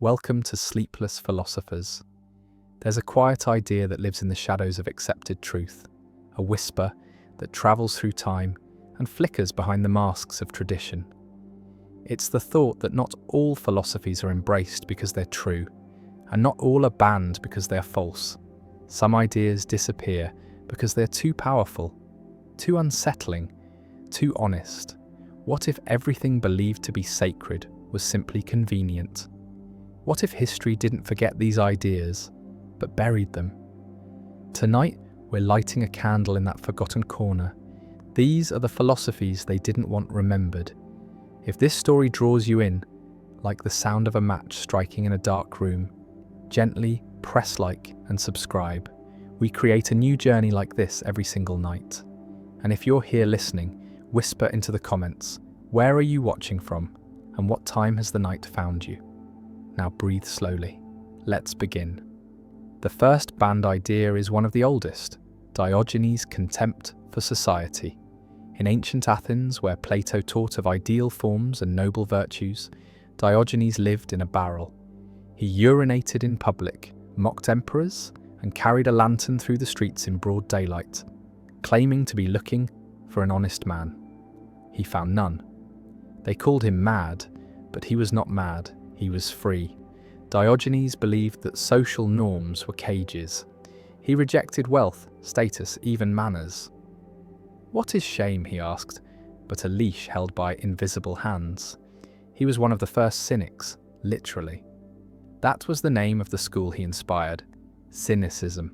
Welcome to Sleepless Philosophers. There's a quiet idea that lives in the shadows of accepted truth, a whisper that travels through time and flickers behind the masks of tradition. It's the thought that not all philosophies are embraced because they're true, and not all are banned because they're false. Some ideas disappear because they're too powerful, too unsettling, too honest. What if everything believed to be sacred was simply convenient? What if history didn't forget these ideas, but buried them? Tonight, we're lighting a candle in that forgotten corner. These are the philosophies they didn't want remembered. If this story draws you in, like the sound of a match striking in a dark room, gently press like and subscribe. We create a new journey like this every single night. And if you're here listening, whisper into the comments, where are you watching from, and what time has the night found you? Now breathe slowly. Let's begin. The first banned idea is one of the oldest, Diogenes' contempt for society. In ancient Athens, where Plato taught of ideal forms and noble virtues, Diogenes lived in a barrel. He urinated in public, mocked emperors, and carried a lantern through the streets in broad daylight, claiming to be looking for an honest man. He found none. They called him mad, but he was not mad. He was free. Diogenes believed that social norms were cages. He rejected wealth, status, even manners. What is shame, he asked, but a leash held by invisible hands? He was one of the first cynics, literally. That was the name of the school he inspired, cynicism,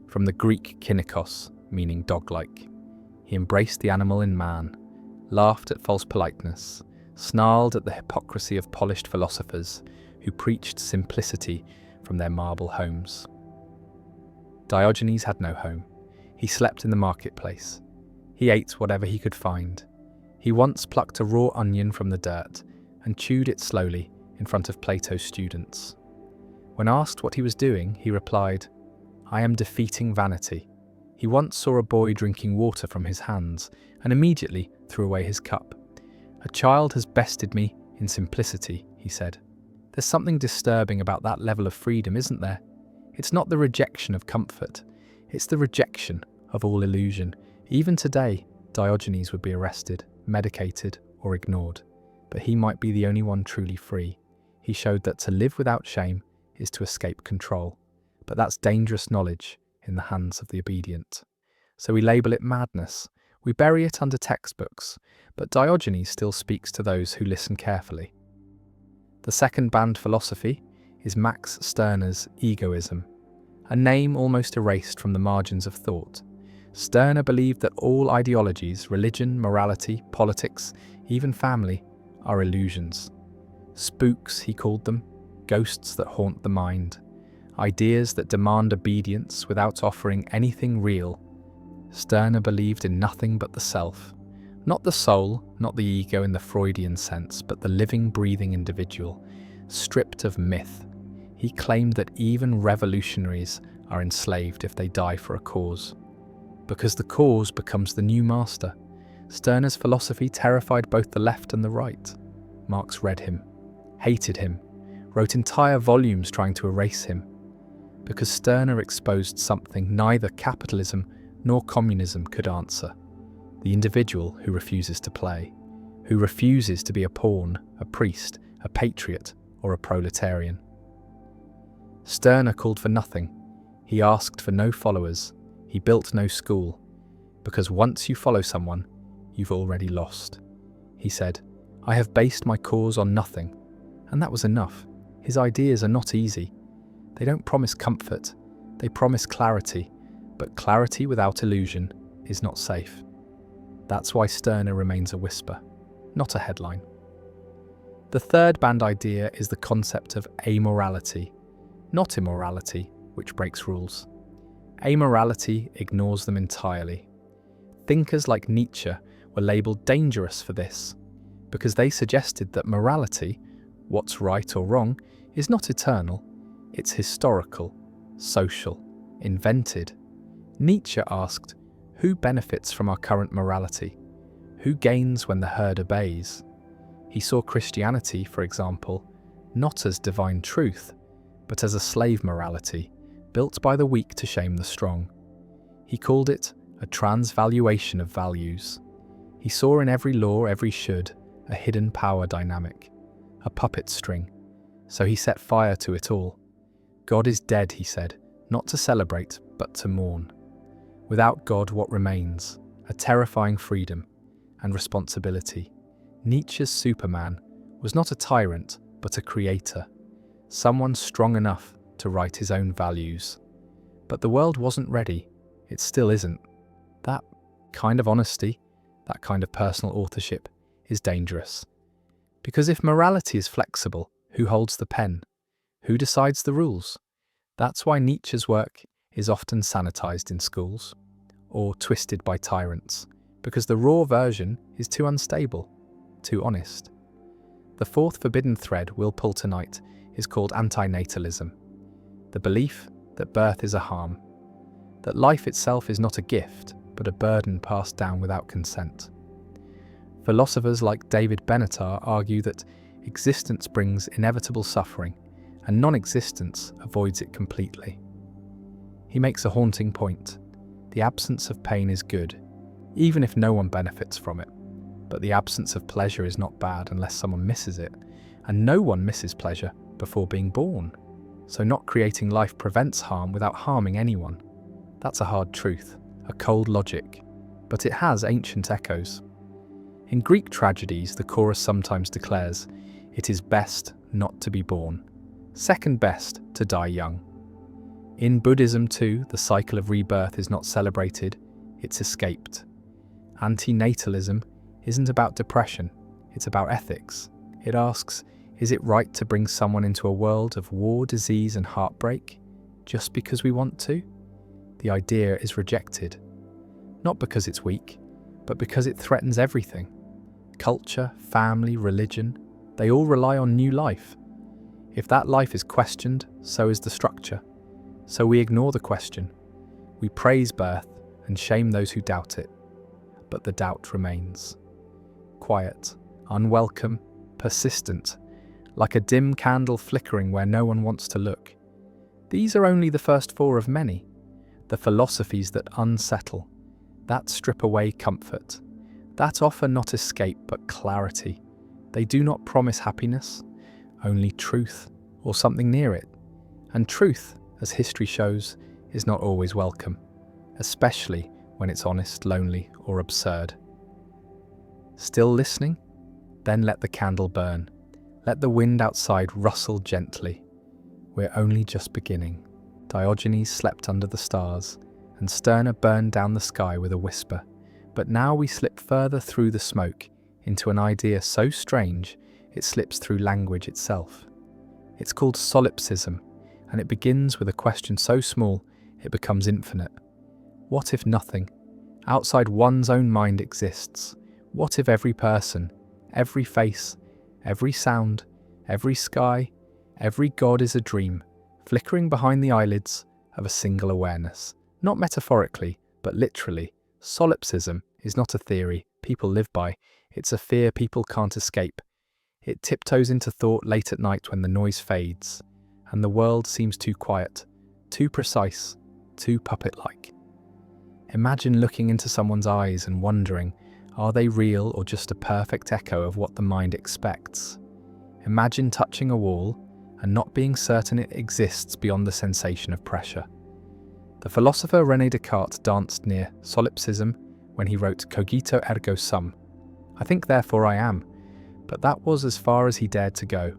from the Greek kynikos, meaning dog-like. He embraced the animal in man, laughed at false politeness, snarled at the hypocrisy of polished philosophers who preached simplicity from their marble homes. Diogenes had no home. He slept in the marketplace. He ate whatever he could find. He once plucked a raw onion from the dirt and chewed it slowly in front of Plato's students. When asked what he was doing, he replied, "I am defeating vanity." He once saw a boy drinking water from his hands and immediately threw away his cup. "A child has bested me in simplicity," he said. There's something disturbing about that level of freedom, isn't there? It's not the rejection of comfort, it's the rejection of all illusion. Even today, Diogenes would be arrested, medicated, or ignored, but he might be the only one truly free. He showed that to live without shame is to escape control, but that's dangerous knowledge in the hands of the obedient. So we label it madness. We bury it under textbooks, but Diogenes still speaks to those who listen carefully. The second banned philosophy is Max Stirner's egoism, a name almost erased from the margins of thought. Stirner believed that all ideologies, religion, morality, politics, even family, are illusions. Spooks, he called them, ghosts that haunt the mind, ideas that demand obedience without offering anything real. Stirner believed in nothing but the self. Not the soul, not the ego in the Freudian sense, but the living, breathing individual, stripped of myth. He claimed that even revolutionaries are enslaved if they die for a cause, because the cause becomes the new master. Stirner's philosophy terrified both the left and the right. Marx read him, hated him, wrote entire volumes trying to erase him, because Stirner exposed something neither capitalism nor communism could answer: the individual who refuses to play, who refuses to be a pawn, a priest, a patriot, or a proletarian. Stirner called for nothing. He asked for no followers. He built no school, because once you follow someone, you've already lost. He said, "I have based my cause on nothing," and that was enough. His ideas are not easy. They don't promise comfort, they promise clarity, but clarity without illusion is not safe. That's why Stirner remains a whisper, not a headline. The third banned idea is the concept of amorality, not immorality, which breaks rules. Amorality ignores them entirely. Thinkers like Nietzsche were labelled dangerous for this, because they suggested that morality, what's right or wrong, is not eternal, it's historical, social, invented. Nietzsche asked, who benefits from our current morality? Who gains when the herd obeys? He saw Christianity, for example, not as divine truth, but as a slave morality, built by the weak to shame the strong. He called it a transvaluation of values. He saw in every law, every should, a hidden power dynamic, a puppet string. So he set fire to it all. God is dead, he said, not to celebrate, but to mourn. Without God, what remains? A terrifying freedom and responsibility. Nietzsche's Superman was not a tyrant, but a creator, someone strong enough to write his own values. But the world wasn't ready. It still isn't. That kind of honesty, that kind of personal authorship, is dangerous. Because if morality is flexible, who holds the pen? Who decides the rules? That's why Nietzsche's work is often sanitized in schools, or twisted by tyrants, because the raw version is too unstable, too honest. The fourth forbidden thread we'll pull tonight is called antinatalism, the belief that birth is a harm, that life itself is not a gift, but a burden passed down without consent. Philosophers like David Benatar argue that existence brings inevitable suffering, and non-existence avoids it completely. He makes a haunting point. The absence of pain is good, even if no one benefits from it. But the absence of pleasure is not bad unless someone misses it, and no one misses pleasure before being born. So not creating life prevents harm without harming anyone. That's a hard truth, a cold logic, but it has ancient echoes. In Greek tragedies, the chorus sometimes declares, "It is best not to be born, second best to die young." In Buddhism too, the cycle of rebirth is not celebrated, it's escaped. Antinatalism isn't about depression, it's about ethics. It asks, is it right to bring someone into a world of war, disease and heartbreak just because we want to? The idea is rejected, not because it's weak, but because it threatens everything. Culture, family, religion, they all rely on new life. If that life is questioned, so is the structure. So we ignore the question. We praise birth and shame those who doubt it. But the doubt remains. Quiet, unwelcome, persistent, like a dim candle flickering where no one wants to look. These are only the first four of many. The philosophies that unsettle, that strip away comfort, that offer not escape but clarity. They do not promise happiness, only truth or something near it. And truth, as history shows, is not always welcome, especially when it's honest, lonely, or absurd. Still listening? Then let the candle burn. Let the wind outside rustle gently. We're only just beginning. Diogenes slept under the stars, and Sterna burned down the sky with a whisper. But now we slip further through the smoke into an idea so strange it slips through language itself. It's called solipsism, and it begins with a question so small it becomes infinite. What if nothing, outside one's own mind, exists? What if every person, every face, every sound, every sky, every god is a dream, flickering behind the eyelids of a single awareness? Not metaphorically, but literally. Solipsism is not a theory people live by, it's a fear people can't escape. It tiptoes into thought late at night when the noise fades, and the world seems too quiet, too precise, too puppet-like. Imagine looking into someone's eyes and wondering, are they real or just a perfect echo of what the mind expects? Imagine touching a wall and not being certain it exists beyond the sensation of pressure. The philosopher René Descartes danced near solipsism when he wrote Cogito ergo sum. I think therefore I am. But that was as far as he dared to go.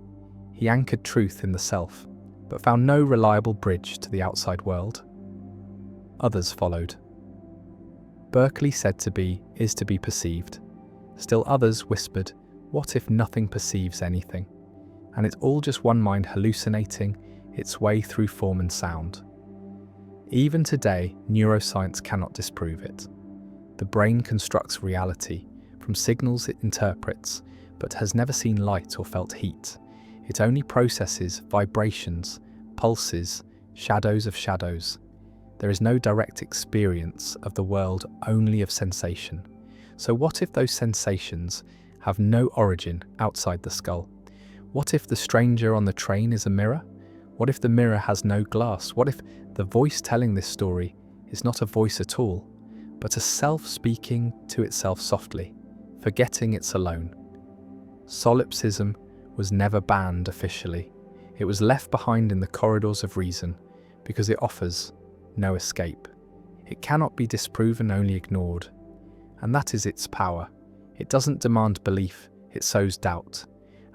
He anchored truth in the self, but found no reliable bridge to the outside world. Others followed. Berkeley said to be is to be perceived. Still others whispered, what if nothing perceives anything? And it's all just one mind hallucinating its way through form and sound. Even today, neuroscience cannot disprove it. The brain constructs reality from signals it interprets, but has never seen light or felt heat. It only processes vibrations, pulses, shadows of shadows. There is no direct experience of the world, only of sensation. So what if those sensations have no origin outside the skull? What if the stranger on the train is a mirror? What if the mirror has no glass? What if the voice telling this story is not a voice at all, but a self speaking to itself softly, forgetting it's alone? Solipsism was never banned officially. It was left behind in the corridors of reason because it offers no escape. It cannot be disproven, only ignored. And that is its power. It doesn't demand belief, it sows doubt.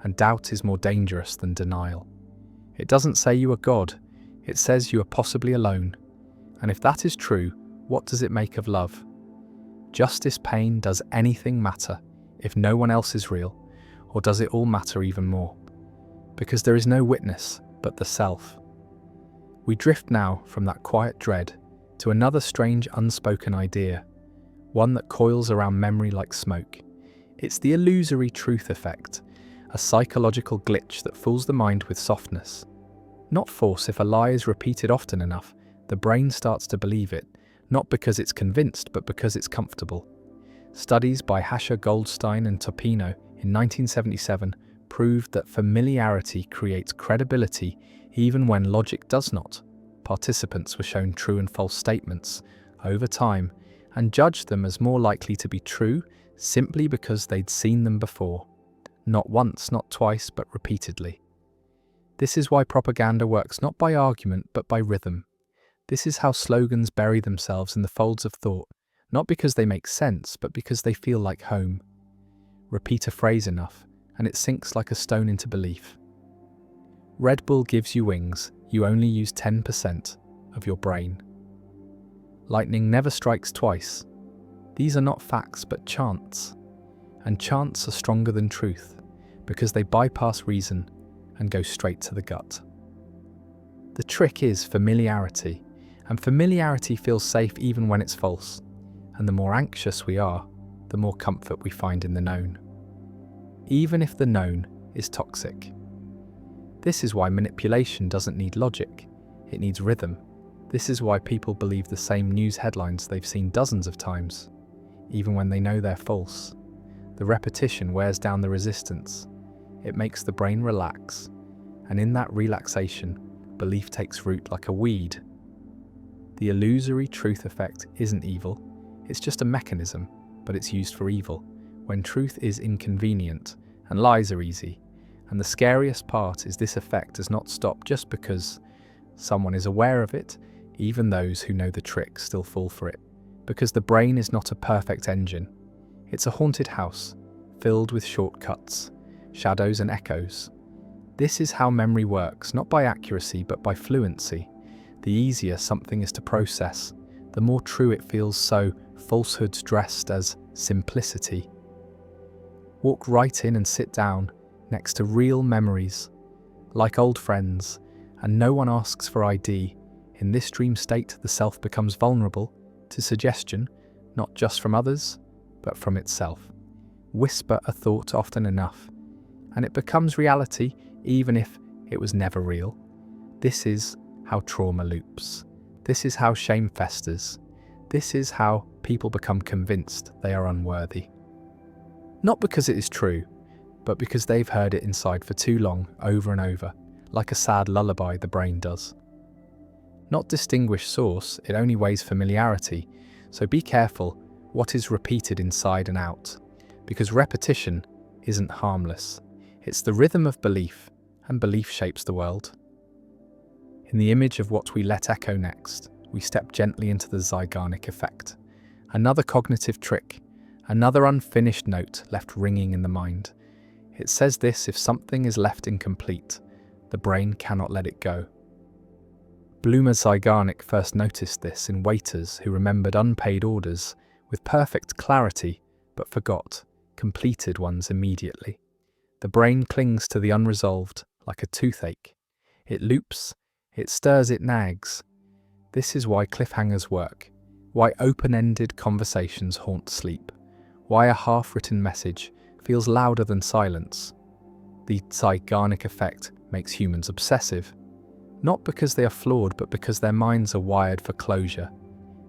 And doubt is more dangerous than denial. It doesn't say you are God, it says you are possibly alone. And if that is true, what does it make of love? Justice, pain, does anything matter if no one else is real? Or does it all matter even more? Because there is no witness but the self. We drift now from that quiet dread to another strange unspoken idea, one that coils around memory like smoke. It's the illusory truth effect, a psychological glitch that fools the mind with softness. Not force. If a lie is repeated often enough, the brain starts to believe it, not because it's convinced, but because it's comfortable. Studies by Hasher, Goldstein and Topino in 1977 proved that familiarity creates credibility even when logic does not. Participants were shown true and false statements over time and judged them as more likely to be true simply because they'd seen them before. Not once, not twice, but repeatedly. This is why propaganda works not by argument but by rhythm. This is how slogans bury themselves in the folds of thought, not because they make sense, but because they feel like home. Repeat a phrase enough, and it sinks like a stone into belief. Red Bull gives you wings, you only use 10% of your brain. Lightning never strikes twice. These are not facts but chants. And chants are stronger than truth, because they bypass reason and go straight to the gut. The trick is familiarity, and familiarity feels safe even when it's false. And the more anxious we are, the more comfort we find in the known, even if the known is toxic. This is why manipulation doesn't need logic, it needs rhythm. This is why people believe the same news headlines they've seen dozens of times, even when they know they're false. The repetition wears down the resistance. It makes the brain relax, and in that relaxation, belief takes root like a weed. The illusory truth effect isn't evil, it's just a mechanism, but it's used for evil, when truth is inconvenient and lies are easy. And the scariest part is this effect does not stop just because someone is aware of it. Even those who know the trick still fall for it, because the brain is not a perfect engine. It's a haunted house, filled with shortcuts, shadows and echoes. This is how memory works, not by accuracy but by fluency. The easier something is to process, the more true it feels, so falsehoods dressed as simplicity. Walk right in and sit down next to real memories, like old friends, and no one asks for ID. In this dream state, the self becomes vulnerable to suggestion, not just from others, but from itself. Whisper a thought often enough, and it becomes reality, even if it was never real. This is how trauma loops. This is how shame festers. This is how people become convinced they are unworthy. Not because it is true, but because they've heard it inside for too long, over and over, like a sad lullaby the brain does. Not distinguish source, it only weighs familiarity, so be careful what is repeated inside and out, because repetition isn't harmless. It's the rhythm of belief, and belief shapes the world. In the image of what we let echo next, we step gently into the Zeigarnik effect. Another cognitive trick, another unfinished note left ringing in the mind. It says this: if something is left incomplete, the brain cannot let it go. Bloomer Zeigarnik first noticed this in waiters who remembered unpaid orders with perfect clarity but forgot completed ones immediately. The brain clings to the unresolved like a toothache. It loops, it stirs, it nags. This is why cliffhangers work, why open-ended conversations haunt sleep, why a half-written message feels louder than silence. The Zeigarnik effect makes humans obsessive, not because they are flawed, but because their minds are wired for closure.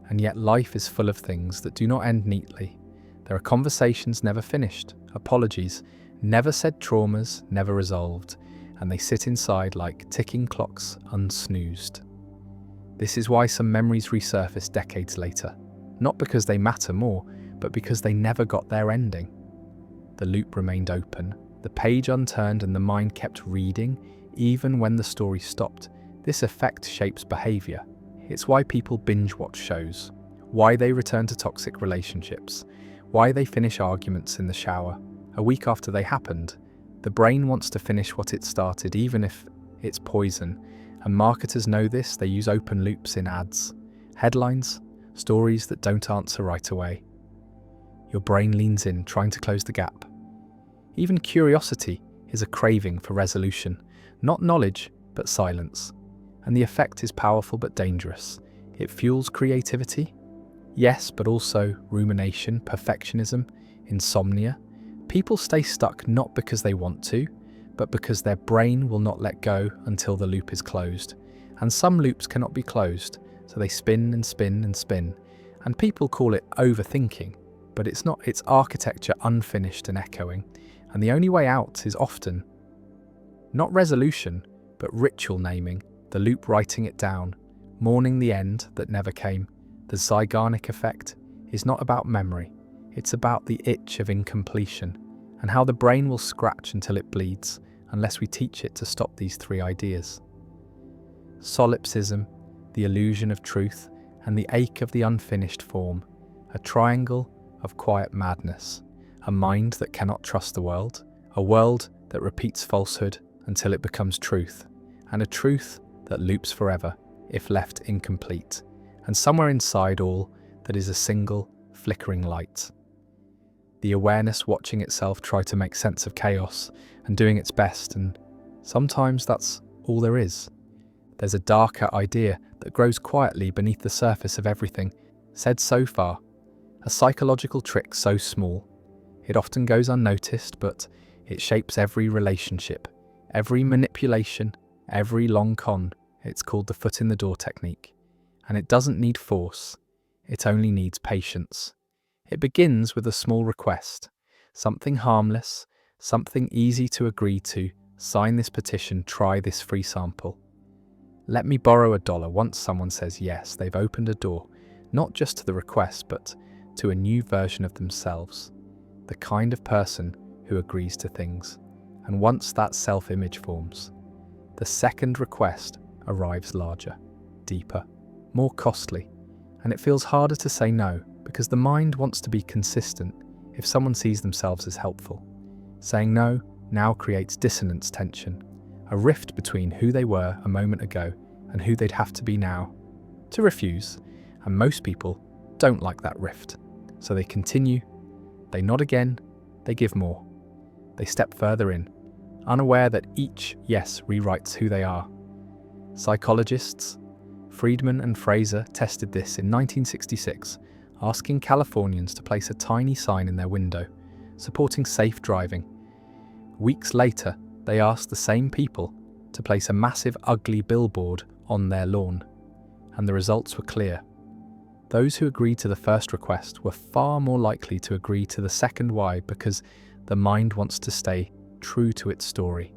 And yet life is full of things that do not end neatly. There are conversations never finished, apologies Never said traumas, never resolved, and they sit inside like ticking clocks unsnoozed. This is why some memories resurface decades later, not because they matter more, but because they never got their ending. The loop remained open, the page unturned, and the mind kept reading, even when the story stopped. This effect shapes behavior. It's why people binge watch shows, why they return to toxic relationships, why they finish arguments in the shower a week after they happened. The brain wants to finish what it started, even if it's poison. And marketers know this. They use open loops in ads, headlines, stories that don't answer right away. Your brain leans in, trying to close the gap. Even curiosity is a craving for resolution, not knowledge, but silence. And the effect is powerful but dangerous. It fuels creativity, yes, but also rumination, perfectionism, insomnia. People stay stuck not because they want to, but because their brain will not let go until the loop is closed. And some loops cannot be closed, so they spin and spin and spin. And people call it overthinking, but it's not. It's architecture unfinished and echoing. And the only way out is often not resolution, but ritual naming, the loop, writing it down, mourning the end that never came. The Zeigarnik effect is not about memory. It's about the itch of incompletion and how the brain will scratch until it bleeds unless we teach it to stop these three ideas. Solipsism, the illusion of truth, and the ache of the unfinished form, a triangle of quiet madness, a mind that cannot trust the world, a world that repeats falsehood until it becomes truth, and a truth that loops forever if left incomplete, and somewhere inside all that is a single flickering light. The awareness watching itself try to make sense of chaos and doing its best, and sometimes that's all there is. There's a darker idea that grows quietly beneath the surface of everything said so far, a psychological trick so small. It often goes unnoticed, but it shapes every relationship, every manipulation, every long con. It's called the foot in the door technique, and it doesn't need force, it only needs patience. It begins with a small request, something harmless, something easy to agree to. Sign this petition, try this free sample. Let me borrow $1. Once someone says yes, they've opened a door, not just to the request, but to a new version of themselves, the kind of person who agrees to things. And once that self-image forms, the second request arrives larger, deeper, more costly, and it feels harder to say no because the mind wants to be consistent if someone sees themselves as helpful. Saying no now creates dissonance tension, a rift between who they were a moment ago and who they'd have to be now. To refuse, and most people don't like that rift, so they continue, they nod again, they give more. They step further in, unaware that each yes rewrites who they are. Psychologists Friedman and Fraser tested this in 1966, asking Californians to place a tiny sign in their window, supporting safe driving. Weeks later, they asked the same people to place a massive, ugly billboard on their lawn, and the results were clear. Those who agreed to the first request were far more likely to agree to the second. Why? Because the mind wants to stay true to its story.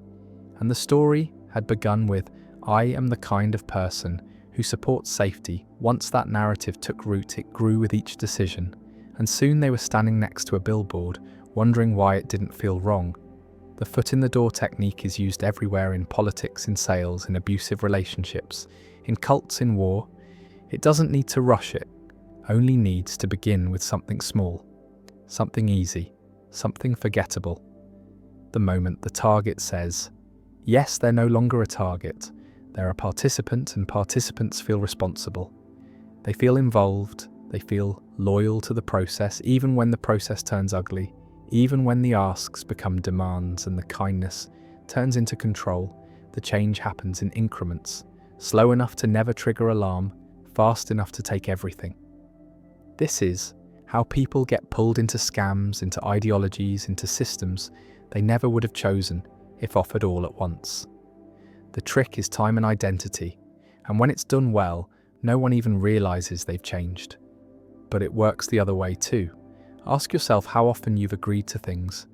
And the story had begun with, I am the kind of person who supports safety. Once that narrative took root, it grew with each decision, and soon they were standing next to a billboard, wondering why it didn't feel wrong. The foot in the door technique is used everywhere, in politics, in sales, in abusive relationships, in cults, in war. It doesn't need to rush it, only needs to begin with something small, something easy, something forgettable. The moment the target says, yes, they're no longer a target. They're a participant, and participants feel responsible. They feel involved, they feel loyal to the process, even when the process turns ugly, even when the asks become demands and the kindness turns into control. The change happens in increments, slow enough to never trigger alarm, fast enough to take everything. This is how people get pulled into scams, into ideologies, into systems they never would have chosen if offered all at once. The trick is time and identity, and when it's done well, no one even realizes they've changed. But it works the other way too. Ask yourself how often you've agreed to things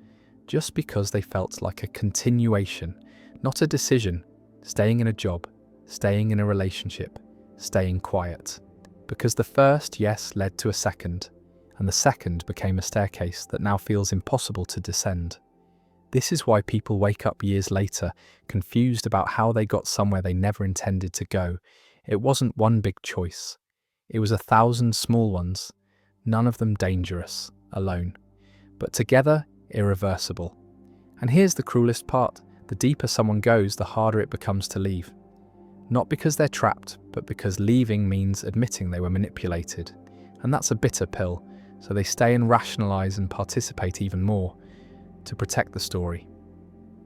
just because they felt like a continuation, not a decision, staying in a job, staying in a relationship, staying quiet. Because the first yes led to a second, and the second became a staircase that now feels impossible to descend. This is why people wake up years later, confused about how they got somewhere they never intended to go. It wasn't one big choice. It was 1,000 small ones, none of them dangerous, alone, but together, irreversible. And here's the cruelest part. The deeper someone goes, the harder it becomes to leave. Not because they're trapped, but because leaving means admitting they were manipulated. And that's a bitter pill, so they stay and rationalize and participate even more to protect the story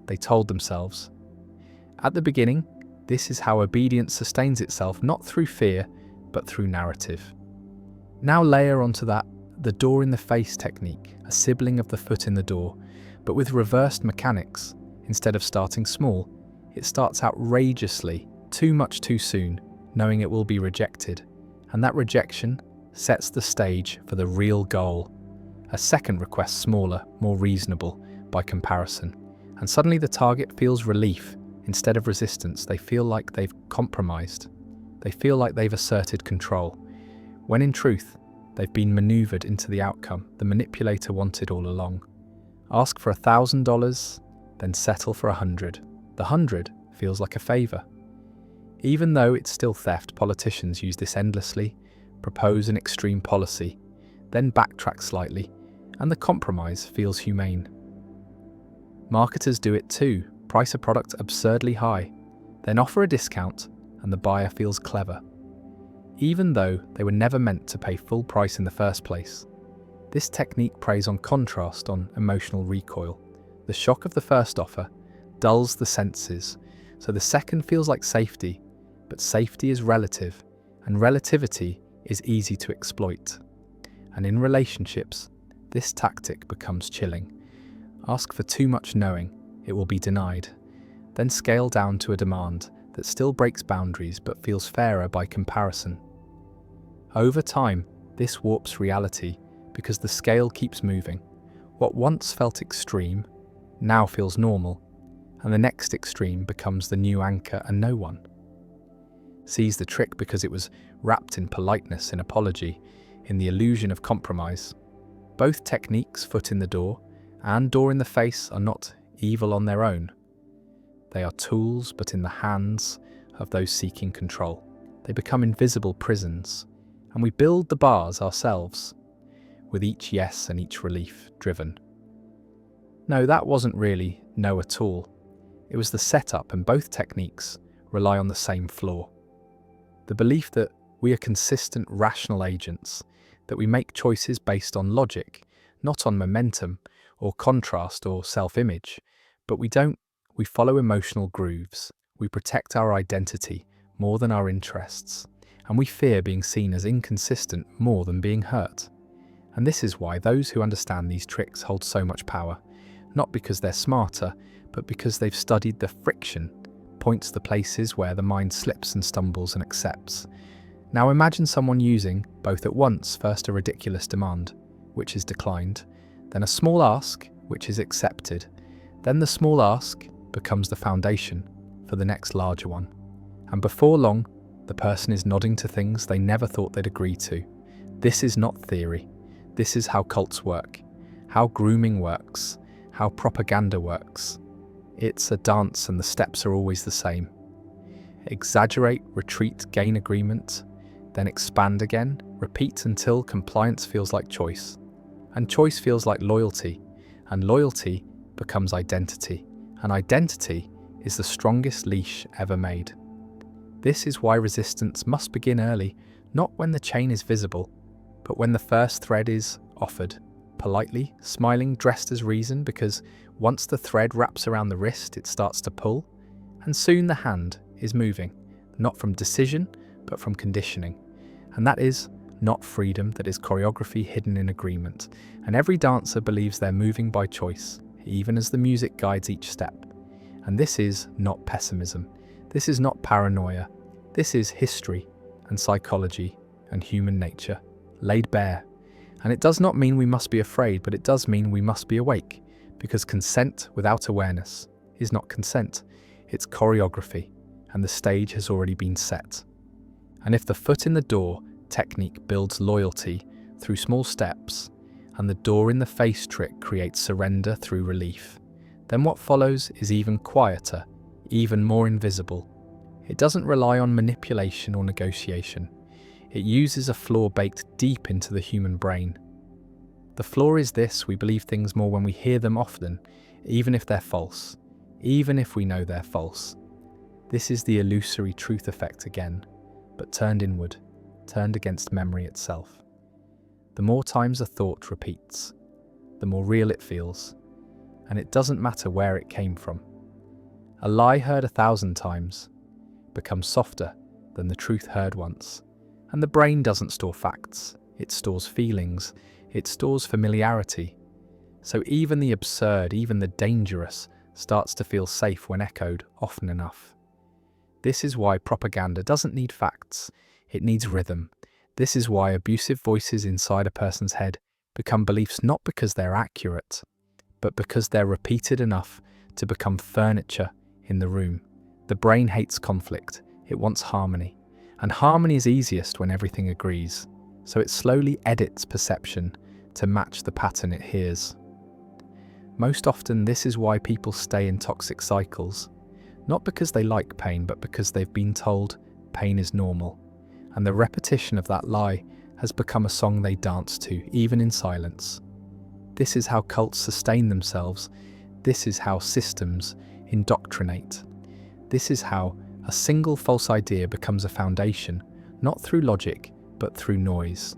they told themselves. At the beginning, this is how obedience sustains itself, not through fear, but through narrative. Now layer onto that the door in the face technique, a sibling of the foot in the door, but with reversed mechanics. Instead of starting small, it starts outrageously, too much too soon, knowing it will be rejected. And that rejection sets the stage for the real goal. A second request smaller, more reasonable by comparison. And suddenly the target feels relief. Instead of resistance, they feel like they've compromised. They feel like they've asserted control. When in truth, they've been maneuvered into the outcome the manipulator wanted all along. Ask for $1,000, then settle for 100. The 100 feels like a favor. Even though it's still theft, politicians use this endlessly, propose an extreme policy, then backtrack slightly, and the compromise feels humane. Marketers do it too, price a product absurdly high, then offer a discount, and the buyer feels clever, even though they were never meant to pay full price in the first place. This technique preys on contrast, on emotional recoil. The shock of the first offer dulls the senses, so the second feels like safety, but safety is relative, and relativity is easy to exploit. And in relationships, this tactic becomes chilling. Ask for too much knowing it will be denied, then scale down to a demand that still breaks boundaries but feels fairer by comparison. Over time, this warps reality because the scale keeps moving. What once felt extreme now feels normal, and the next extreme becomes the new anchor, and no one sees the trick because it was wrapped in politeness, in apology, in the illusion of compromise. Both techniques, foot in the door and door in the face, are not evil on their own. They are tools, but in the hands of those seeking control. They become invisible prisons, and we build the bars ourselves, with each yes and each relief driven. No, that wasn't really no at all. It was the setup, and both techniques rely on the same flaw. The belief that we are consistent, rational agents, that we make choices based on logic, not on momentum or contrast or self-image, but we don't. We follow emotional grooves. We protect our identity more than our interests, and we fear being seen as inconsistent more than being hurt. And this is why those who understand these tricks hold so much power, not because they're smarter, but because they've studied the friction, points the places where the mind slips and stumbles and accepts. Now imagine someone using both at once, first a ridiculous demand, which is declined, then a small ask, which is accepted. Then the small ask becomes the foundation for the next larger one. And before long, the person is nodding to things they never thought they'd agree to. This is not theory. This is how cults work, how grooming works, how propaganda works. It's a dance, and the steps are always the same. Exaggerate, retreat, gain agreement, then expand again, repeat until compliance feels like choice. And choice feels like loyalty, and loyalty becomes identity. And identity is the strongest leash ever made. This is why resistance must begin early, not when the chain is visible, but when the first thread is offered, politely, smiling, dressed as reason, because once the thread wraps around the wrist, it starts to pull, and soon the hand is moving, not from decision, but from conditioning. And that is not freedom, that is choreography hidden in agreement. And every dancer believes they're moving by choice, even as the music guides each step. And this is not pessimism. This is not paranoia. This is history and psychology and human nature laid bare. And it does not mean we must be afraid, but it does mean we must be awake, Because consent without awareness is not consent, it's choreography, and the stage has already been set. And if the foot in the door technique builds loyalty through small steps, and the door in the face trick creates surrender through relief, then what follows is even quieter, even more invisible. It doesn't rely on manipulation or negotiation. It uses a flaw baked deep into the human brain. The flaw is this: we believe things more when we hear them often, even if they're false, even if we know they're false. This is the illusory truth effect again, but turned inward, turned against memory itself. The more times a thought repeats, the more real it feels, and it doesn't matter where it came from. A lie heard 1,000 times becomes softer than the truth heard once, and the brain doesn't store facts, it stores feelings. It stores familiarity. So even the absurd, even the dangerous, starts to feel safe when echoed often enough. This is why propaganda doesn't need facts, it needs rhythm. This is why abusive voices inside a person's head become beliefs not because they're accurate, but because they're repeated enough to become furniture in the room. The brain hates conflict, it wants harmony. And harmony is easiest when everything agrees. So it slowly edits perception to match the pattern it hears. Most often, this is why people stay in toxic cycles, not because they like pain, but because they've been told pain is normal, and the repetition of that lie has become a song they dance to, even in silence. This is how cults sustain themselves. This is how systems indoctrinate. This is how a single false idea becomes a foundation, not through logic, but through noise.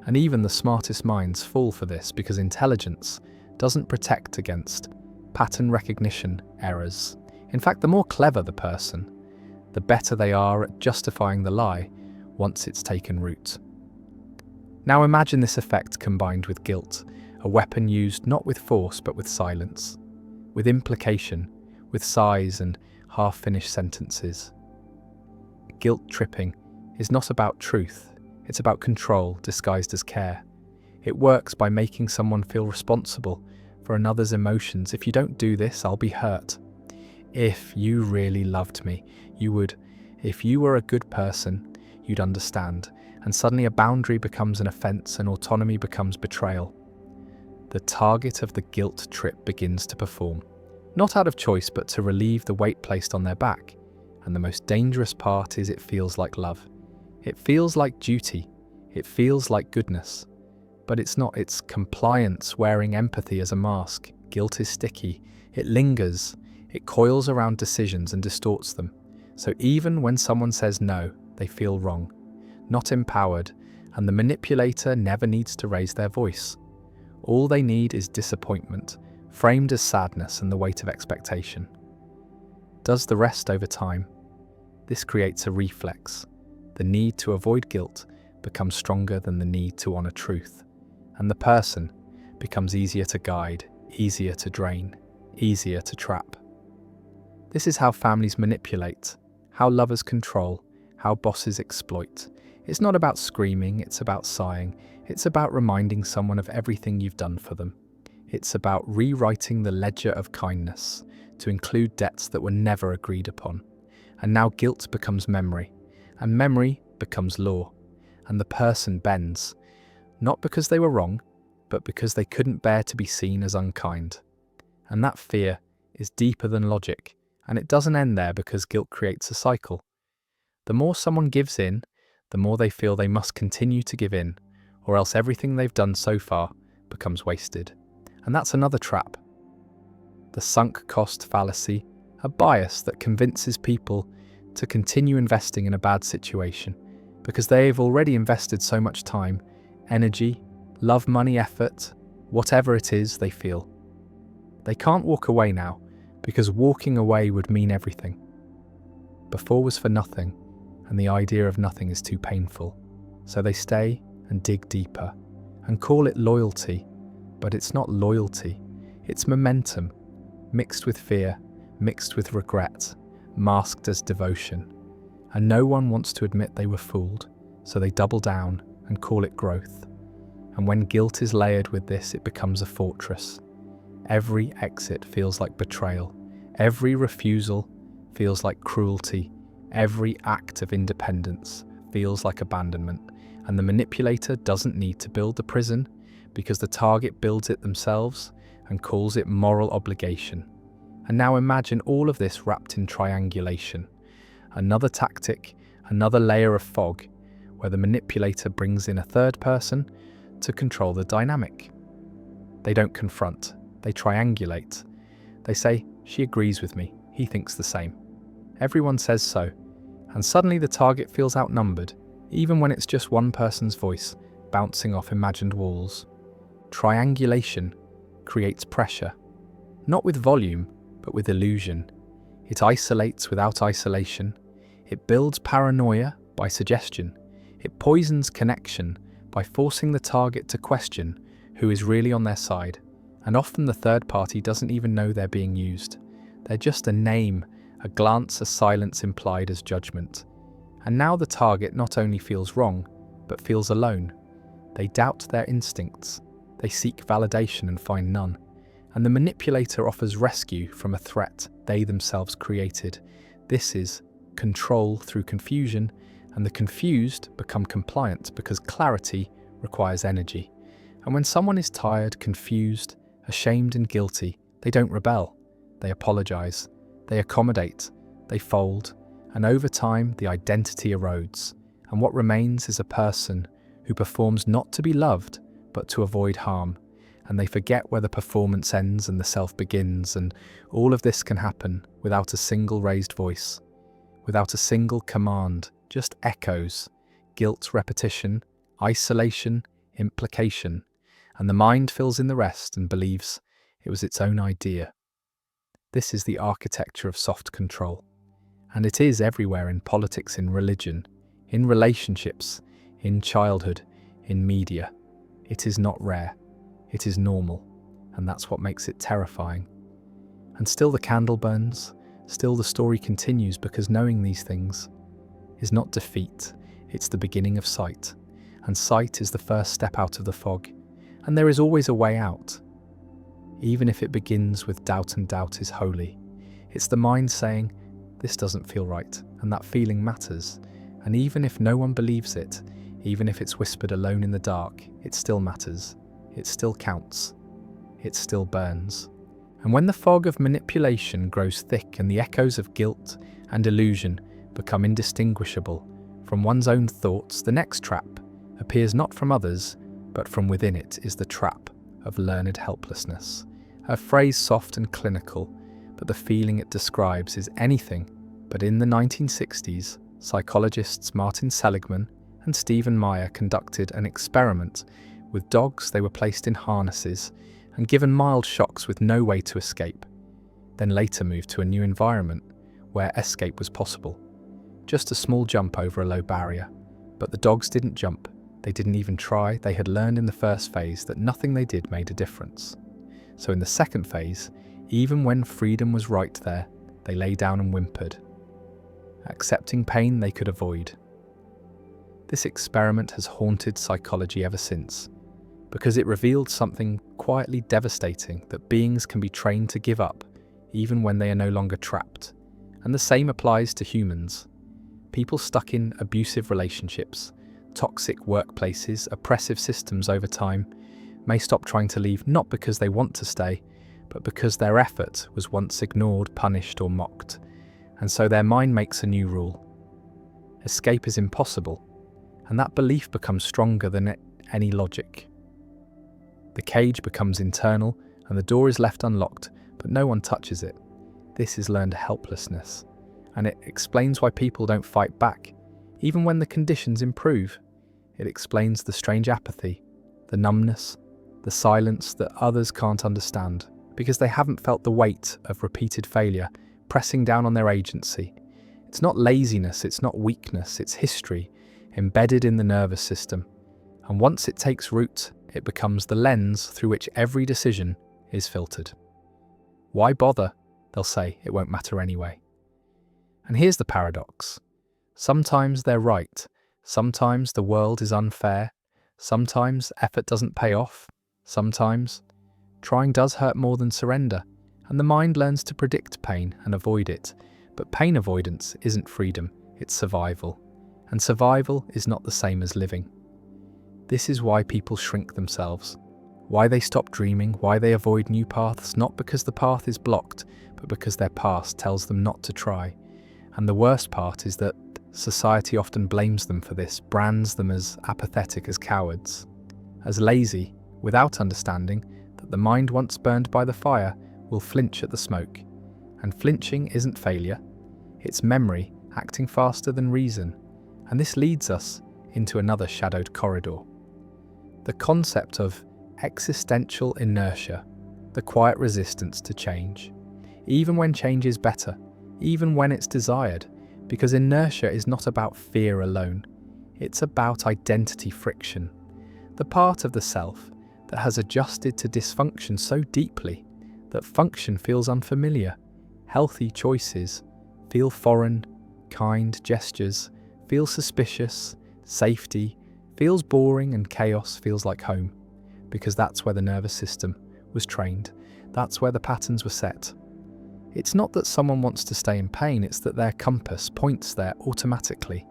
And even the smartest minds fall for this because intelligence doesn't protect against pattern recognition errors. In fact, the more clever the person, the better they are at justifying the lie once it's taken root. Now imagine this effect combined with guilt, a weapon used not with force but with silence, with implication, with sighs and half-finished sentences. Guilt tripping is not about truth. It's about control disguised as care. It works by making someone feel responsible for another's emotions. If you don't do this, I'll be hurt. If you really loved me, you would. If you were a good person, you'd understand. And suddenly a boundary becomes an offense and autonomy becomes betrayal. The target of the guilt trip begins to perform, not out of choice, but to relieve the weight placed on their back. And the most dangerous part is it feels like love. It feels like duty, it feels like goodness, but it's not. It's compliance wearing empathy as a mask. Guilt is sticky, it lingers, it coils around decisions and distorts them. So even when someone says no, they feel wrong, not empowered, and the manipulator never needs to raise their voice. All they need is disappointment, framed as sadness and the weight of expectation. Does the rest over time. This creates a reflex. The need to avoid guilt becomes stronger than the need to honor truth, and the person becomes easier to guide, easier to drain, easier to trap. This is how families manipulate, how lovers control, how bosses exploit. It's not about screaming, it's about sighing. It's about reminding someone of everything you've done for them. It's about rewriting the ledger of kindness to include debts that were never agreed upon. And now guilt becomes memory, and memory becomes law, and the person bends, not because they were wrong, but because they couldn't bear to be seen as unkind. And that fear is deeper than logic, and it doesn't end there because guilt creates a cycle. The more someone gives in, the more they feel they must continue to give in, or else everything they've done so far becomes wasted. And that's another trap. The sunk cost fallacy, a bias that convinces people to continue investing in a bad situation because they've already invested so much time, energy, love, money, effort, whatever it is they feel. They can't walk away now because walking away would mean everything. Before was for nothing, and the idea of nothing is too painful. So they stay and dig deeper and call it loyalty, but it's not loyalty. It's momentum, mixed with fear, mixed with regret, masked as devotion. And no one wants to admit they were fooled, so they double down and call it growth. And when guilt is layered with this, it becomes a fortress. Every exit feels like betrayal. Every refusal feels like cruelty. Every act of independence feels like abandonment. And the manipulator doesn't need to build the prison because the target builds it themselves and calls it moral obligation. And now imagine all of this wrapped in triangulation. Another tactic, another layer of fog, where the manipulator brings in a third person to control the dynamic. They don't confront, they triangulate. They say, she agrees with me, he thinks the same. Everyone says so, and suddenly the target feels outnumbered, even when it's just one person's voice bouncing off imagined walls. Triangulation creates pressure, not with volume, but with illusion. It isolates without isolation. It builds paranoia by suggestion. It poisons connection by forcing the target to question who is really on their side. And often the third party doesn't even know they're being used. They're just a name, a glance, a silence implied as judgment. And now the target not only feels wrong, but feels alone. They doubt their instincts. They seek validation and find none. And the manipulator offers rescue from a threat they themselves created. This is control through confusion, and the confused become compliant because clarity requires energy. And when someone is tired, confused, ashamed and guilty, they don't rebel. They apologize. They accommodate. They fold. And over time, the identity erodes. And what remains is a person who performs not to be loved, but to avoid harm. And they forget where the performance ends and the self begins, and all of this can happen without a single raised voice, without a single command, just echoes, guilt, repetition, isolation, implication, and the mind fills in the rest and believes it was its own idea. This is the architecture of soft control, and it is everywhere in politics, in religion, in relationships, in childhood, in media. It is not rare. It is normal, and that's what makes it terrifying. And still the candle burns, still the story continues, because knowing these things is not defeat, it's the beginning of sight. And sight is the first step out of the fog, and there is always a way out. Even if it begins with doubt, and doubt is holy. It's the mind saying, this doesn't feel right, and that feeling matters. And even if no one believes it, even if it's whispered alone in the dark, it still matters. It still counts. It still burns. And when the fog of manipulation grows thick and the echoes of guilt and illusion become indistinguishable from one's own thoughts, the next trap appears not from others, but from within. It is the trap of learned helplessness. A phrase soft and clinical, but the feeling it describes is anything but. In the 1960s, psychologists Martin Seligman and Stephen Meyer conducted an experiment with dogs. They were placed in harnesses and given mild shocks with no way to escape, then later moved to a new environment where escape was possible. Just a small jump over a low barrier. But the dogs didn't jump, they didn't even try. They had learned in the first phase that nothing they did made a difference. So in the second phase, even when freedom was right there, they lay down and whimpered, accepting pain they could avoid. This experiment has haunted psychology ever since, because it revealed something quietly devastating, that beings can be trained to give up, even when they are no longer trapped. And the same applies to humans. People stuck in abusive relationships, toxic workplaces, oppressive systems over time, may stop trying to leave, not because they want to stay, but because their effort was once ignored, punished, or mocked. And so their mind makes a new rule. Escape is impossible, and that belief becomes stronger than any logic. The cage becomes internal, and the door is left unlocked, but no one touches it. This is learned helplessness, and it explains why people don't fight back, even when the conditions improve. It explains the strange apathy, the numbness, the silence that others can't understand, because they haven't felt the weight of repeated failure pressing down on their agency. It's not laziness, it's not weakness, it's history embedded in the nervous system. And once it takes root, it becomes the lens through which every decision is filtered. Why bother? They'll say, it won't matter anyway. And here's the paradox. Sometimes they're right. Sometimes the world is unfair. Sometimes effort doesn't pay off. Sometimes Trying does hurt more than surrender, and the mind learns to predict pain and avoid it. But pain avoidance isn't freedom, it's survival. And survival is not the same as living. This is why people shrink themselves, why they stop dreaming, why they avoid new paths, not because the path is blocked, but because their past tells them not to try. And the worst part is that society often blames them for this, brands them as apathetic, as cowards, as lazy, without understanding that the mind once burned by the fire will flinch at the smoke. And flinching isn't failure, it's memory acting faster than reason. And this leads us into another shadowed corridor. The concept of existential inertia, the quiet resistance to change. Even when change is better, even when it's desired, because inertia is not about fear alone, it's about identity friction. The part of the self that has adjusted to dysfunction so deeply that function feels unfamiliar. Healthy choices feel foreign, kind gestures feel suspicious, safety feels boring, and chaos feels like home. Because that's where the nervous system was trained, that's where the patterns were set. It's not that someone wants to stay in pain, it's that their compass points there automatically,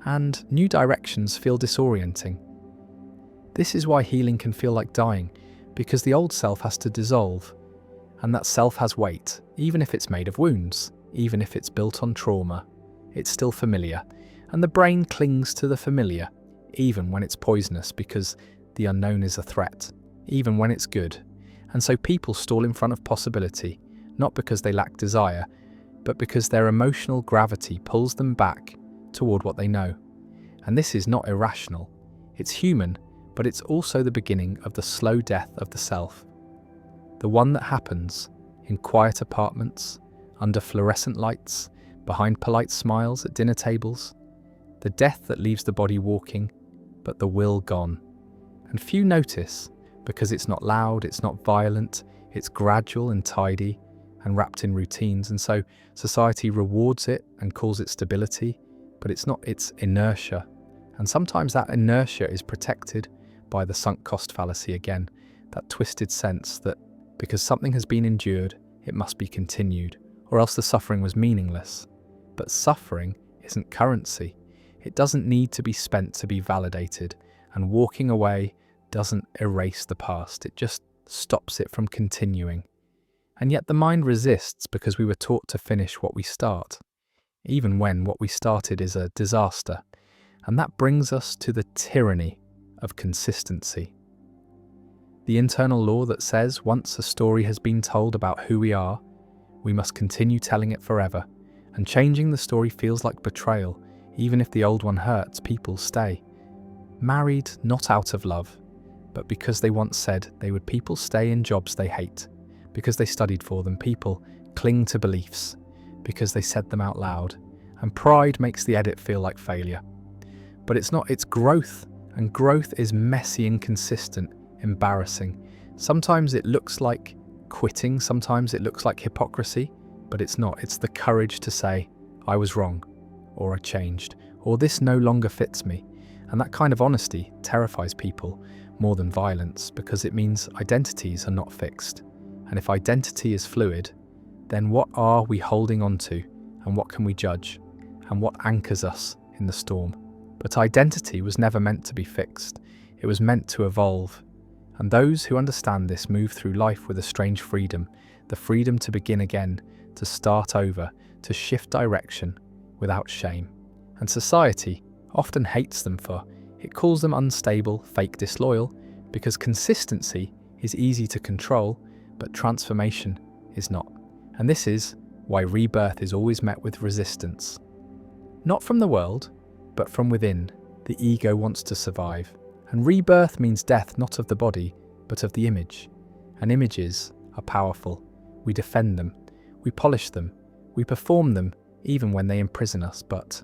and new directions feel disorienting. This is why healing can feel like dying, because the old self has to dissolve, and that self has weight, even if it's made of wounds, even if it's built on trauma. It's still familiar, and the brain clings to the familiar, even when it's poisonous, because the unknown is a threat, even when it's good. And so people stall in front of possibility, not because they lack desire, but because their emotional gravity pulls them back toward what they know. And this is not irrational, it's human, but it's also the beginning of the slow death of the self. The one that happens in quiet apartments, under fluorescent lights, behind polite smiles at dinner tables. The death that leaves the body walking, but the will gone. And few notice, because it's not loud, it's not violent, it's gradual and tidy and wrapped in routines. And so society rewards it and calls it stability, but it's not, it's inertia. And sometimes that inertia is protected by the sunk cost fallacy again, that twisted sense that because something has been endured, it must be continued, or else the suffering was meaningless. But suffering isn't currency. It doesn't need to be spent to be validated, and walking away doesn't erase the past, it just stops it from continuing. And yet the mind resists because we were taught to finish what we start, even when what we started is a disaster. And that brings us to the tyranny of consistency. The internal law that says once a story has been told about who we are, we must continue telling it forever, and changing the story feels like betrayal. Even if the old one hurts, people stay. Married not out of love, but because they once said they would. People stay in jobs they hate, because they studied for them. People cling to beliefs, because they said them out loud. And pride makes the edit feel like failure. But it's not, it's growth. And growth is messy, inconsistent, embarrassing. Sometimes it looks like quitting, sometimes it looks like hypocrisy, but it's not. It's the courage to say, I was wrong, or I changed, or this no longer fits me. And that kind of honesty terrifies people more than violence, because it means identities are not fixed. And if identity is fluid, then what are we holding on to, and what can we judge, and what anchors us in the storm? But identity was never meant to be fixed. It was meant to evolve. And those who understand this move through life with a strange freedom, the freedom to begin again, to start over, to shift direction without shame. And society often hates them for it, calls them unstable, fake, disloyal, because consistency is easy to control, but transformation is not. And this is why rebirth is always met with resistance. Not from the world, but from within. The ego wants to survive. And rebirth means death not of the body, but of the image. And images are powerful. We defend them, we polish them, we perform them even when they imprison us. But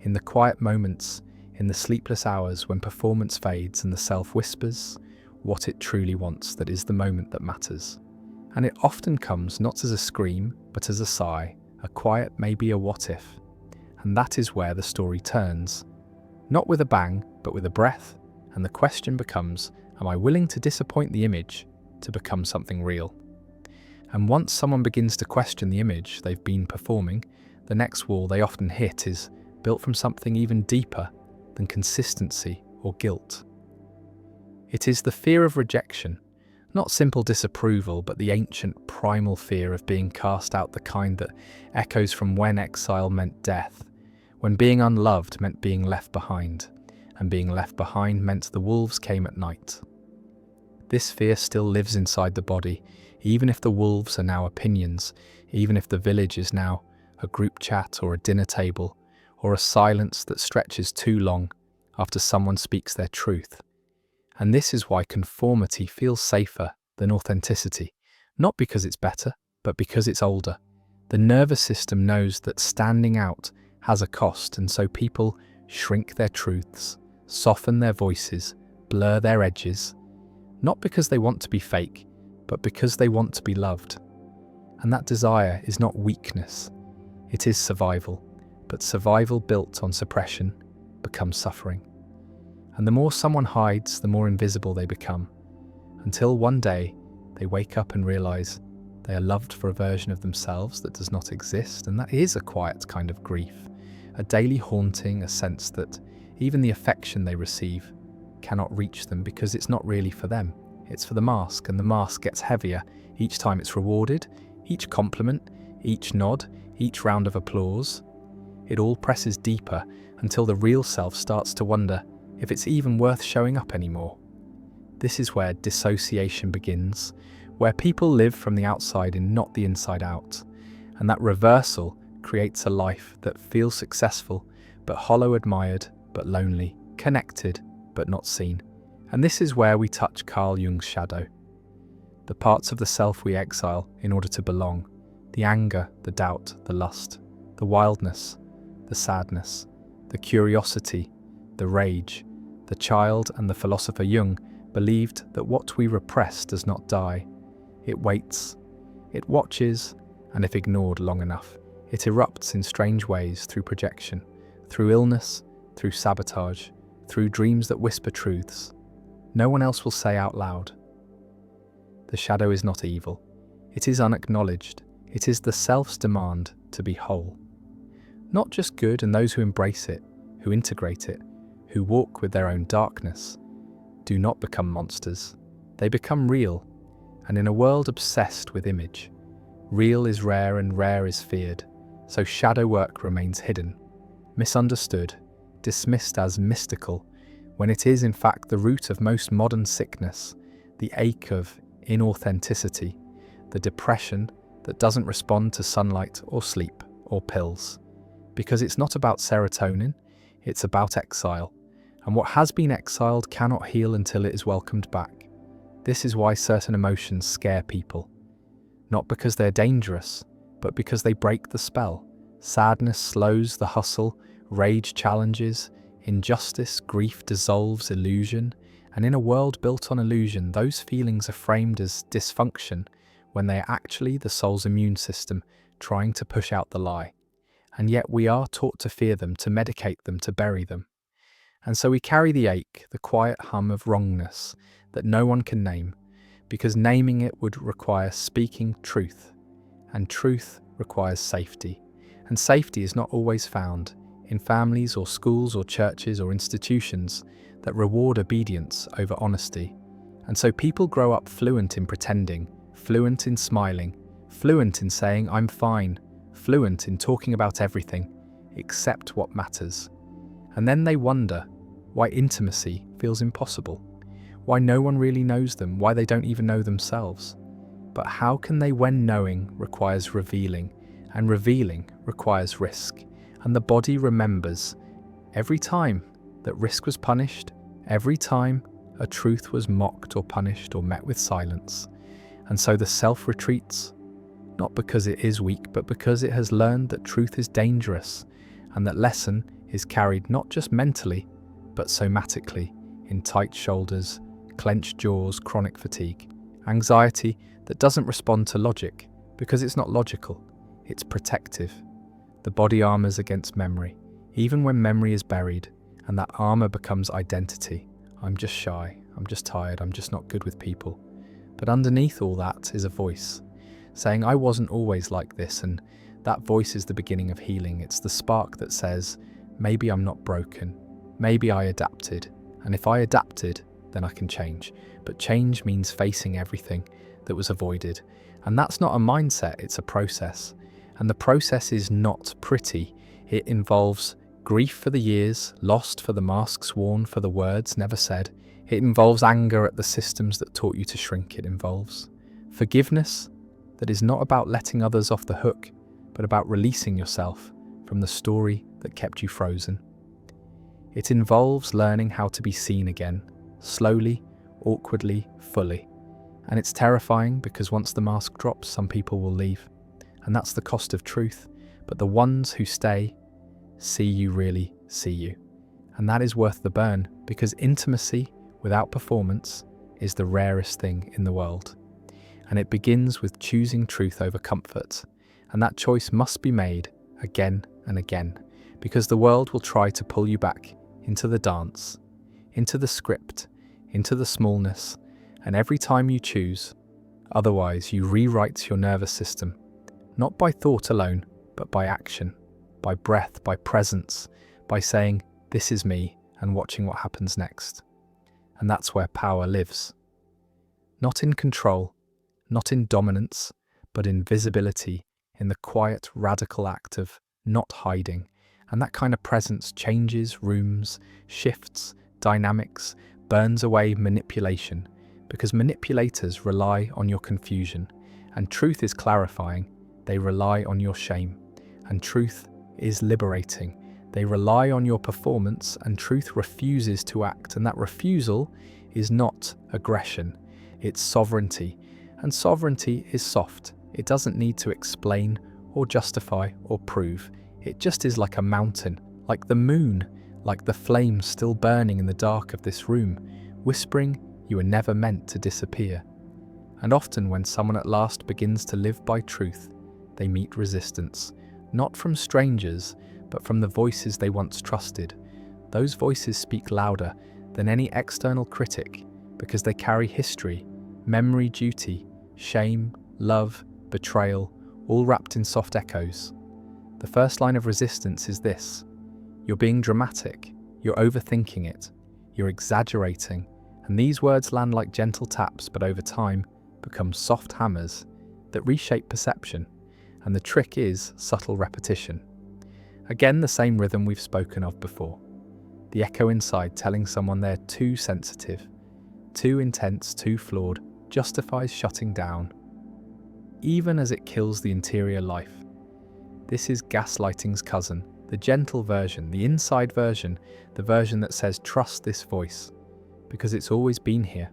in the quiet moments, in the sleepless hours when performance fades and the self whispers what it truly wants, that is the moment that matters. And it often comes not as a scream, but as a sigh, a quiet, maybe a what if. And that is where the story turns. Not with a bang, but with a breath. And the question becomes, am I willing to disappoint the image to become something real. And once someone begins to question the image they've been performing, the next wall they often hit is built from something even deeper than consistency or guilt. It is the fear of rejection, not simple disapproval, but the ancient primal fear of being cast out, the kind that echoes from when exile meant death, when being unloved meant being left behind, and being left behind meant the wolves came at night. This fear still lives inside the body, even if the wolves are now opinions, even if the village is now a group chat or a dinner table, or a silence that stretches too long after someone speaks their truth. And this is why conformity feels safer than authenticity, not because it's better, but because it's older. The nervous system knows that standing out has a cost, and so people shrink their truths, soften their voices, blur their edges, not because they want to be fake, but because they want to be loved. And that desire is not weakness, it is survival, but survival built on suppression becomes suffering. And the more someone hides, the more invisible they become, until one day they wake up and realize they are loved for a version of themselves that does not exist, and that is a quiet kind of grief, a daily haunting, a sense that even the affection they receive cannot reach them because it's not really for them, it's for the mask, and the mask gets heavier each time it's rewarded, each compliment, each nod, each round of applause. It all presses deeper until the real self starts to wonder if it's even worth showing up anymore. This is where dissociation begins, where people live from the outside and not the inside out, and that reversal creates a life that feels successful, but hollow, admired, but lonely, connected, but not seen. And this is where we touch Carl Jung's shadow, the parts of the self we exile in order to belong, the anger, the doubt, the lust, the wildness, the sadness, the curiosity, the rage. The child and the philosopher Jung believed that what we repress does not die. It waits, it watches, and if ignored long enough, it erupts in strange ways through projection, through illness, through sabotage, through dreams that whisper truths no one else will say out loud. The shadow is not evil. It is unacknowledged. It is the self's demand to be whole. Not just good, and those who embrace it, who integrate it, who walk with their own darkness, do not become monsters. They become real, and in a world obsessed with image, real is rare and rare is feared, so shadow work remains hidden, misunderstood, dismissed as mystical, when it is in fact the root of most modern sickness, the ache of inauthenticity, the depression that doesn't respond to sunlight or sleep or pills. Because it's not about serotonin, it's about exile. And what has been exiled cannot heal until it is welcomed back. This is why certain emotions scare people. Not because they're dangerous, but because they break the spell. Sadness slows the hustle, rage challenges, injustice, grief dissolves illusion. And in a world built on illusion, those feelings are framed as dysfunction when they are actually the soul's immune system trying to push out the lie. And yet we are taught to fear them, to medicate them, to bury them. And so we carry the ache, the quiet hum of wrongness that no one can name, because naming it would require speaking truth, and truth requires safety. And safety is not always found in families or schools or churches or institutions that reward obedience over honesty. And so people grow up fluent in pretending, fluent in smiling, fluent in saying I'm fine, fluent in talking about everything except what matters. And then they wonder why intimacy feels impossible, why no one really knows them, why they don't even know themselves. But how can they when knowing requires revealing, and revealing requires risk? And the body remembers every time that risk was punished, every time a truth was mocked or punished or met with silence. And so the self retreats, not because it is weak, but because it has learned that truth is dangerous, and that lesson is carried not just mentally, but somatically, in tight shoulders, clenched jaws, chronic fatigue, anxiety that doesn't respond to logic, because it's not logical, it's protective. The body armors against memory, even when memory is buried, and that armor becomes identity. I'm just shy, I'm just tired, I'm just not good with people. But underneath all that is a voice, saying, I wasn't always like this, and that voice is the beginning of healing. It's the spark that says, maybe I'm not broken, maybe I adapted, and if I adapted, then I can change. But change means facing everything that was avoided, and that's not a mindset, it's a process. And the process is not pretty. It involves grief for the years, lost for the masks worn, for the words never said. It involves anger at the systems that taught you to shrink. It involves forgiveness that is not about letting others off the hook, but about releasing yourself from the story that kept you frozen. It involves learning how to be seen again, slowly, awkwardly, fully. And it's terrifying because once the mask drops, some people will leave. And that's the cost of truth. But the ones who stay see you really see you. And that is worth the burn, because intimacy without performance is the rarest thing in the world. And it begins with choosing truth over comfort. And that choice must be made again and again, because the world will try to pull you back into the dance, into the script, into the smallness. And every time you choose, otherwise you rewrite your nervous system, not by thought alone, but by action, by breath, by presence, by saying, this is me, and watching what happens next. And that's where power lives. Not in control, not in dominance, but in visibility, in the quiet, radical act of not hiding. And that kind of presence changes rooms, shifts dynamics, burns away manipulation, because manipulators rely on your confusion, and truth is clarifying. They rely on your shame, and truth is liberating. They rely on your performance, and truth refuses to act, and that refusal is not aggression, it's sovereignty. And sovereignty is soft. It doesn't need to explain or justify or prove. It just is like a mountain, like the moon, like the flames still burning in the dark of this room, whispering you were never meant to disappear. And often when someone at last begins to live by truth, they meet resistance, not from strangers, but from the voices they once trusted. Those voices speak louder than any external critic because they carry history, memory, duty, shame, love, betrayal, all wrapped in soft echoes. The first line of resistance is this: you're being dramatic, you're overthinking it, you're exaggerating, and these words land like gentle taps, but over time become soft hammers that reshape perception. And the trick is subtle repetition. Again, the same rhythm we've spoken of before. The echo inside telling someone they're too sensitive, too intense, too flawed, justifies shutting down, even as it kills the interior life. This is gaslighting's cousin, the gentle version, the inside version, the version that says trust this voice, because it's always been here.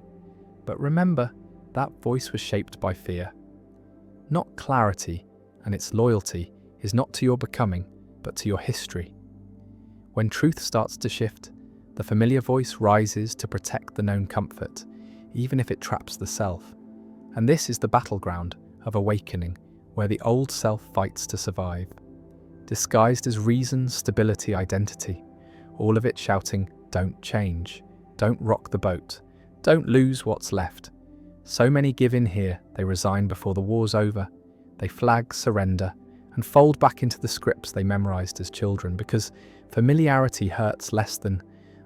But remember, that voice was shaped by fear, not clarity, and its loyalty is not to your becoming, but to your history. When truth starts to shift, the familiar voice rises to protect the known comfort, even if it traps the self. And this is the battleground of awakening, where the old self fights to survive, disguised as reason, stability, identity, all of it shouting, don't change, don't rock the boat, don't lose what's left. So many give in here, they resign before the war's over, they flag surrender, and fold back into the scripts they memorized as children, because familiarity hurts less than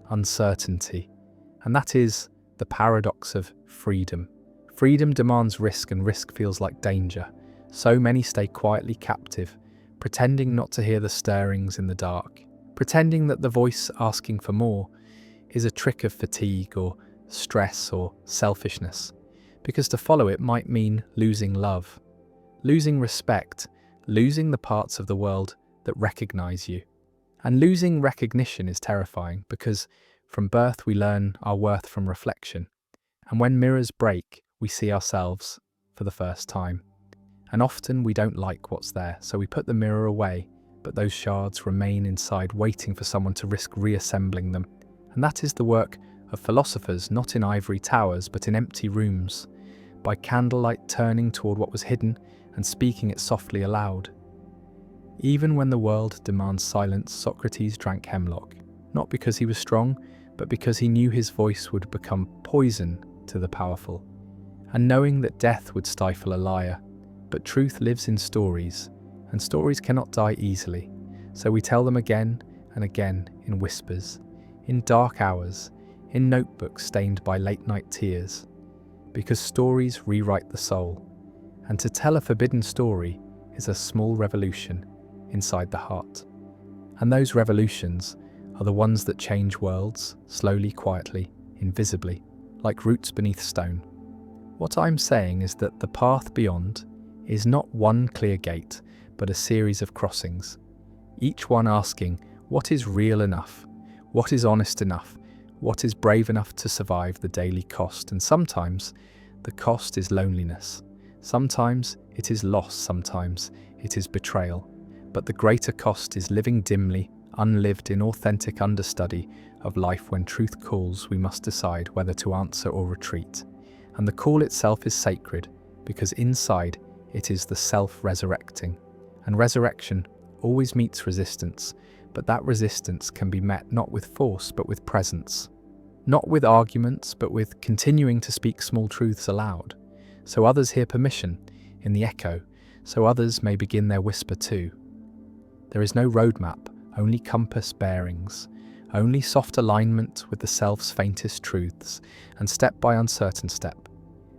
uncertainty. And that is the paradox of freedom. Freedom demands risk, and risk feels like danger. So many stay quietly captive, pretending not to hear the stirrings in the dark, pretending that the voice asking for more is a trick of fatigue or stress or selfishness, because to follow it might mean losing love, losing respect, losing the parts of the world that recognize you. And losing recognition is terrifying, because from birth we learn our worth from reflection. And when mirrors break, we see ourselves for the first time. And often we don't like what's there, so we put the mirror away, but those shards remain inside, waiting for someone to risk reassembling them. And that is the work of philosophers, not in ivory towers, but in empty rooms, by candlelight turning toward what was hidden and speaking it softly aloud. Even when the world demands silence, Socrates drank hemlock, not because he was strong, but because he knew his voice would become poison to the powerful. and knowing that death would stifle a liar. But truth lives in stories, and stories cannot die easily, so we tell them again and again in whispers, in dark hours, in notebooks stained by late-night tears, because stories rewrite the soul, and to tell a forbidden story is a small revolution inside the heart. And those revolutions are the ones that change worlds, slowly, quietly, invisibly, like roots beneath stone. What I'm saying is that the path beyond is not one clear gate, but a series of crossings, each one asking, what is real enough? What is honest enough? What is brave enough to survive the daily cost? And sometimes the cost is loneliness. Sometimes it is loss, sometimes it is betrayal. But the greater cost is living dimly, unlived in authentic understudy of life. When truth calls, we must decide whether to answer or retreat. And the call itself is sacred, because inside it is the self-resurrecting. And resurrection always meets resistance, but that resistance can be met not with force but with presence. Not with arguments, but with continuing to speak small truths aloud, so others hear permission in the echo, so others may begin their whisper too. There is no roadmap, only compass bearings, only soft alignment with the self's faintest truths, and step by uncertain step,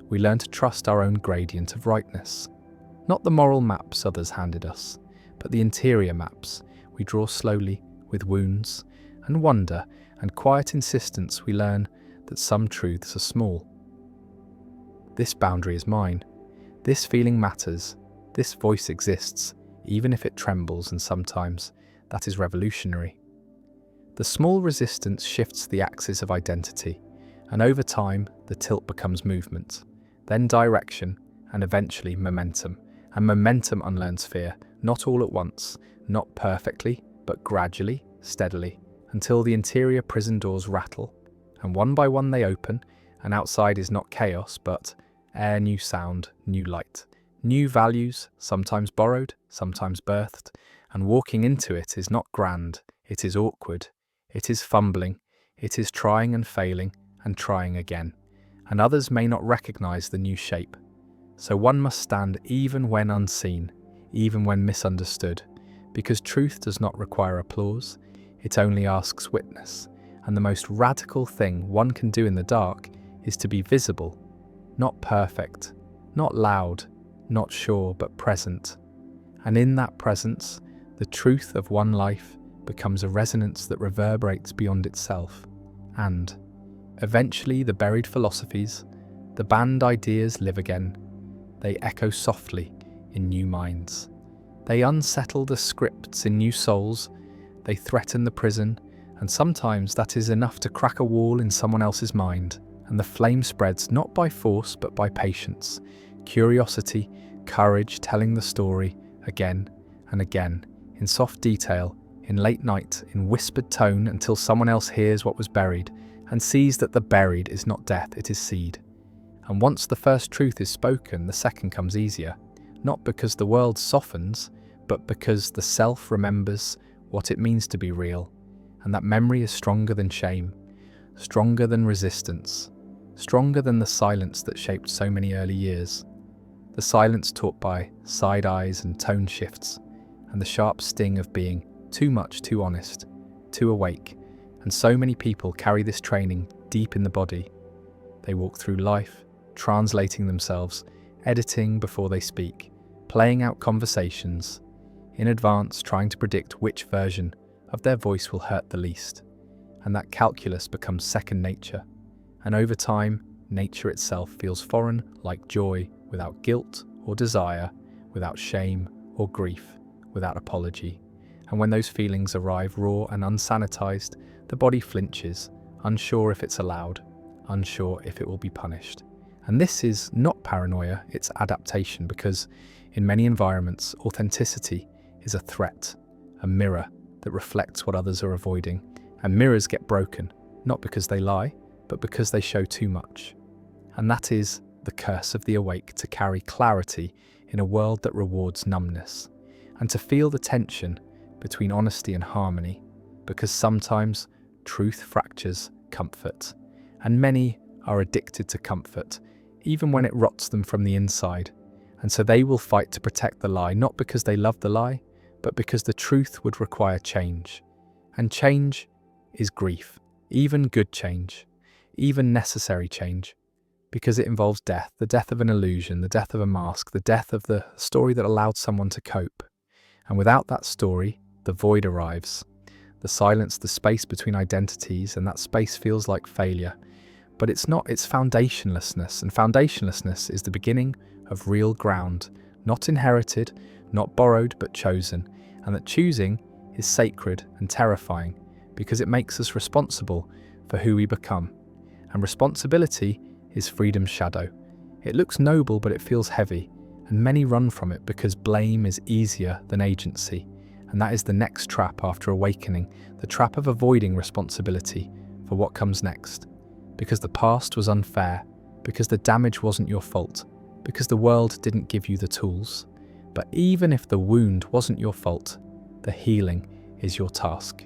we learn to trust our own gradient of rightness. Not the moral maps others handed us, but the interior maps we draw slowly with wounds and wonder and quiet insistence. We learn that some truths are small. This boundary is mine. This feeling matters. This voice exists, even if it trembles, and sometimes that is revolutionary. The small resistance shifts the axis of identity, and over time the tilt becomes movement, then direction, and eventually momentum. And momentum unlearns fear, not all at once, not perfectly, but gradually, steadily, until the interior prison doors rattle, and one by one they open, and outside is not chaos, but air, new sound, new light, new values, sometimes borrowed, sometimes birthed, and walking into it is not grand, it is awkward, it is fumbling, it is trying and failing, and trying again, and others may not recognize the new shape. So one must stand even when unseen, even when misunderstood, because truth does not require applause, it only asks witness, and the most radical thing one can do in the dark is to be visible, not perfect, not loud, not sure, but present. And in that presence, the truth of one life becomes a resonance that reverberates beyond itself, and eventually the buried philosophies, the banned ideas live again. They echo softly in new minds. They unsettle the scripts in new souls. They threaten the prison, and sometimes that is enough to crack a wall in someone else's mind. And the flame spreads not by force but by patience, curiosity, courage, telling the story again and again, in soft detail, in late night, in whispered tone, until someone else hears what was buried and sees that the buried is not death, it is seed. And once the first truth is spoken, the second comes easier, not because the world softens, but because the self remembers what it means to be real, and that memory is stronger than shame, stronger than resistance, stronger than the silence that shaped so many early years. The silence taught by side eyes and tone shifts, and the sharp sting of being too much, too honest, too awake. And so many people carry this training deep in the body. They walk through life, translating themselves, editing before they speak, playing out conversations, in advance trying to predict which version of their voice will hurt the least. And that calculus becomes second nature. And over time, nature itself feels foreign, like joy, without guilt or desire, without shame or grief, without apology. And when those feelings arrive raw and unsanitized, the body flinches, unsure if it's allowed, unsure if it will be punished. And this is not paranoia, it's adaptation, because in many environments, authenticity is a threat, a mirror that reflects what others are avoiding. And mirrors get broken, not because they lie, but because they show too much. And that is the curse of the awake, to carry clarity in a world that rewards numbness, and to feel the tension between honesty and harmony, because sometimes truth fractures comfort, and many are addicted to comfort, even when it rots them from the inside. And so they will fight to protect the lie, not because they love the lie, but because the truth would require change. And change is grief, even good change, even necessary change, because it involves death, the death of an illusion, the death of a mask, the death of the story that allowed someone to cope. And without that story, the void arrives. The silence, the space between identities, and that space feels like failure. But it's not, it's foundationlessness, and foundationlessness is the beginning of real ground, not inherited, not borrowed, but chosen, and that choosing is sacred and terrifying because it makes us responsible for who we become. And responsibility is freedom's shadow. It looks noble, but it feels heavy, and many run from it because blame is easier than agency. And that is the next trap after awakening, the trap of avoiding responsibility for what comes next. Because the past was unfair, because the damage wasn't your fault, because the world didn't give you the tools. But even if the wound wasn't your fault, the healing is your task.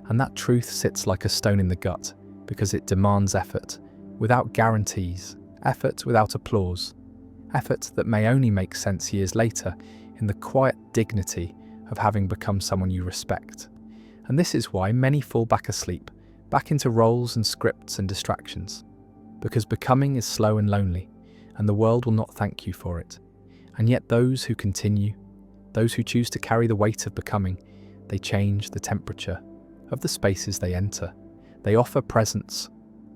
And that truth sits like a stone in the gut, because it demands effort, without guarantees, effort without applause, effort that may only make sense years later in the quiet dignity of having become someone you respect. And this is why many fall back asleep, back into roles and scripts and distractions, because becoming is slow and lonely, and the world will not thank you for it. And yet those who continue, those who choose to carry the weight of becoming, they change the temperature of the spaces they enter. They offer presence,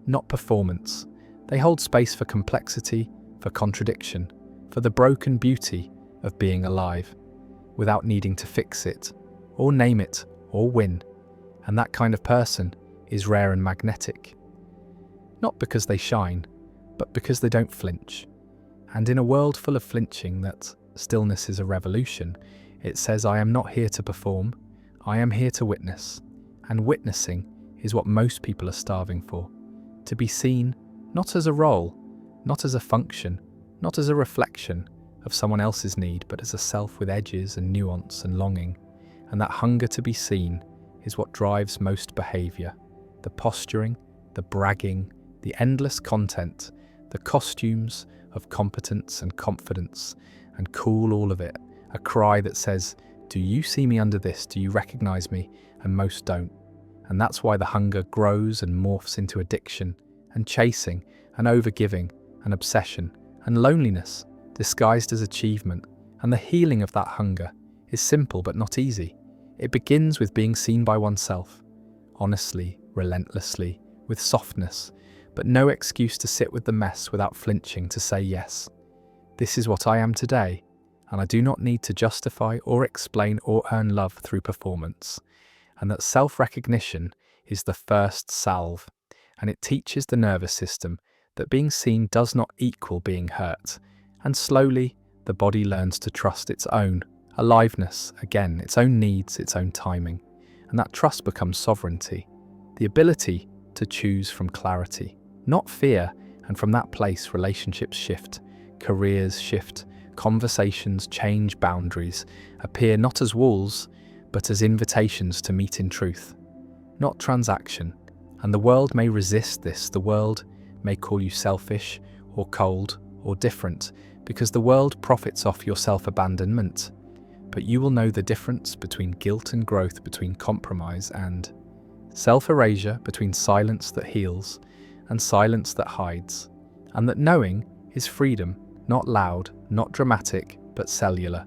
not performance. They hold space for complexity, for contradiction, for the broken beauty of being alive, without needing to fix it, or name it, or win. And that kind of person is rare and magnetic. Not because they shine, but because they don't flinch. And in a world full of flinching that stillness is a revolution, it says, I am not here to perform, I am here to witness. And witnessing is what most people are starving for. To be seen, not as a role, not as a function, not as a reflection of someone else's need, but as a self with edges and nuance and longing. And that hunger to be seen is what drives most behaviour. The posturing, the bragging, the endless content, the costumes of competence and confidence, and cool all of it, a cry that says, do you see me under this? Do you recognise me? And most don't. And that's why the hunger grows and morphs into addiction, and chasing, and overgiving, and obsession, and loneliness, disguised as achievement. And the healing of that hunger is simple but not easy. It begins with being seen by oneself, honestly, relentlessly, with softness, but no excuse to sit with the mess without flinching to say yes. This is what I am today, and I do not need to justify or explain or earn love through performance. And that self-recognition is the first salve, and it teaches the nervous system that being seen does not equal being hurt. And slowly, the body learns to trust its own aliveness, again, its own needs, its own timing. And that trust becomes sovereignty, the ability to choose from clarity, not fear. And from that place, relationships shift, careers shift, conversations change, boundaries appear not as walls, but as invitations to meet in truth, not transaction. And the world may resist this, the world may call you selfish or cold or different, because the world profits off your self-abandonment. But you will know the difference between guilt and growth, between compromise and self-erasure, between silence that heals and silence that hides. And that knowing is freedom, not loud, not dramatic, but cellular.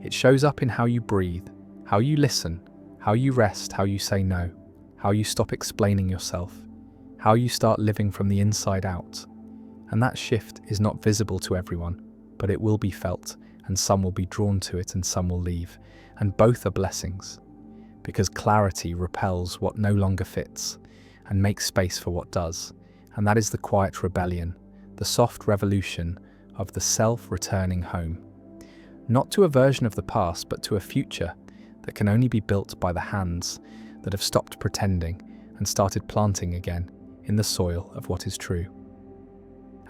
It shows up in how you breathe, how you listen, how you rest, how you say no, how you stop explaining yourself, how you start living from the inside out. And that shift is not visible to everyone, but it will be felt, and some will be drawn to it and some will leave. And both are blessings, because clarity repels what no longer fits and makes space for what does. And that is the quiet rebellion, the soft revolution of the self returning home. Not to a version of the past, but to a future that can only be built by the hands that have stopped pretending and started planting again in the soil of what is true.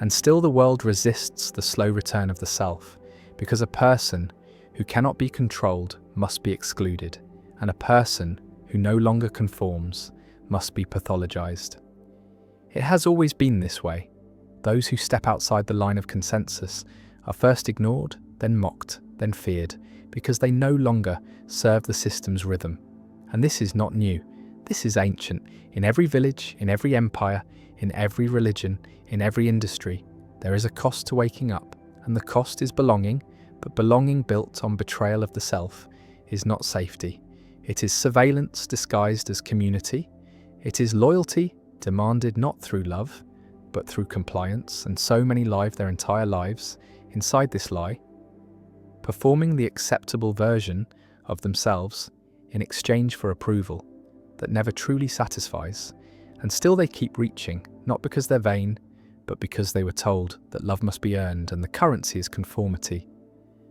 And still the world resists the slow return of the self, because a person who cannot be controlled must be excluded, and a person who no longer conforms must be pathologized. It has always been this way, Those who step outside the line of consensus are first ignored, then mocked, then feared, because they no longer serve the system's rhythm. And this is not new. This is ancient. In every village, in every empire, in every religion, in every industry, there is a cost to waking up, and the cost is belonging, but belonging built on betrayal of the self is not safety. It is surveillance disguised as community. It is loyalty demanded not through love, but through compliance, and so many live their entire lives inside this lie, performing the acceptable version of themselves in exchange for approval that never truly satisfies, and still they keep reaching, not because they're vain, but because they were told that love must be earned and the currency is conformity.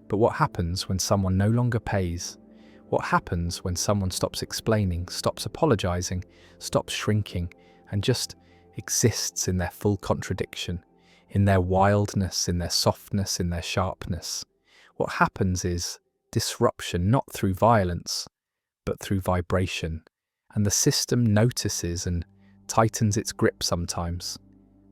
But what happens when someone no longer pays? What happens when someone stops explaining, stops apologizing, stops shrinking, and just exists in their full contradiction, in their wildness, in their softness, in their sharpness? What happens is disruption, not through violence, but through vibration. And the system notices and tightens its grip sometimes,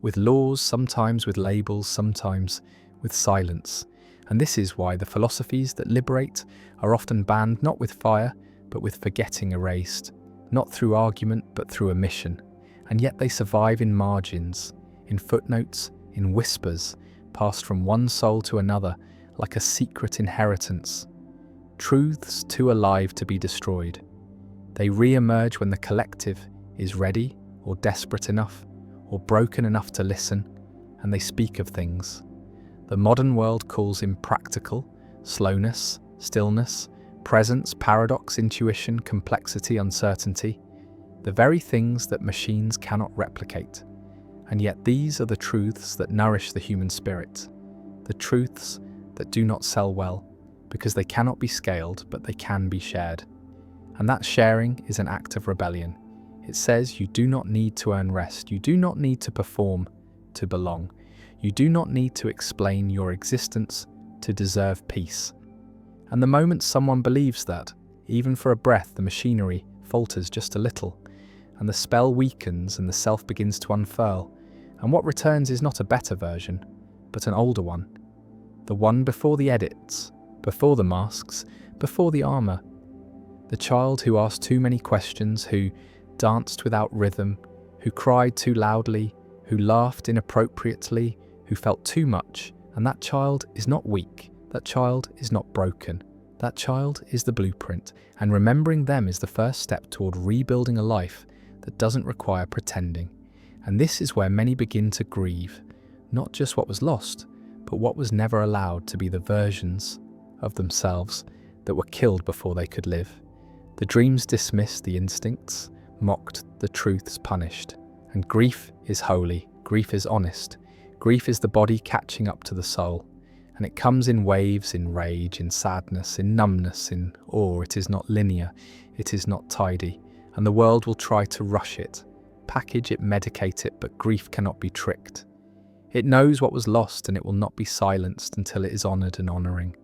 with laws, sometimes with labels, sometimes with silence. And this is why the philosophies that liberate are often banned not with fire, but with forgetting erased, not through argument, but through omission. And yet they survive in margins, in footnotes, in whispers, passed from one soul to another like a secret inheritance. Truths too alive to be destroyed. They re-emerge when the collective is ready, or desperate enough, or broken enough to listen, and they speak of things the modern world calls impractical: slowness, stillness, presence, paradox, intuition, complexity, uncertainty, the very things that machines cannot replicate. And yet these are the truths that nourish the human spirit, the truths that do not sell well, because they cannot be scaled, but they can be shared. And that sharing is an act of rebellion. It says you do not need to earn rest, you do not need to perform to belong, you do not need to explain your existence to deserve peace. And the moment someone believes that, even for a breath, the machinery falters just a little, and the spell weakens and the self begins to unfurl, and what returns is not a better version, but an older one. The one before the edits, before the masks, before the armour. The child who asked too many questions, who danced without rhythm, who cried too loudly, who laughed inappropriately, who felt too much. And that child is not weak, that child is not broken, that child is the blueprint, and remembering them is the first step toward rebuilding a life that doesn't require pretending. And this is where many begin to grieve, not just what was lost, but what was never allowed to be the versions of themselves that were killed before they could live. The dreams dismissed, the instincts mocked, the truths punished. And grief is holy, grief is honest, grief is the body catching up to the soul. And it comes in waves, in rage, in sadness, in numbness, in awe. It is not linear, it is not tidy, and the world will try to rush it, package it, medicate it, but grief cannot be tricked. It knows what was lost, and it will not be silenced until it is honoured and honouring.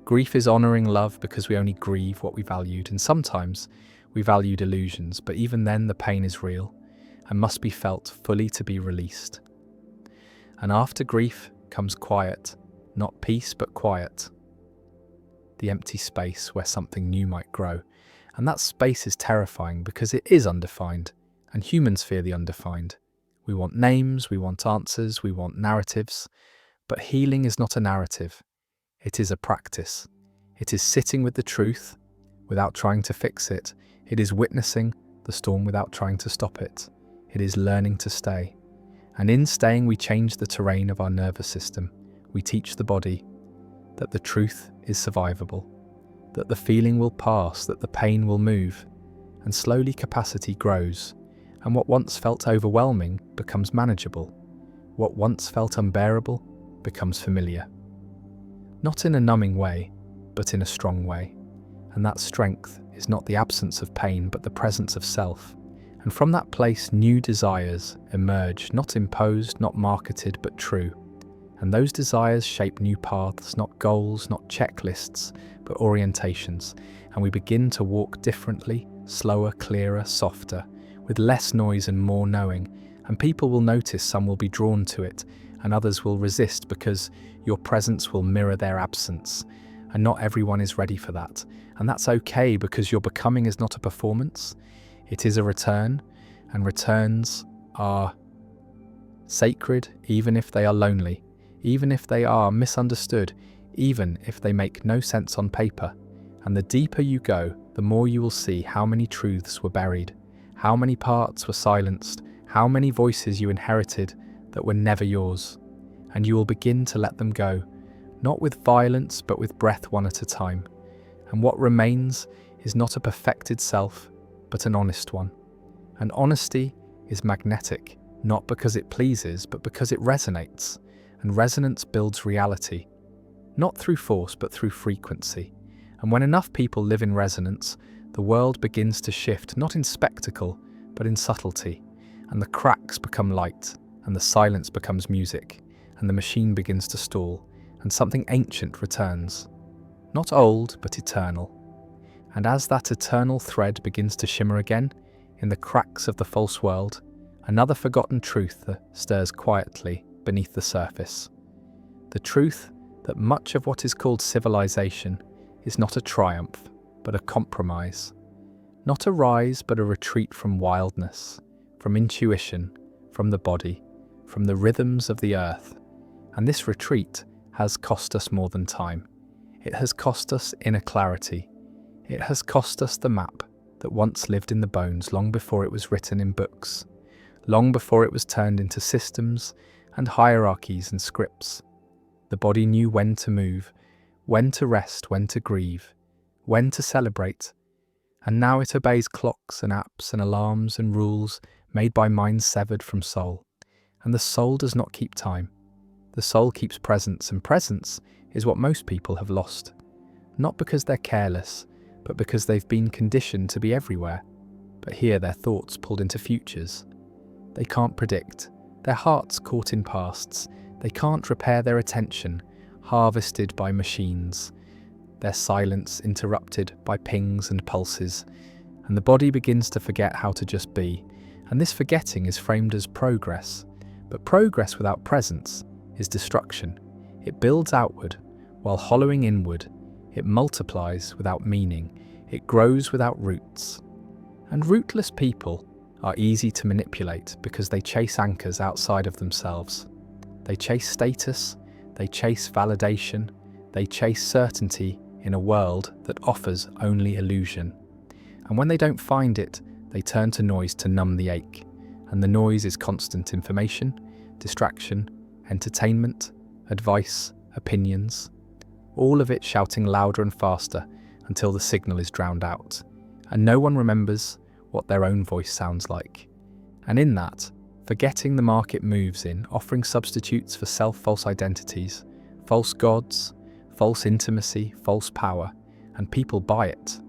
Grief is honouring love because we only grieve what we valued, and sometimes we valued illusions, but even then the pain is real and must be felt fully to be released. And after grief comes quiet, not peace but quiet. The empty space where something new might grow. And that space is terrifying because it is undefined, and humans fear the undefined. We want names, we want answers, we want narratives, but healing is not a narrative. It is a practice. It is sitting with the truth without trying to fix it. It is witnessing the storm without trying to stop it. It is learning to stay. And in staying, we change the terrain of our nervous system. We teach the body that the truth is survivable, that the feeling will pass, that the pain will move, and slowly capacity grows, and what once felt overwhelming becomes manageable. What once felt unbearable becomes familiar. Not in a numbing way, but in a strong way. And that strength is not the absence of pain, but the presence of self. And from that place, new desires emerge, not imposed, not marketed, but true. And those desires shape new paths, not goals, not checklists, but orientations. And we begin to walk differently, slower, clearer, softer, with less noise and more knowing. And people will notice, some will be drawn to it, and others will resist because your presence will mirror their absence. And not everyone is ready for that. And that's okay, because your becoming is not a performance. It is a return, and returns are sacred, even if they are lonely, even if they are misunderstood, even if they make no sense on paper. And the deeper you go, the more you will see how many truths were buried, how many parts were silenced, how many voices you inherited that were never yours. And you will begin to let them go, not with violence, but with breath, one at a time. And what remains is not a perfected self, but an honest one. And honesty is magnetic, not because it pleases, but because it resonates. And resonance builds reality, not through force, but through frequency. And when enough people live in resonance, the world begins to shift, not in spectacle, but in subtlety. And the cracks become light, and the silence becomes music, and the machine begins to stall, and something ancient returns. Not old, but eternal. And as that eternal thread begins to shimmer again, in the cracks of the false world, another forgotten truth stirs quietly beneath the surface. The truth that much of what is called civilization is not a triumph, but a compromise. Not a rise, but a retreat from wildness, from intuition, from the body, from the rhythms of the earth. And this retreat has cost us more than time. It has cost us inner clarity. It has cost us the map that once lived in the bones long before it was written in books, long before it was turned into systems and hierarchies and scripts. The body knew when to move, when to rest, when to grieve, when to celebrate. And now it obeys clocks and apps and alarms and rules made by minds severed from soul. And the soul does not keep time. The soul keeps presence, and presence is what most people have lost. Not because they're careless, but because they've been conditioned to be everywhere. But here their thoughts pulled into futures. They can't predict, their hearts caught in pasts. They can't repair their attention, harvested by machines. Their silence interrupted by pings and pulses. And the body begins to forget how to just be. And this forgetting is framed as progress. But progress without presence is destruction. It builds outward, while hollowing inward. It multiplies without meaning. It grows without roots. And rootless people are easy to manipulate because they chase anchors outside of themselves. They chase status, they chase validation, they chase certainty in a world that offers only illusion. And when they don't find it, they turn to noise to numb the ache. And the noise is constant information, distraction, entertainment, advice, opinions, all of it shouting louder and faster until the signal is drowned out, and no one remembers what their own voice sounds like. And in that, forgetting the market moves in, offering substitutes for false identities, false gods, false intimacy, false power, and people buy it.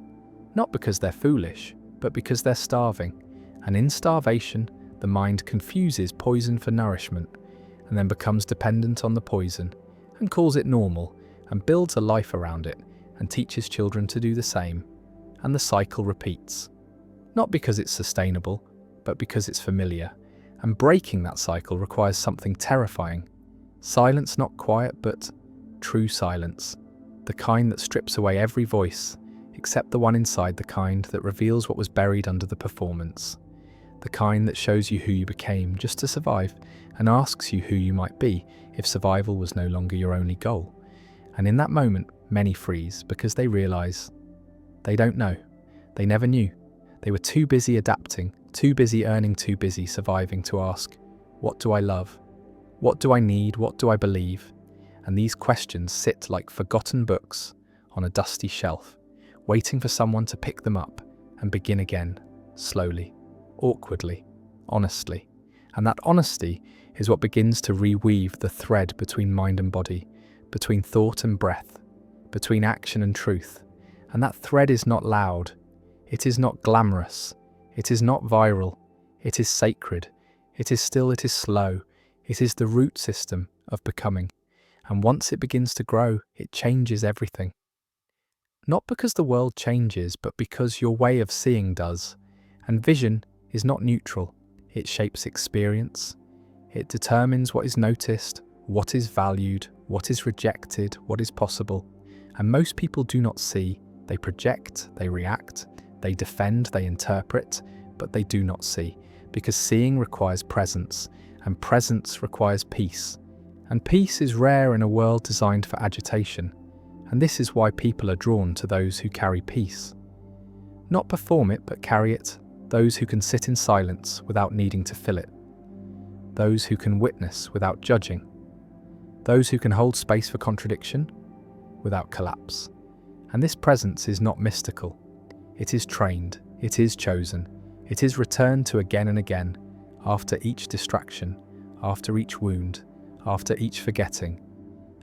Not because they're foolish, but because they're starving. And in starvation, the mind confuses poison for nourishment, and then becomes dependent on the poison, and calls it normal, and builds a life around it, and teaches children to do the same. And the cycle repeats. Not because it's sustainable, but because it's familiar. And breaking that cycle requires something terrifying. Silence, not quiet, but true silence. The kind that strips away every voice, except the one inside, the kind that reveals what was buried under the performance. The kind that shows you who you became just to survive, and asks you who you might be if survival was no longer your only goal. And in that moment, many freeze because they realize they don't know. They never knew. They were too busy adapting, too busy earning, too busy surviving to ask, what do I love? What do I need? What do I believe? And these questions sit like forgotten books on a dusty shelf, waiting for someone to pick them up and begin again, slowly, awkwardly, honestly. And that honesty is what begins to reweave the thread between mind and body, between thought and breath, between action and truth. And that thread is not loud, it is not glamorous, it is not viral, it is sacred, it is still, it is slow, it is the root system of becoming. And once it begins to grow, it changes everything. Not because the world changes, but because your way of seeing does. And vision is not neutral, It shapes experience. It determines what is noticed, what is valued, what is rejected, what is possible. And most people do not see. They project, they react, they defend, they interpret, but they do not see, because seeing requires presence, and presence requires peace. And peace is rare in a world designed for agitation, and this is why people are drawn to those who carry peace. Not perform it, but carry it, those who can sit in silence without needing to fill it, those who can witness without judging, those who can hold space for contradiction without collapse. And this presence is not mystical. It is trained, it is chosen, it is returned to again and again, after each distraction, after each wound, after each forgetting.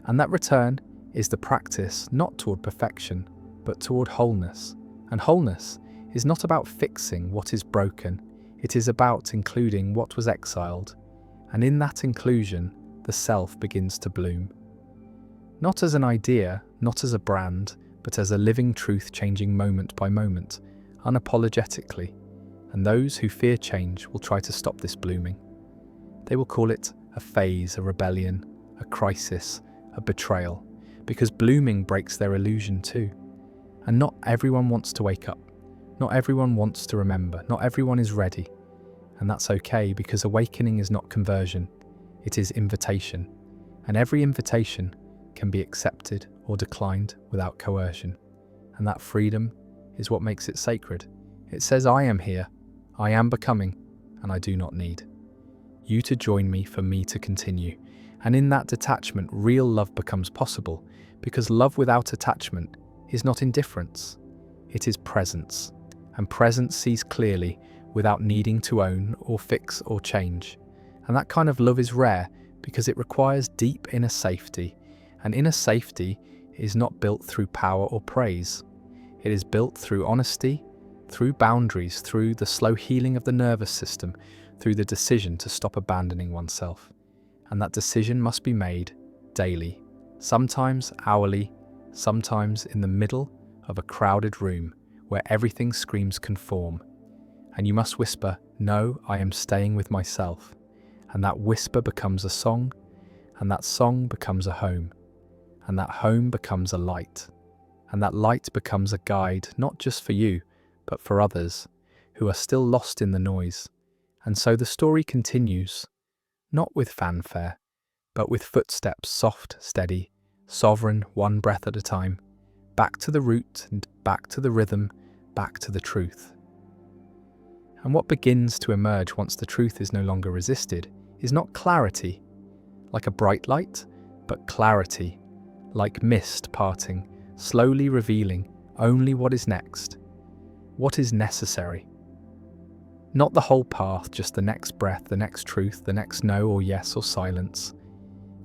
And that return is the practice not toward perfection, but toward wholeness. And wholeness is not about fixing what is broken, it is about including what was exiled. And in that inclusion, the self begins to bloom. Not as an idea, not as a brand, but as a living truth changing moment by moment, unapologetically. And those who fear change will try to stop this blooming. They will call it a phase, a rebellion, a crisis, a betrayal, because blooming breaks their illusion too. And not everyone wants to wake up. Not everyone wants to remember. Not everyone is ready. And that's okay, because awakening is not conversion. It is invitation. And every invitation can be accepted or declined without coercion. And that freedom is what makes it sacred. It says, I am here, I am becoming, and I do not need you to join me for me to continue. And in that detachment, real love becomes possible, because love without attachment is not indifference, it is presence. And presence sees clearly without needing to own or fix or change. And that kind of love is rare because it requires deep inner safety. And inner safety is not built through power or praise. It is built through honesty, through boundaries, through the slow healing of the nervous system, through the decision to stop abandoning oneself. And that decision must be made daily, sometimes hourly, sometimes in the middle of a crowded room where everything screams conform. And you must whisper, no, I am staying with myself. And that whisper becomes a song, and that song becomes a home. And that home becomes a light. And that light becomes a guide, not just for you, but for others who are still lost in the noise. And so the story continues, not with fanfare, but with footsteps soft, steady, sovereign, one breath at a time, back to the root and back to the rhythm, back to the truth. And what begins to emerge once the truth is no longer resisted is not clarity, like a bright light, but clarity, like mist parting, slowly revealing only what is next, what is necessary. Not the whole path, just the next breath, the next truth, the next no or yes or silence.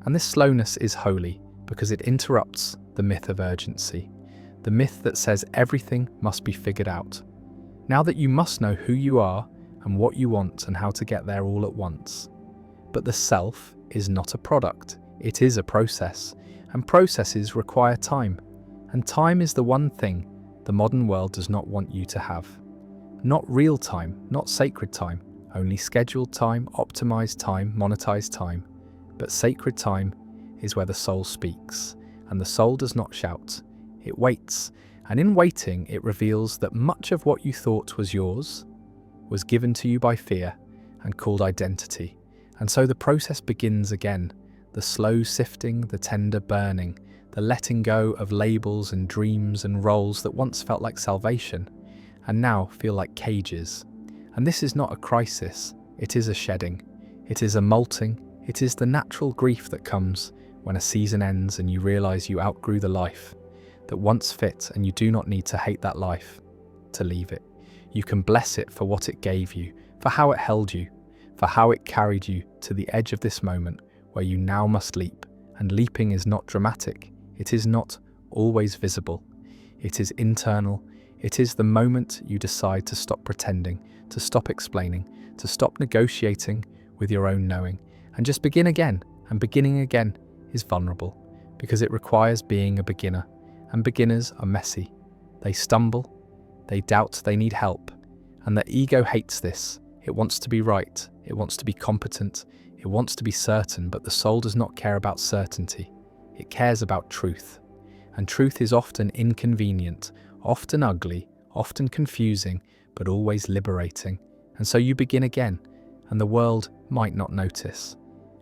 And this slowness is holy because it interrupts the myth of urgency, the myth that says everything must be figured out. Now that you must know who you are and what you want and how to get there all at once. But the self is not a product, it is a process, and processes require time. And time is the one thing the modern world does not want you to have. Not real time, not sacred time, only scheduled time, optimized time, monetized time. But sacred time is where the soul speaks, and the soul does not shout, it waits. And in waiting, it reveals that much of what you thought was yours was given to you by fear and called identity. And so the process begins again, the slow sifting, the tender burning, the letting go of labels and dreams and roles that once felt like salvation and now feel like cages. And this is not a crisis, it is a shedding, it is a molting, it is the natural grief that comes when a season ends and you realize you outgrew the life that once fit, and you do not need to hate that life to leave it. You can bless it for what it gave you, for how it held you, for how it carried you to the edge of this moment where you now must leap. And leaping is not dramatic, it is not always visible, it is internal. It is the moment you decide to stop pretending, to stop explaining, to stop negotiating with your own knowing, and just begin again. And beginning again is vulnerable because it requires being a beginner. And beginners are messy. They stumble, they doubt, they need help. And the ego hates this. It wants to be right. It wants to be competent. It wants to be certain, but the soul does not care about certainty. It cares about truth. And truth is often inconvenient, often ugly, often confusing, but always liberating. And so you begin again, and the world might not notice.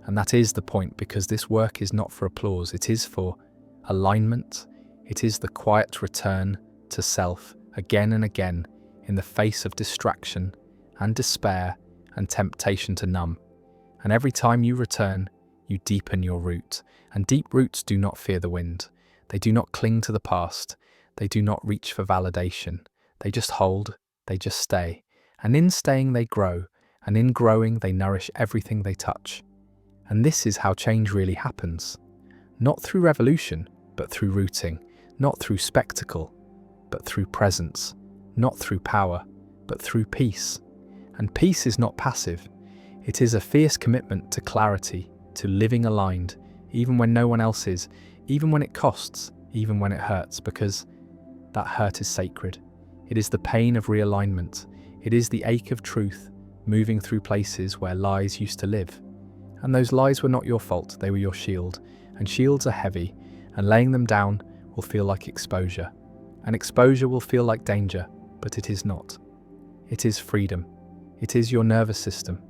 And that is the point, because this work is not for applause. It is for alignment. It is the quiet return to self again and again in the face of distraction and despair and temptation to numb. And every time you return, you deepen your root. And deep roots do not fear the wind. They do not cling to the past. They do not reach for validation. They just hold. They just stay. And in staying, they grow. And in growing, they nourish everything they touch. And this is how change really happens. Not through revolution, but through rooting. Not through spectacle, but through presence. Not through power, but through peace. And peace is not passive. It is a fierce commitment to clarity, to living aligned, even when no one else is, even when it costs, even when it hurts, because that hurt is sacred. It is the pain of realignment. It is the ache of truth, moving through places where lies used to live. And those lies were not your fault, they were your shield. And shields are heavy, and laying them down will feel like exposure. And exposure will feel like danger, but it is not. It is freedom. It is your nervous system.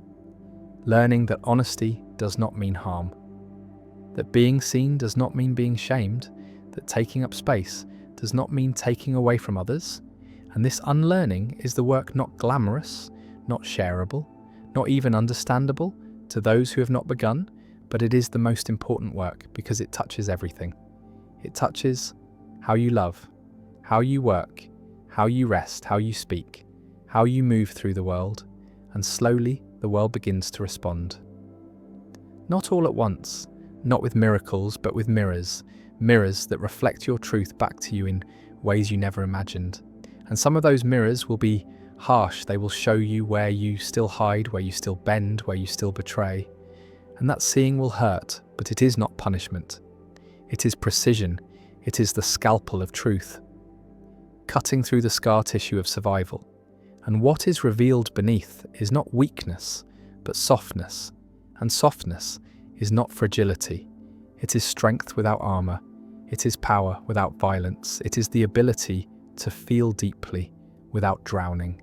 Learning that honesty does not mean harm. That being seen does not mean being shamed. That taking up space does not mean taking away from others. And this unlearning is the work not glamorous, not shareable, not even understandable to those who have not begun, but it is the most important work because it touches everything. It touches how you love, how you work, how you rest, how you speak, how you move through the world, and slowly the world begins to respond. Not all at once, not with miracles, but with mirrors, mirrors that reflect your truth back to you in ways you never imagined. And some of those mirrors will be harsh. They will show you where you still hide, where you still bend, where you still betray. And that seeing will hurt, but it is not punishment. It is precision. It is the scalpel of truth, cutting through the scar tissue of survival. And what is revealed beneath is not weakness, but softness. And softness is not fragility. It is strength without armor. It is power without violence. It is the ability to feel deeply without drowning.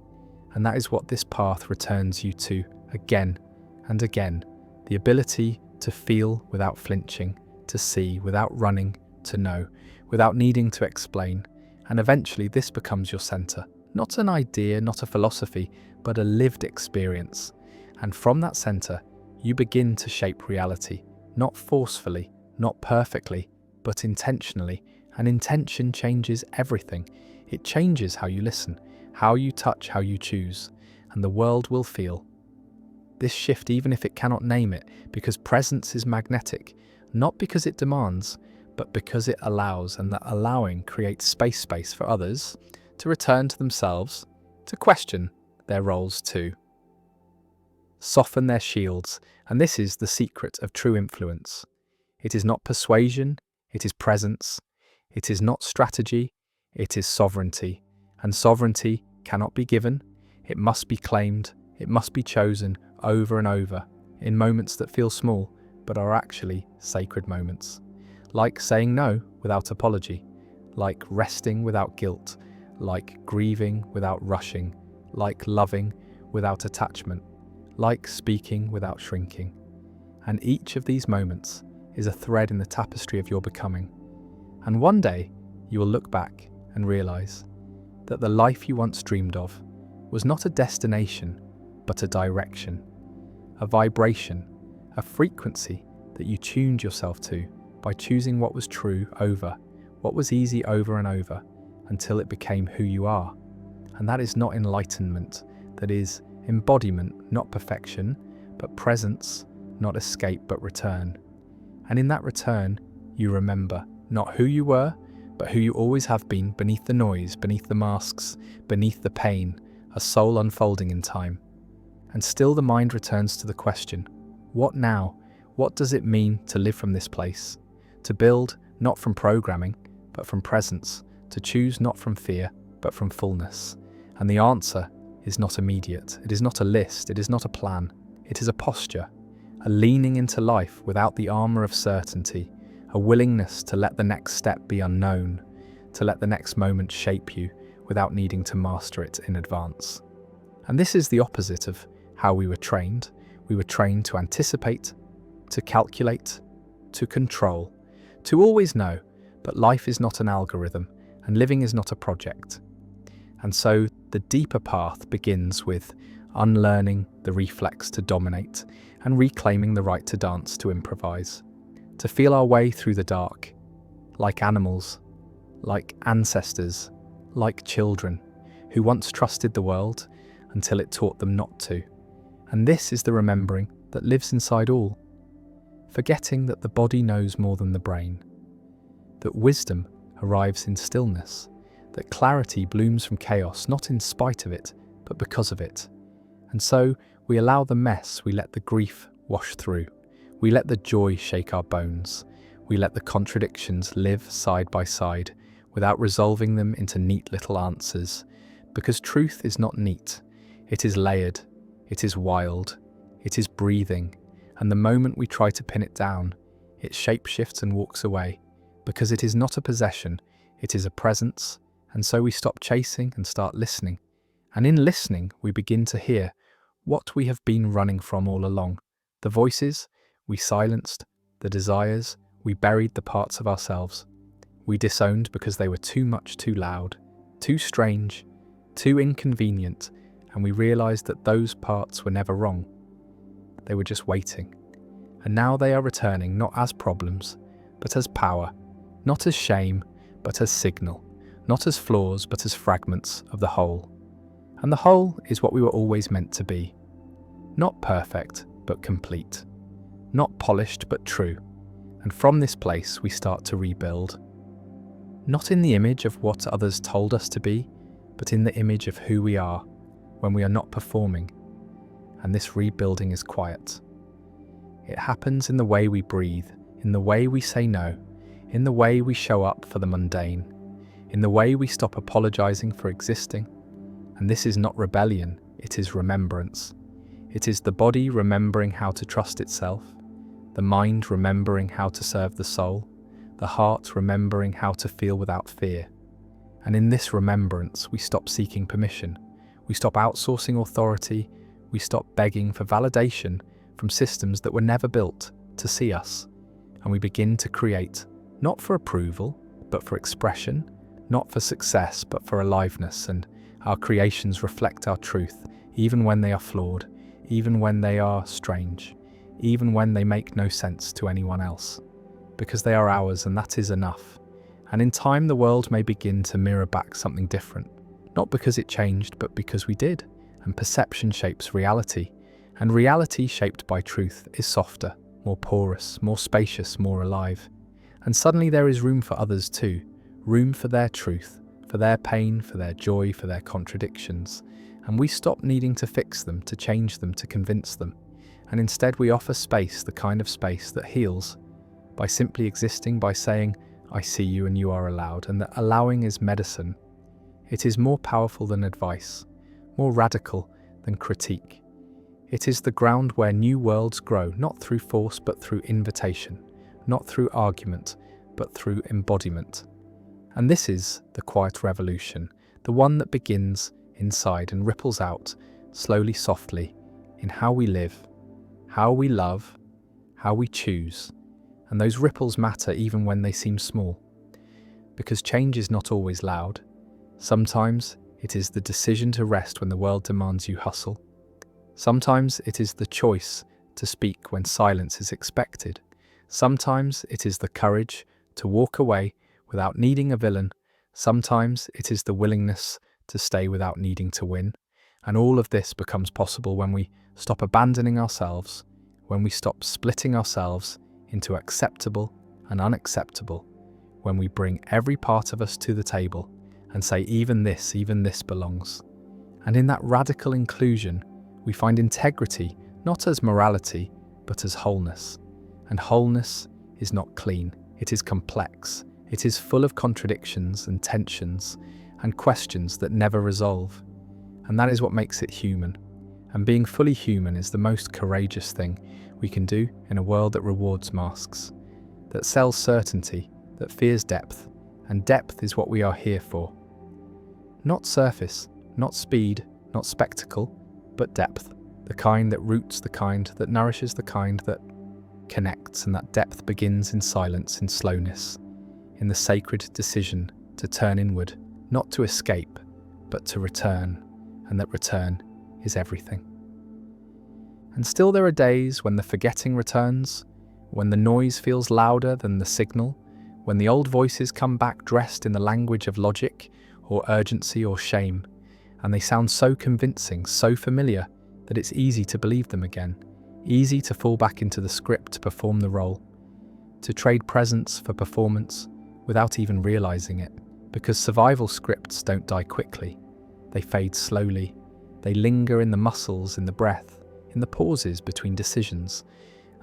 And that is what this path returns you to again and again. The ability to feel without flinching, to see without running, to know without needing to explain. And eventually this becomes your center. Not an idea, not a philosophy, but a lived experience. And from that center, you begin to shape reality, not forcefully, not perfectly, but intentionally. And intention changes everything. It changes how you listen, how you touch, how you choose, and the world will feel this shift even if it cannot name it, because presence is magnetic, not because it demands, but because it allows, and that allowing creates space for others to return to themselves, to question their roles too. Soften their shields, and this is the secret of true influence. It is not persuasion, it is presence. It is not strategy, it is sovereignty. And sovereignty cannot be given, it must be claimed, it must be chosen over and over, in moments that feel small, but are actually sacred moments. Like saying no without apology, like resting without guilt, like grieving without rushing, like loving without attachment, like speaking without shrinking. And each of these moments is a thread in the tapestry of your becoming. And one day, you will look back and realize that the life you once dreamed of was not a destination, but a direction, a vibration, a frequency that you tuned yourself to by choosing what was true over, what was easy over and over, until it became who you are. And that is not enlightenment, that is embodiment, not perfection, but presence, not escape, but return. And in that return, you remember not who you were, but who you always have been, beneath the noise, beneath the masks, beneath the pain, a soul unfolding in time. And still the mind returns to the question, what now? What does it mean to live from this place? To build not from programming, but from presence, to choose not from fear, but from fullness. And the answer is not immediate. It is not a list. It is not a plan. It is a posture, a leaning into life without the armor of certainty, a willingness to let the next step be unknown, to let the next moment shape you without needing to master it in advance. And this is the opposite of how we were trained. We were trained to anticipate, to calculate, to control, to always know, but life is not an algorithm and living is not a project. And so the deeper path begins with unlearning the reflex to dominate and reclaiming the right to dance, to improvise, to feel our way through the dark, like animals, like ancestors, like children who once trusted the world until it taught them not to. And this is the remembering that lives inside all, forgetting that the body knows more than the brain, that wisdom arrives in stillness, that clarity blooms from chaos not in spite of it, but because of it. And so we allow the mess, we let the grief wash through, we let the joy shake our bones, we let the contradictions live side by side without resolving them into neat little answers, because truth is not neat, it is layered, it is wild, it is breathing, and the moment we try to pin it down, it shapeshifts and walks away, because it is not a possession, it is a presence, and so we stop chasing and start listening. And in listening, we begin to hear what we have been running from all along. The voices we silenced, the desires we buried, the parts of ourselves we disowned because they were too much, too loud, too strange, too inconvenient, and we realized that those parts were never wrong. They were just waiting. And now they are returning not as problems, but as power, not as shame, but as signal, not as flaws, but as fragments of the whole. And the whole is what we were always meant to be. Not perfect, but complete. Not polished, but true. And from this place we start to rebuild. Not in the image of what others told us to be, but in the image of who we are when we are not performing. And this rebuilding is quiet. It happens in the way we breathe, in the way we say no, in the way we show up for the mundane, in the way we stop apologizing for existing. And this is not rebellion, it is remembrance. It is the body remembering how to trust itself, the mind remembering how to serve the soul, the heart remembering how to feel without fear. And in this remembrance, we stop seeking permission. We stop outsourcing authority. We stop begging for validation from systems that were never built to see us. And we begin to create, not for approval, but for expression, not for success, but for aliveness. And our creations reflect our truth, even when they are flawed, even when they are strange, even when they make no sense to anyone else. Because they are ours, and that is enough. And in time the world may begin to mirror back something different, not because it changed, but because we did. And perception shapes reality, and reality shaped by truth is softer, more porous, more spacious, more alive. And suddenly there is room for others too, room for their truth, for their pain, for their joy, for their contradictions. And we stop needing to fix them, to change them, to convince them. And instead we offer space, the kind of space that heals, by simply existing, by saying, I see you and you are allowed, and that allowing is medicine. It is more powerful than advice, more radical than critique. It is the ground where new worlds grow, not through force but through invitation, not through argument but through embodiment. And this is the quiet revolution, the one that begins inside and ripples out, slowly, softly, in how we live, how we love, how we choose. And those ripples matter even when they seem small. Because change is not always loud. Sometimes it is the decision to rest when the world demands you hustle. Sometimes it is the choice to speak when silence is expected. Sometimes it is the courage to walk away without needing a villain. Sometimes it is the willingness to stay without needing to win. And all of this becomes possible when we stop abandoning ourselves, when we stop splitting ourselves into acceptable and unacceptable, when we bring every part of us to the table and say even this belongs. And in that radical inclusion, we find integrity not as morality, but as wholeness. And wholeness is not clean, it is complex. It is full of contradictions and tensions and questions that never resolve. And that is what makes it human. And being fully human is the most courageous thing we can do in a world that rewards masks, that sells certainty, that fears depth, and depth is what we are here for. Not surface, not speed, not spectacle, but depth, the kind that roots, the kind that nourishes, the kind that connects, and that depth begins in silence, in slowness, in the sacred decision to turn inward, not to escape, but to return, and that return is everything. And still there are days when the forgetting returns, when the noise feels louder than the signal, when the old voices come back dressed in the language of logic or urgency or shame, and they sound so convincing, so familiar, that it's easy to believe them again, easy to fall back into the script to perform the role, to trade presence for performance without even realizing it, because survival scripts don't die quickly. They fade slowly. They linger in the muscles, in the breath, in the pauses between decisions.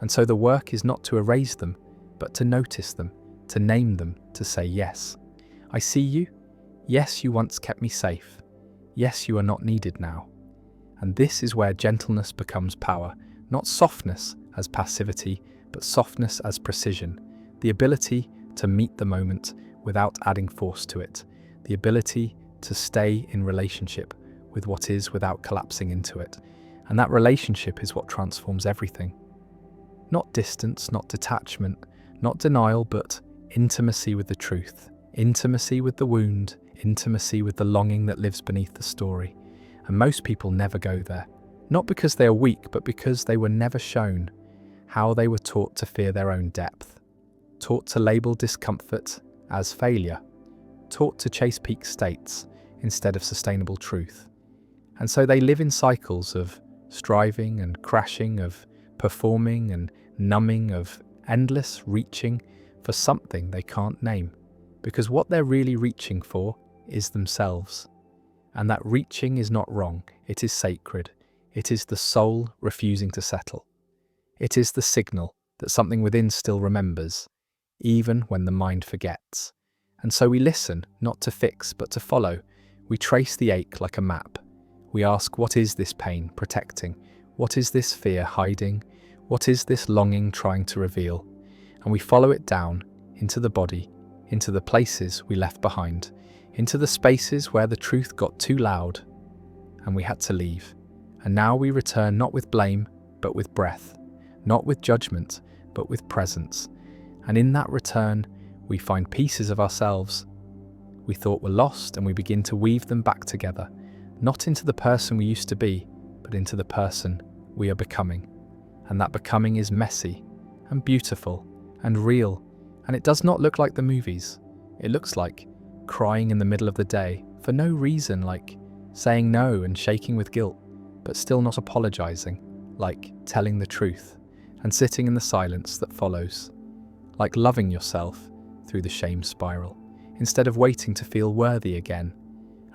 And so the work is not to erase them, but to notice them, to name them, to say, yes, I see you. Yes, you once kept me safe. Yes, you are not needed now. And this is where gentleness becomes power, not softness as passivity, but softness as precision, the ability to meet the moment without adding force to it, the ability to stay in relationship with what is without collapsing into it. And that relationship is what transforms everything. Not distance, not detachment, not denial, but intimacy with the truth, intimacy with the wound, intimacy with the longing that lives beneath the story. And most people never go there, not because they are weak, but because they were never shown how they were taught to fear their own depth, taught to label discomfort as failure, taught to chase peak states instead of sustainable truth. And so they live in cycles of striving and crashing, of performing and numbing, of endless reaching for something they can't name, because what they're really reaching for is themselves. And that reaching is not wrong, it is sacred. It is the soul refusing to settle. It is the signal that something within still remembers, even when the mind forgets. And so we listen, not to fix, but to follow. We trace the ache like a map. We ask, what is this pain protecting? What is this fear hiding? What is this longing trying to reveal? And we follow it down into the body, into the places we left behind, into the spaces where the truth got too loud and we had to leave. And now we return not with blame, but with breath, not with judgment, but with presence. And in that return, we find pieces of ourselves we thought were lost, and we begin to weave them back together, not into the person we used to be, but into the person we are becoming. And that becoming is messy and beautiful and real, and it does not look like the movies. It looks like crying in the middle of the day for no reason, like saying no and shaking with guilt, but still not apologizing, like telling the truth and sitting in the silence that follows, like loving yourself through the shame spiral, instead of waiting to feel worthy again.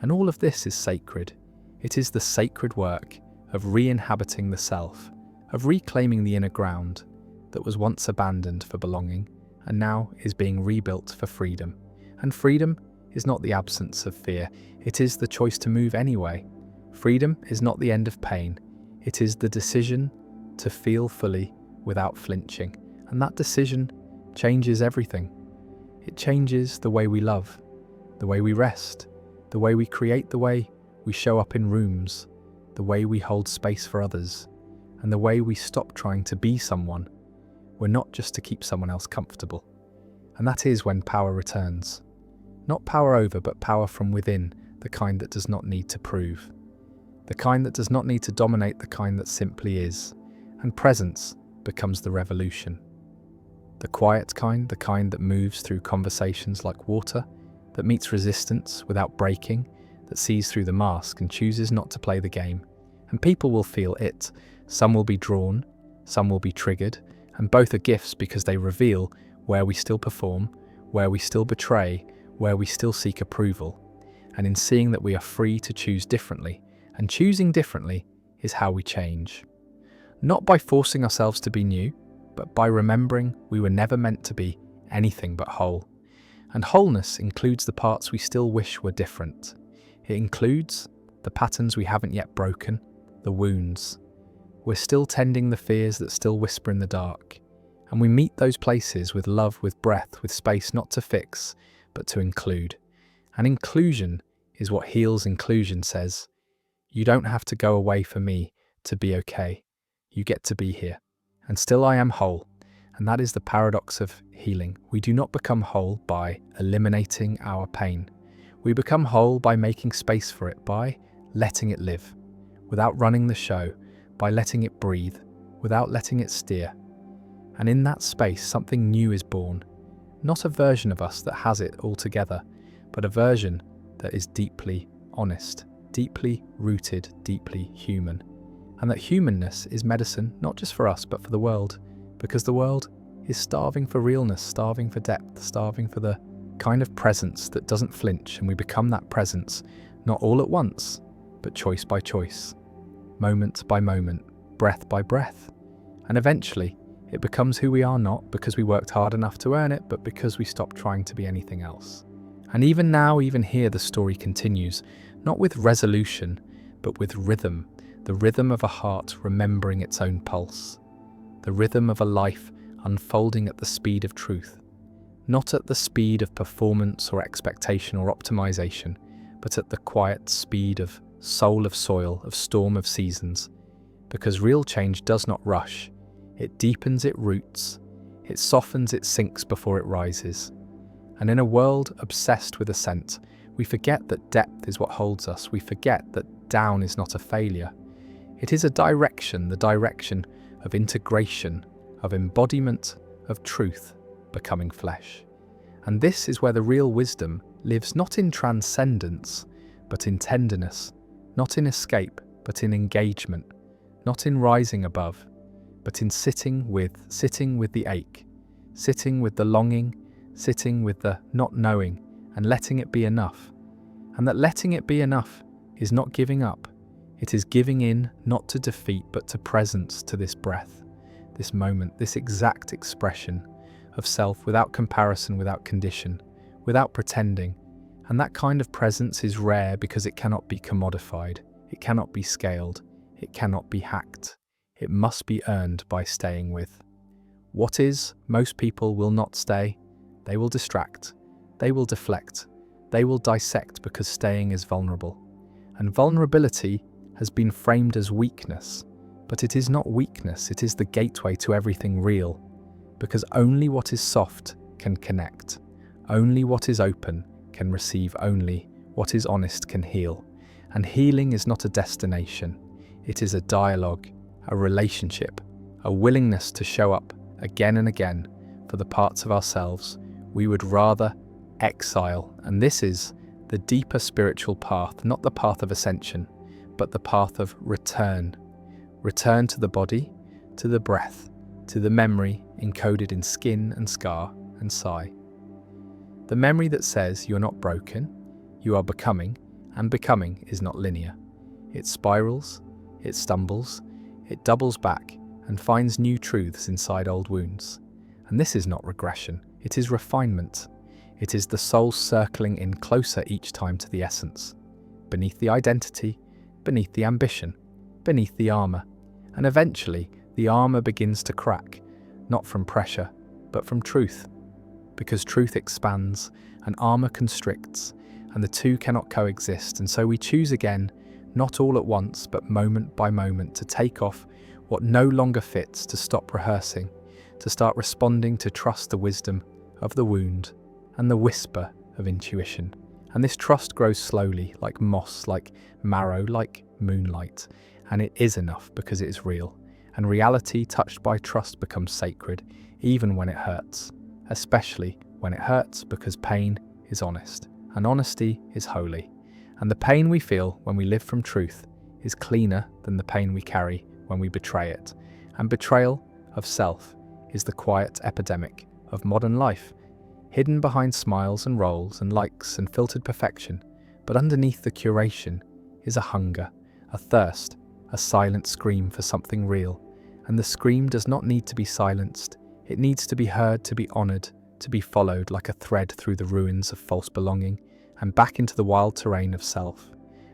And all of this is sacred. It is the sacred work of re-inhabiting the self, of reclaiming the inner ground that was once abandoned for belonging and now is being rebuilt for freedom. And freedom is not the absence of fear, it is the choice to move anyway. Freedom is not the end of pain, it is the decision to feel fully without flinching. And that decision changes everything. It changes the way we love, the way we rest, the way we create, the way we show up in rooms, the way we hold space for others, and the way we stop trying to be someone. We're not just to keep someone else comfortable. And that is when power returns. Not power over, but power from within, the kind that does not need to prove. The kind that does not need to dominate, the kind that simply is. And presence becomes the revolution. The quiet kind, the kind that moves through conversations like water, that meets resistance without breaking, that sees through the mask and chooses not to play the game. And people will feel it. Some will be drawn, some will be triggered, and both are gifts because they reveal where we still perform, where we still betray, where we still seek approval. And in seeing that we are free to choose differently, and choosing differently is how we change. Not by forcing ourselves to be new, but by remembering we were never meant to be anything but whole. And wholeness includes the parts we still wish were different. It includes the patterns we haven't yet broken, the wounds. We're still tending the fears that still whisper in the dark. And we meet those places with love, with breath, with space, not to fix, but to include. And inclusion is what heals. Inclusion says, you don't have to go away for me to be okay. You get to be here. And still I am whole. And that is the paradox of healing. We do not become whole by eliminating our pain. We become whole by making space for it, by letting it live, without running the show, by letting it breathe, without letting it steer. And in that space, something new is born. Not a version of us that has it all together, but a version that is deeply honest, deeply rooted, deeply human. And that humanness is medicine, not just for us, but for the world. Because the world is starving for realness, starving for depth, starving for the kind of presence that doesn't flinch, and we become that presence, not all at once, but choice by choice, moment by moment, breath by breath. And eventually, it becomes who we are, not because we worked hard enough to earn it, but because we stopped trying to be anything else. And even now, even here, the story continues, not with resolution, but with rhythm, the rhythm of a heart remembering its own pulse. The rhythm of a life unfolding at the speed of truth, not at the speed of performance or expectation or optimization, but at the quiet speed of soul of soil, of storm of seasons. Because real change does not rush. It deepens, it roots, it softens, it sinks before it rises. And in a world obsessed with ascent, we forget that depth is what holds us. We forget that down is not a failure. It is a direction, the direction of integration, of embodiment, of truth becoming flesh. And this is where the real wisdom lives, not in transcendence, but in tenderness, not in escape, but in engagement, not in rising above, but in sitting with the ache, sitting with the longing, sitting with the not knowing, and letting it be enough. And that letting it be enough is not giving up. It is giving in, not to defeat, but to presence, to this breath, this moment, this exact expression of self without comparison, without condition, without pretending. And that kind of presence is rare because it cannot be commodified, it cannot be scaled, it cannot be hacked. It must be earned by staying with. What is, most people will not stay. They will distract, they will deflect, they will dissect because staying is vulnerable. And vulnerability has been framed as weakness, but it is not weakness, it is the gateway to everything real. Because only what is soft can connect, only what is open can receive, only what is honest can heal. And healing is not a destination, it is a dialogue, a relationship, a willingness to show up again and again for the parts of ourselves we would rather exile. And this is the deeper spiritual path, not the path of ascension, but the path of return. Return to the body, to the breath, to the memory encoded in skin and scar and sigh. The memory that says you're not broken, you are becoming, and becoming is not linear. It spirals, it stumbles, it doubles back and finds new truths inside old wounds. And this is not regression, it is refinement. It is the soul circling in closer each time to the essence, beneath the identity, beneath the ambition, beneath the armor. And eventually, the armor begins to crack, not from pressure, but from truth. Because truth expands and armor constricts, and the two cannot coexist. And so we choose again, not all at once, but moment by moment, to take off what no longer fits, to stop rehearsing, to start responding, to trust the wisdom of the wound and the whisper of intuition. And this trust grows slowly, like moss, like marrow, like moonlight. And it is enough because it is real. And reality touched by trust becomes sacred, even when it hurts. Especially when it hurts, because pain is honest, and honesty is holy. And the pain we feel when we live from truth is cleaner than the pain we carry when we betray it. And betrayal of self is the quiet epidemic of modern life, hidden behind smiles and roles and likes and filtered perfection. But underneath the curation is a hunger, a thirst, a silent scream for something real. And the scream does not need to be silenced. It needs to be heard, to be honored, to be followed like a thread through the ruins of false belonging and back into the wild terrain of self.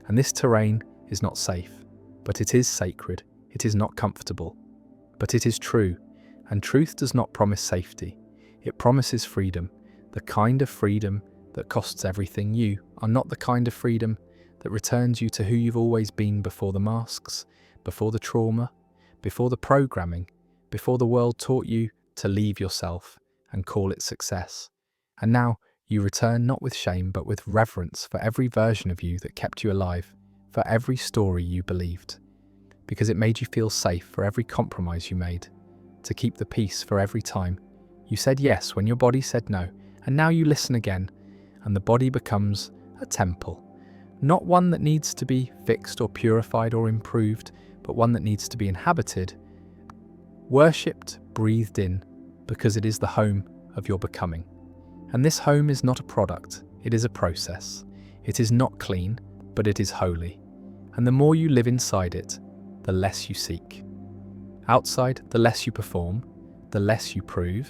And this terrain is not safe, but it is sacred. It is not comfortable, but it is true. And truth does not promise safety. It promises freedom, the kind of freedom that costs everything. You are not the kind of freedom that returns you to who you've always been before the masks, before the trauma, before the programming, before the world taught you to leave yourself and call it success. And now you return not with shame, but with reverence for every version of you that kept you alive, for every story you believed, because it made you feel safe for every compromise you made, to keep the peace for every time you said yes when your body said no. And now you listen again, and the body becomes a temple, not one that needs to be fixed or purified or improved, but one that needs to be inhabited, worshipped, breathed in, because it is the home of your becoming. And this home is not a product, it is a process. It is not clean, but it is holy. And the more you live inside it, the less you seek. Outside, the less you perform, the less you prove,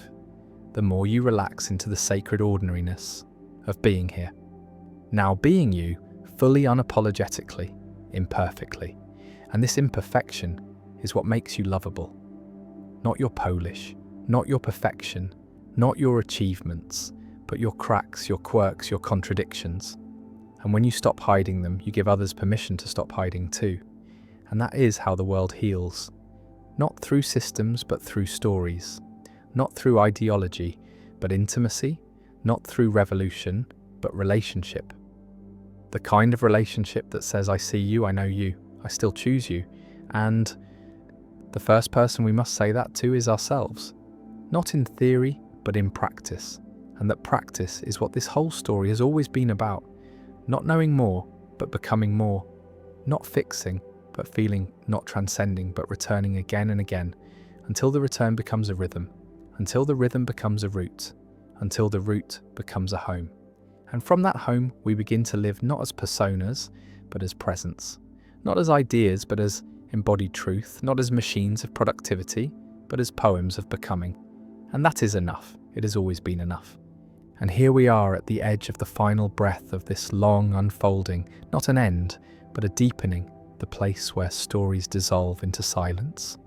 the more you relax into the sacred ordinariness of being here. Now being you, fully unapologetically, imperfectly. And this imperfection is what makes you lovable. Not your polish, not your perfection, not your achievements, but your cracks, your quirks, your contradictions. And when you stop hiding them, you give others permission to stop hiding too. And that is how the world heals. Not through systems, but through stories. Not through ideology, but intimacy. Not through revolution, but relationship. The kind of relationship that says, I see you, I know you, I still choose you. And the first person we must say that to is ourselves. Not in theory, but in practice. And that practice is what this whole story has always been about. Not knowing more, but becoming more. Not fixing, but feeling, not transcending, but returning again and again, until the return becomes a rhythm, until the rhythm becomes a root, until the root becomes a home. And from that home, we begin to live not as personas, but as presence. Not as ideas, but as embodied truth. Not as machines of productivity, but as poems of becoming. And that is enough. It has always been enough. And here we are at the edge of the final breath of this long unfolding, not an end, but a deepening, the place where stories dissolve into silence.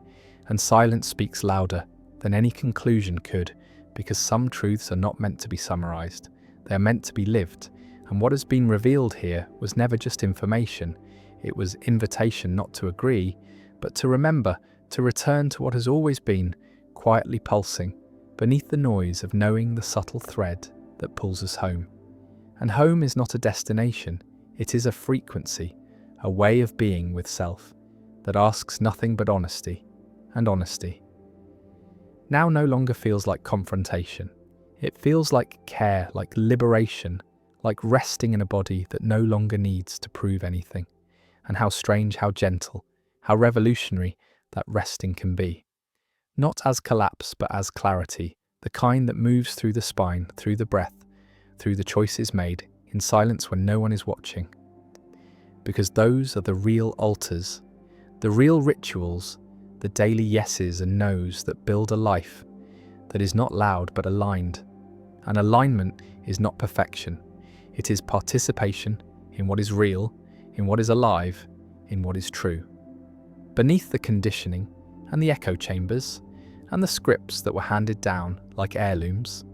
And silence speaks louder than any conclusion could, because some truths are not meant to be summarized. They are meant to be lived. And what has been revealed here was never just information. It was invitation not to agree, but to remember, to return to what has always been, quietly pulsing, beneath the noise of knowing the subtle thread that pulls us home. And home is not a destination, it is a frequency, a way of being with self, that asks nothing but honesty, and honesty now no longer feels like confrontation. It feels like care, like liberation, like resting in a body that no longer needs to prove anything. And how strange, how gentle, how revolutionary that resting can be. Not as collapse, but as clarity, the kind that moves through the spine, through the breath, through the choices made, in silence when no one is watching. Because those are the real altars, the real rituals, the daily yeses and nos that build a life that is not loud but aligned. And alignment is not perfection. It is participation in what is real, in what is alive, in what is true. Beneath the conditioning and the echo chambers and the scripts that were handed down like heirlooms,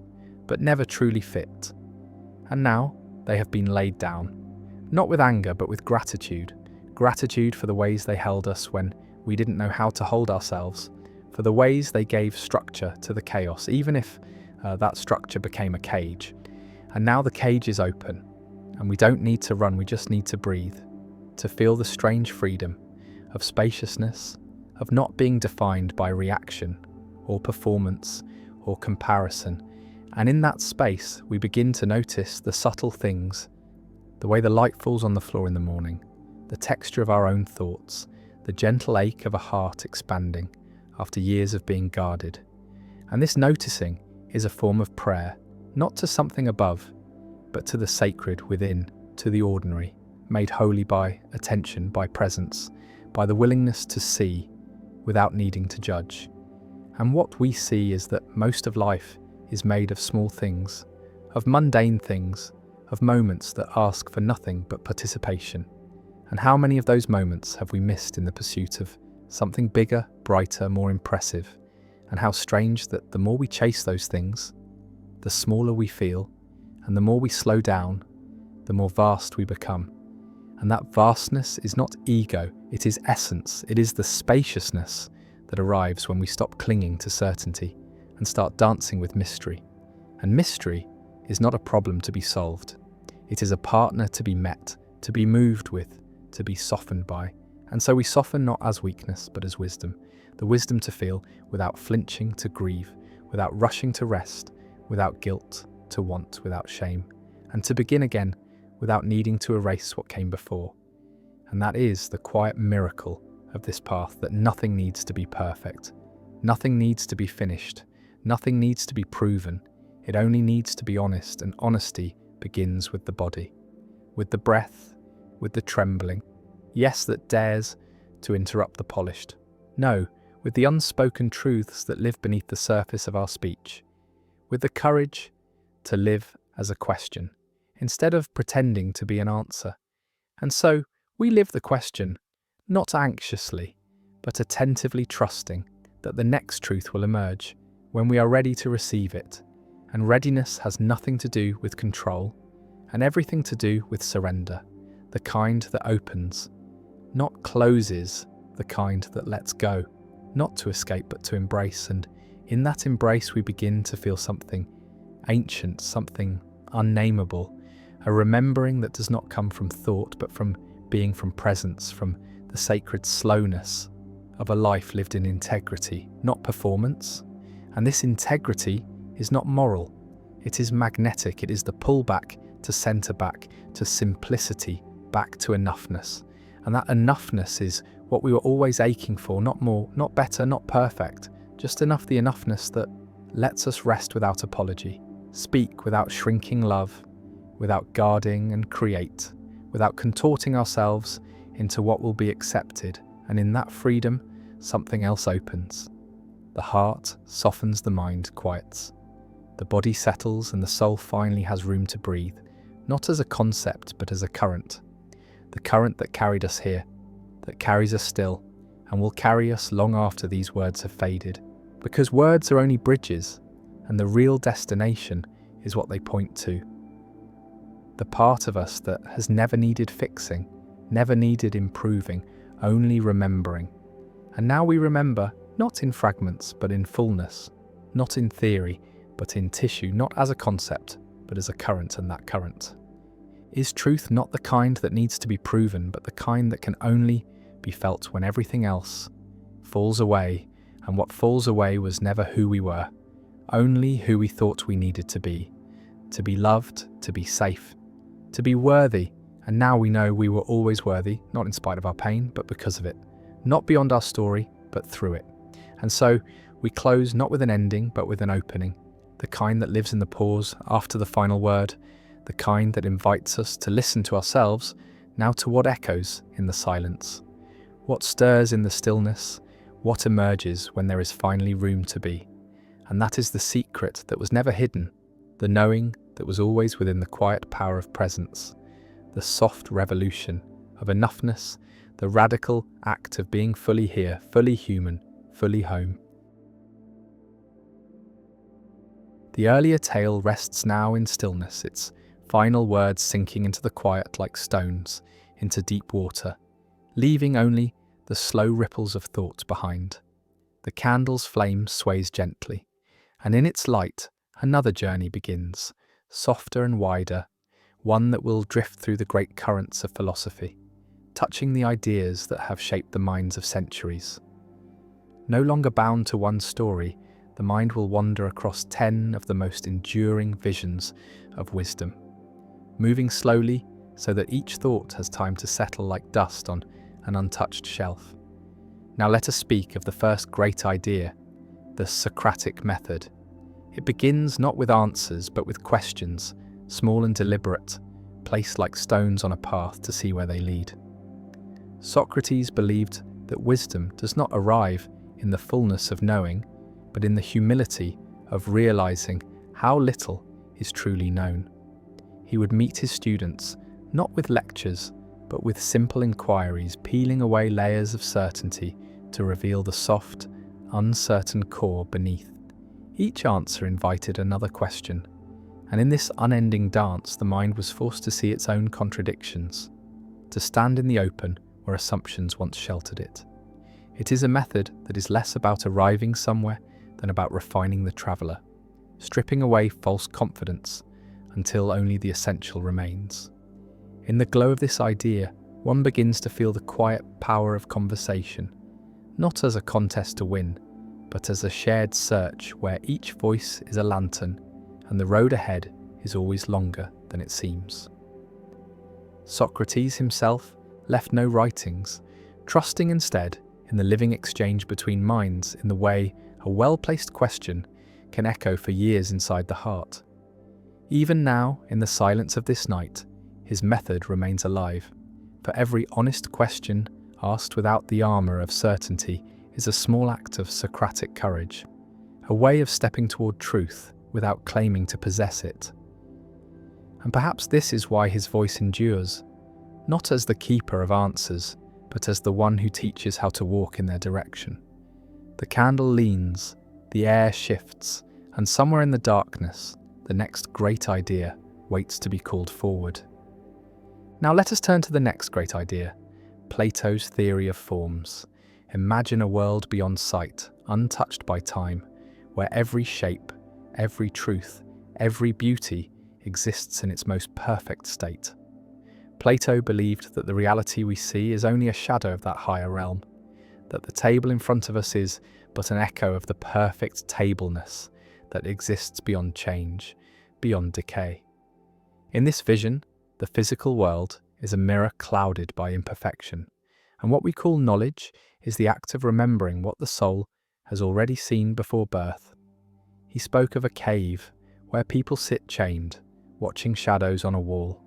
but never truly fit. And now they have been laid down, not with anger but with gratitude. Gratitude for the ways they held us when we didn't know how to hold ourselves, for the ways they gave structure to the chaos, even if that structure became a cage. And now the cage is open, and we don't need to run, we just need to breathe, to feel the strange freedom of spaciousness, of not being defined by reaction or performance or comparison. And in that space, we begin to notice the subtle things, the way the light falls on the floor in the morning, the texture of our own thoughts, the gentle ache of a heart expanding after years of being guarded. And this noticing is a form of prayer, not to something above, but to the sacred within, to the ordinary, made holy by attention, by presence, by the willingness to see without needing to judge. And what we see is that most of life is made of small things, of mundane things, of moments that ask for nothing but participation. And how many of those moments have we missed in the pursuit of something bigger, brighter, more impressive? And how strange that the more we chase those things, the smaller we feel, and the more we slow down, the more vast we become. And that vastness is not ego, it is essence, it is the spaciousness that arrives when we stop clinging to certainty and start dancing with mystery. And mystery is not a problem to be solved. It is a partner to be met, to be moved with, to be softened by. And so we soften not as weakness, but as wisdom. The wisdom to feel without flinching, to grieve, without rushing to rest, without guilt, to want without shame, and to begin again without needing to erase what came before. And that is the quiet miracle of this path, that nothing needs to be perfect. Nothing needs to be finished. Nothing needs to be proven. It only needs to be honest, and honesty begins with the body, with the breath, with the trembling. Yes, that dares to interrupt the polished. No, with the unspoken truths that live beneath the surface of our speech. With the courage to live as a question, instead of pretending to be an answer. And so, we live the question, not anxiously, but attentively trusting that the next truth will emerge when we are ready to receive it. And readiness has nothing to do with control, and everything to do with surrender, the kind that opens, not closes, the kind that lets go, not to escape but to embrace. And in that embrace we begin to feel something ancient, something unnameable, a remembering that does not come from thought but from being, from presence, from the sacred slowness of a life lived in integrity, not performance. And this integrity is not moral, it is magnetic. It is the pullback to center, back to simplicity, back to enoughness. And that enoughness is what we were always aching for, not more, not better, not perfect, just enough, the enoughness that lets us rest without apology, speak without shrinking, love without guarding, and create without contorting ourselves into what will be accepted. And in that freedom, something else opens. The heart softens, the mind quiets. The body settles, and the soul finally has room to breathe, not as a concept, but as a current. The current that carried us here, that carries us still, and will carry us long after these words have faded. Because words are only bridges, and the real destination is what they point to. The part of us that has never needed fixing, never needed improving, only remembering. And now we remember, not in fragments, but in fullness, not in theory, but in tissue, not as a concept, but as a current. And that current is truth, not the kind that needs to be proven, but the kind that can only be felt when everything else falls away. And what falls away was never who we were, only who we thought we needed to be loved, to be safe, to be worthy. And now we know we were always worthy, not in spite of our pain, but because of it, not beyond our story, but through it. And so we close not with an ending, but with an opening, the kind that lives in the pause after the final word, the kind that invites us to listen to ourselves, now to what echoes in the silence, what stirs in the stillness, what emerges when there is finally room to be. And that is the secret that was never hidden, the knowing that was always within the quiet power of presence, the soft revolution of enoughness, the radical act of being fully here, fully human, fully home. The earlier tale rests now in stillness, its final words sinking into the quiet like stones, into deep water, leaving only the slow ripples of thought behind. The candle's flame sways gently, and in its light another journey begins, softer and wider, one that will drift through the great currents of philosophy, touching the ideas that have shaped the minds of centuries. No longer bound to one story, the mind will wander across 10 of the most enduring visions of wisdom, moving slowly so that each thought has time to settle like dust on an untouched shelf. Now let us speak of the first great idea, the Socratic method. It begins not with answers, but with questions, small and deliberate, placed like stones on a path to see where they lead. Socrates believed that wisdom does not arrive in the fullness of knowing, but in the humility of realizing how little is truly known. He would meet his students not with lectures, but with simple inquiries peeling away layers of certainty to reveal the soft, uncertain core beneath. Each answer invited another question, and in this unending dance the mind was forced to see its own contradictions, to stand in the open where assumptions once sheltered it. It is a method that is less about arriving somewhere than about refining the traveller, stripping away false confidence until only the essential remains. In the glow of this idea, one begins to feel the quiet power of conversation, not as a contest to win, but as a shared search where each voice is a lantern and the road ahead is always longer than it seems. Socrates himself left no writings, trusting instead in the living exchange between minds in the way a well-placed question can echo for years inside the heart. Even now, in the silence of this night, his method remains alive. For every honest question asked without the armour of certainty is a small act of Socratic courage, a way of stepping toward truth without claiming to possess it. And perhaps this is why his voice endures, not as the keeper of answers, but as the one who teaches how to walk in their direction. The candle leans, the air shifts, and somewhere in the darkness, the next great idea waits to be called forward. Now let us turn to the next great idea, Plato's theory of forms. Imagine a world beyond sight, untouched by time, where every shape, every truth, every beauty exists in its most perfect state. Plato believed that the reality we see is only a shadow of that higher realm, that the table in front of us is but an echo of the perfect tableness that exists beyond change, beyond decay. In this vision, the physical world is a mirror clouded by imperfection, and what we call knowledge is the act of remembering what the soul has already seen before birth. He spoke of a cave where people sit chained, watching shadows on a wall,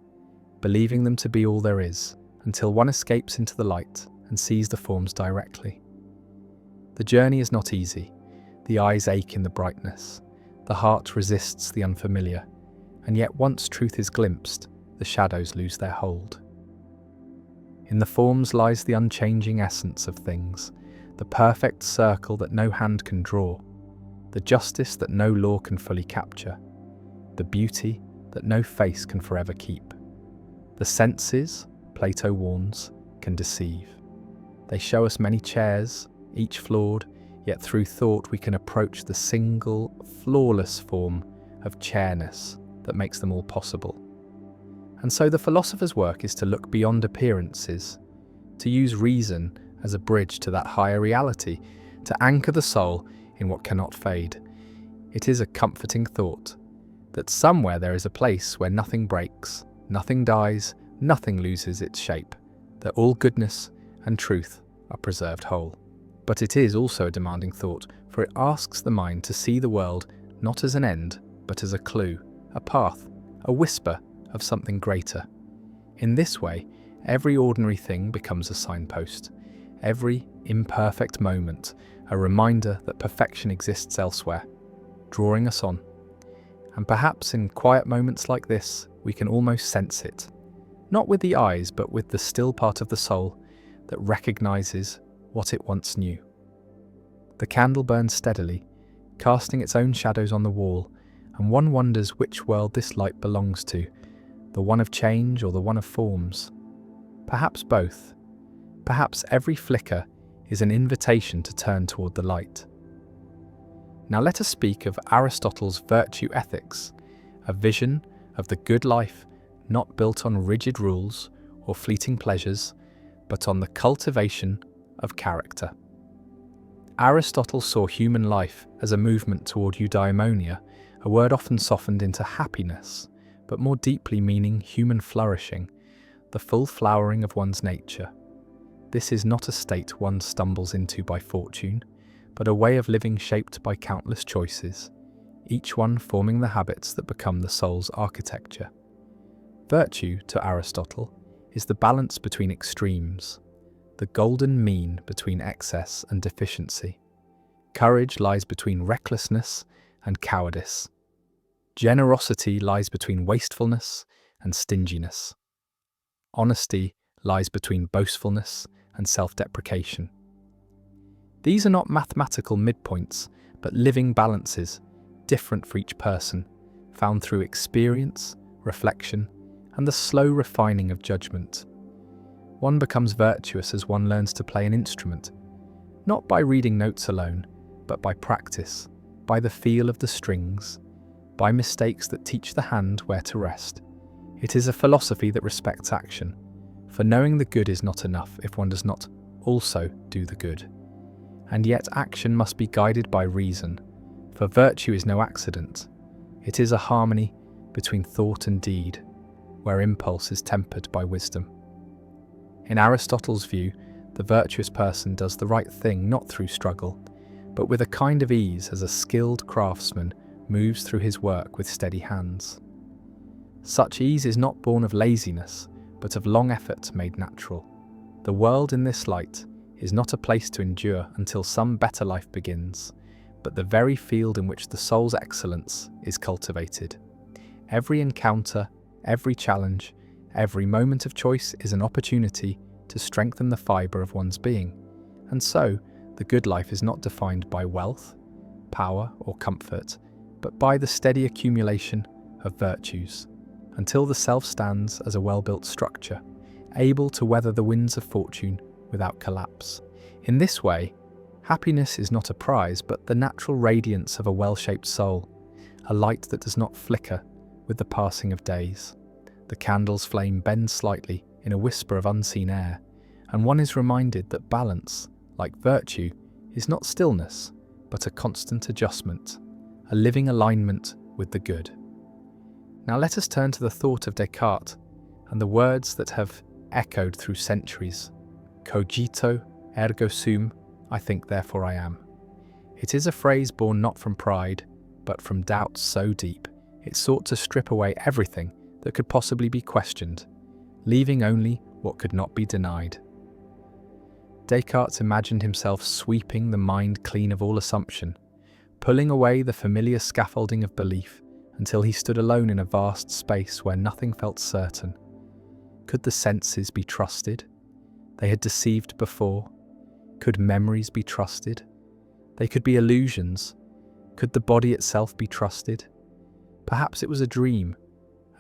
believing them to be all there is, until one escapes into the light and sees the forms directly. The journey is not easy. The eyes ache in the brightness. The heart resists the unfamiliar. And yet once truth is glimpsed, the shadows lose their hold. In the forms lies the unchanging essence of things, the perfect circle that no hand can draw, the justice that no law can fully capture, the beauty that no face can forever keep. The senses, Plato warns, can deceive. They show us many chairs, each flawed, yet through thought we can approach the single, flawless form of chairness that makes them all possible. And so the philosopher's work is to look beyond appearances, to use reason as a bridge to that higher reality, to anchor the soul in what cannot fade. It is a comforting thought that somewhere there is a place where nothing breaks, nothing dies, nothing loses its shape, that all goodness and truth are preserved whole. But it is also a demanding thought, for it asks the mind to see the world not as an end, but as a clue, a path, a whisper of something greater. In this way, every ordinary thing becomes a signpost, every imperfect moment a reminder that perfection exists elsewhere, drawing us on. And perhaps in quiet moments like this, we can almost sense it, not with the eyes, but with the still part of the soul that recognizes what it once knew. The candle burns steadily, casting its own shadows on the wall, and one wonders which world this light belongs to, the one of change or the one of forms. Perhaps both. Perhaps every flicker is an invitation to turn toward the light. Now let us speak of Aristotle's virtue ethics, a vision of the good life not built on rigid rules or fleeting pleasures, but on the cultivation of character. Aristotle saw human life as a movement toward eudaimonia, a word often softened into happiness, but more deeply meaning human flourishing, the full flowering of one's nature. This is not a state one stumbles into by fortune, but a way of living shaped by countless choices, each one forming the habits that become the soul's architecture. Virtue, to Aristotle, is the balance between extremes, the golden mean between excess and deficiency. Courage lies between recklessness and cowardice. Generosity lies between wastefulness and stinginess. Honesty lies between boastfulness and self-deprecation. These are not mathematical midpoints, but living balances, different for each person, found through experience, reflection, and the slow refining of judgment. One becomes virtuous as one learns to play an instrument, not by reading notes alone, but by practice, by the feel of the strings, by mistakes that teach the hand where to rest. It is a philosophy that respects action, for knowing the good is not enough if one does not also do the good. And yet action must be guided by reason, for virtue is no accident. It is a harmony between thought and deed, where impulse is tempered by wisdom. In Aristotle's view, the virtuous person does the right thing not through struggle, but with a kind of ease as a skilled craftsman moves through his work with steady hands. Such ease is not born of laziness, but of long effort made natural. The world in this light is not a place to endure until some better life begins, but the very field in which the soul's excellence is cultivated. Every encounter, every challenge, every moment of choice is an opportunity to strengthen the fibre of one's being. And so, the good life is not defined by wealth, power, or comfort, but by the steady accumulation of virtues, until the self stands as a well-built structure, able to weather the winds of fortune without collapse. In this way, happiness is not a prize, but the natural radiance of a well-shaped soul, a light that does not flicker with the passing of days. The candle's flame bends slightly in a whisper of unseen air, and one is reminded that balance, like virtue, is not stillness, but a constant adjustment, a living alignment with the good. Now let us turn to the thought of Descartes and the words that have echoed through centuries. Cogito ergo sum, I think therefore I am. It is a phrase born not from pride, but from doubt so deep it sought to strip away everything that could possibly be questioned, leaving only what could not be denied. Descartes imagined himself sweeping the mind clean of all assumption, pulling away the familiar scaffolding of belief until he stood alone in a vast space where nothing felt certain. Could the senses be trusted? They had deceived before. Could memories be trusted? They could be illusions. Could the body itself be trusted? Perhaps it was a dream,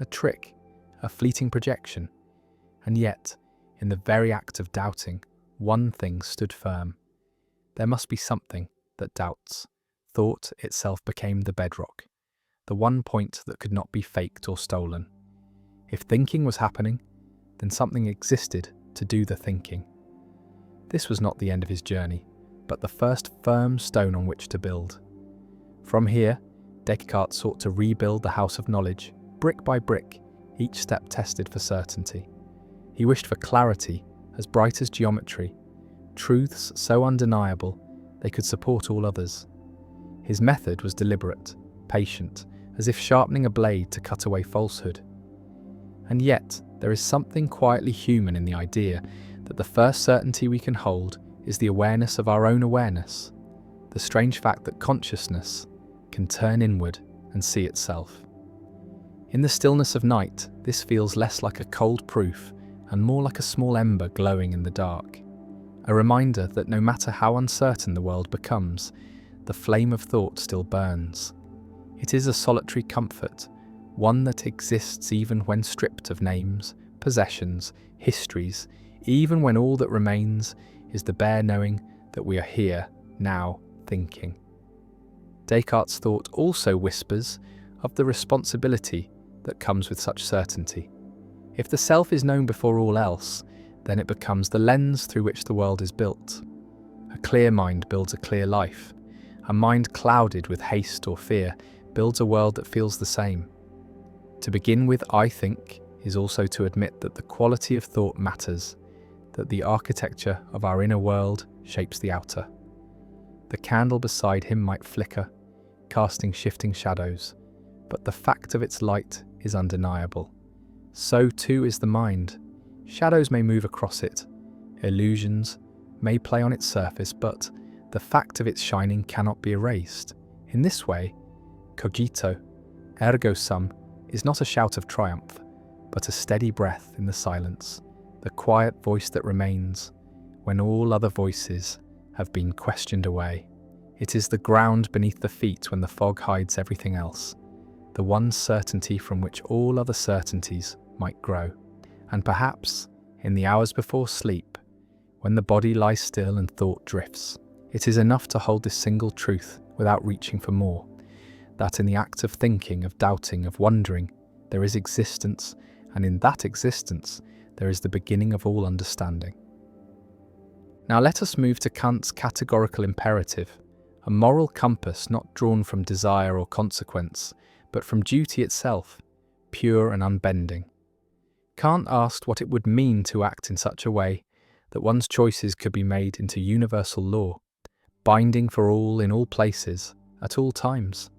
a trick, a fleeting projection. And yet, in the very act of doubting, one thing stood firm. There must be something that doubts. Thought itself became the bedrock, the one point that could not be faked or stolen. If thinking was happening, then something existed to do the thinking. This was not the end of his journey, but the first firm stone on which to build. From here, Descartes sought to rebuild the house of knowledge, brick by brick, each step tested for certainty. He wished for clarity, as bright as geometry, truths so undeniable they could support all others. His method was deliberate, patient, as if sharpening a blade to cut away falsehood. And yet, there is something quietly human in the idea that the first certainty we can hold is the awareness of our own awareness, the strange fact that consciousness can turn inward and see itself. In the stillness of night, this feels less like a cold proof and more like a small ember glowing in the dark, a reminder that no matter how uncertain the world becomes, the flame of thought still burns. It is a solitary comfort, one that exists even when stripped of names, possessions, histories, even when all that remains is the bare knowing that we are here, now, thinking. Descartes' thought also whispers of the responsibility that comes with such certainty. If the self is known before all else, then it becomes the lens through which the world is built. A clear mind builds a clear life. A mind clouded with haste or fear builds a world that feels the same. To begin with, I think, is also to admit that the quality of thought matters, that the architecture of our inner world shapes the outer. The candle beside him might flicker, casting shifting shadows, but the fact of its light is undeniable. So too is the mind. Shadows may move across it, illusions may play on its surface, but the fact of its shining cannot be erased. In this way, cogito, ergo sum, is not a shout of triumph, but a steady breath in the silence, the quiet voice that remains when all other voices have been questioned away. It is the ground beneath the feet when the fog hides everything else, the one certainty from which all other certainties might grow. And perhaps, in the hours before sleep, when the body lies still and thought drifts, it is enough to hold this single truth without reaching for more, that in the act of thinking, of doubting, of wondering, there is existence, and in that existence there is the beginning of all understanding. Now let us move to Kant's categorical imperative, a moral compass not drawn from desire or consequence, but from duty itself, pure and unbending. Kant asked what it would mean to act in such a way that one's choices could be made into universal law, binding for all in all places, at all times.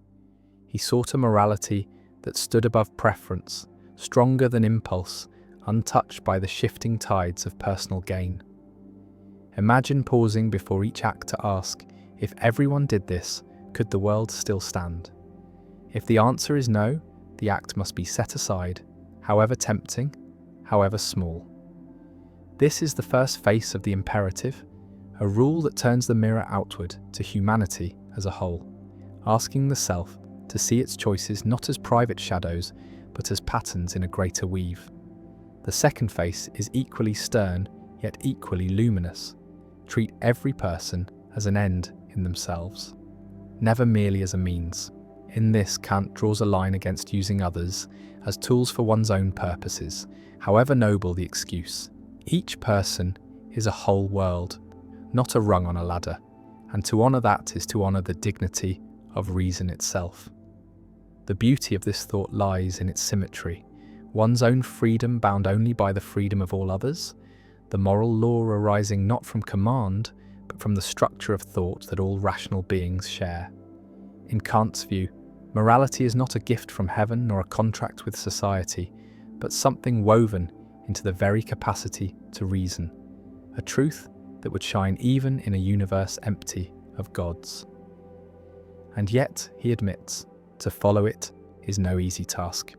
He sought a morality that stood above preference, stronger than impulse, untouched by the shifting tides of personal gain. Imagine pausing before each act to ask, if everyone did this, could the world still stand? If the answer is no, the act must be set aside, however tempting, however small. This is the first face of the imperative, a rule that turns the mirror outward to humanity as a whole, asking the self to see its choices not as private shadows, but as patterns in a greater weave. The second face is equally stern, yet equally luminous. Treat every person as an end in themselves, never merely as a means. In this, Kant draws a line against using others as tools for one's own purposes, however noble the excuse. Each person is a whole world, not a rung on a ladder, and to honour that is to honour the dignity of reason itself. The beauty of this thought lies in its symmetry, one's own freedom bound only by the freedom of all others, the moral law arising not from command, but from the structure of thought that all rational beings share. In Kant's view, morality is not a gift from heaven nor a contract with society, but something woven into the very capacity to reason, a truth that would shine even in a universe empty of gods. And yet, he admits, to follow it is no easy task.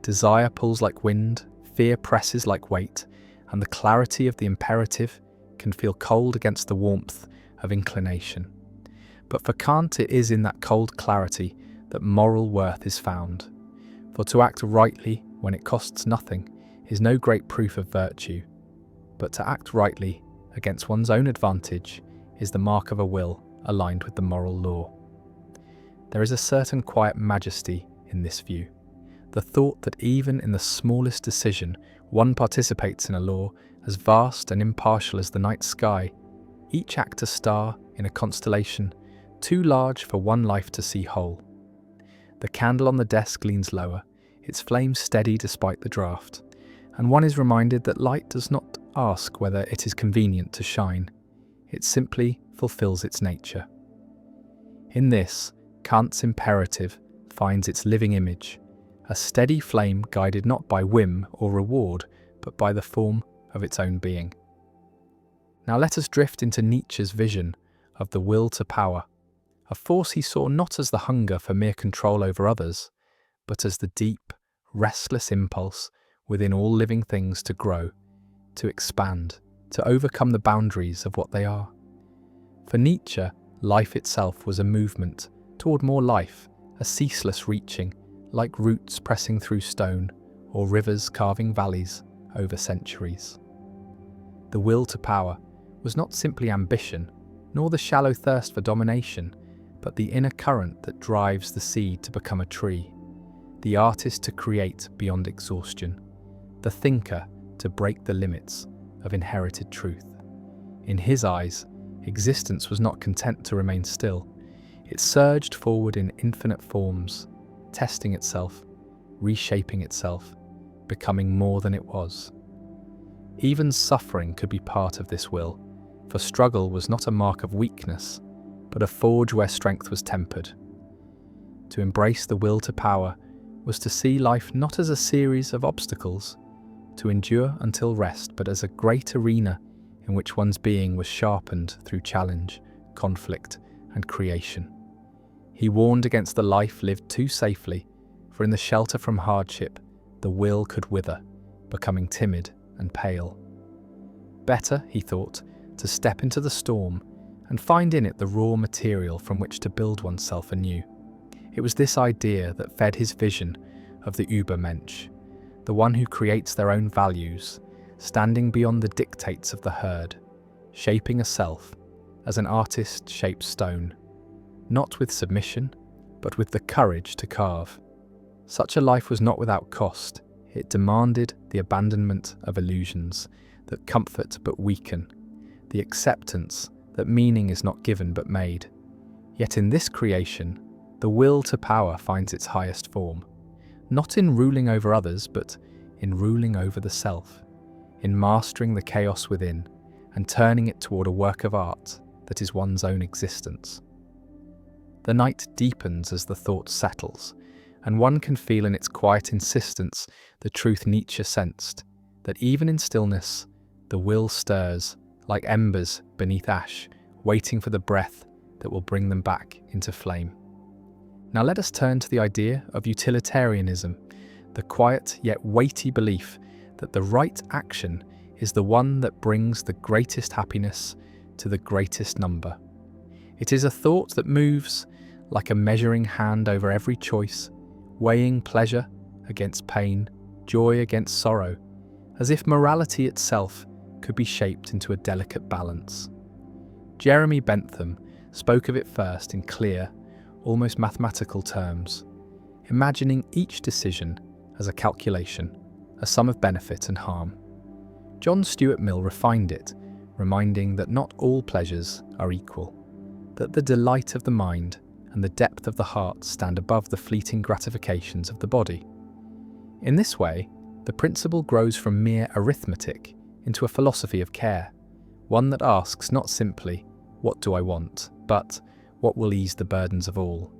Desire pulls like wind, fear presses like weight, and the clarity of the imperative can feel cold against the warmth of inclination. But for Kant, it is in that cold clarity that moral worth is found. For to act rightly when it costs nothing is no great proof of virtue, but to act rightly against one's own advantage is the mark of a will aligned with the moral law. There is a certain quiet majesty in this view, the thought that even in the smallest decision one participates in a law as vast and impartial as the night sky, each act a star in a constellation too large for one life to see whole. The candle on the desk leans lower, its flame steady despite the draught, and one is reminded that light does not ask whether it is convenient to shine, it simply fulfills its nature. In this, Kant's imperative finds its living image, a steady flame guided not by whim or reward, but by the form of its own being. Now let us drift into Nietzsche's vision of the will to power, a force he saw not as the hunger for mere control over others, but as the deep, restless impulse within all living things to grow, to expand, to overcome the boundaries of what they are. For Nietzsche, life itself was a movement toward more life, a ceaseless reaching, like roots pressing through stone or rivers carving valleys over centuries. The will to power was not simply ambition, nor the shallow thirst for domination, but the inner current that drives the seed to become a tree, the artist to create beyond exhaustion, the thinker to break the limits of inherited truth. In his eyes, existence was not content to remain still. It surged forward in infinite forms, testing itself, reshaping itself, becoming more than it was. Even suffering could be part of this will, for struggle was not a mark of weakness, but a forge where strength was tempered. To embrace the will to power was to see life not as a series of obstacles, to endure until rest, but as a great arena in which one's being was sharpened through challenge, conflict, and creation. He warned against the life lived too safely, for in the shelter from hardship, the will could wither, becoming timid and pale. Better, he thought, to step into the storm and find in it the raw material from which to build oneself anew. It was this idea that fed his vision of the Übermensch, the one who creates their own values, standing beyond the dictates of the herd, shaping a self as an artist shapes stone, not with submission, but with the courage to carve. Such a life was not without cost. It demanded the abandonment of illusions that comfort but weaken, the acceptance that meaning is not given but made. Yet in this creation, the will to power finds its highest form, not in ruling over others, but in ruling over the self, in mastering the chaos within and turning it toward a work of art that is one's own existence. The night deepens as the thought settles, and one can feel in its quiet insistence the truth Nietzsche sensed, that even in stillness, the will stirs like embers beneath ash, waiting for the breath that will bring them back into flame. Now let us turn to the idea of utilitarianism, the quiet yet weighty belief that the right action is the one that brings the greatest happiness to the greatest number. It is a thought that moves like a measuring hand over every choice, weighing pleasure against pain, joy against sorrow, as if morality itself could be shaped into a delicate balance. Jeremy Bentham spoke of it first in clear, almost mathematical terms, imagining each decision as a calculation, a sum of benefit and harm. John Stuart Mill refined it, reminding that not all pleasures are equal, that the delight of the mind and the depth of the heart stand above the fleeting gratifications of the body. In this way, the principle grows from mere arithmetic into a philosophy of care, one that asks not simply, "What do I want?" but "What will ease the burdens of all?"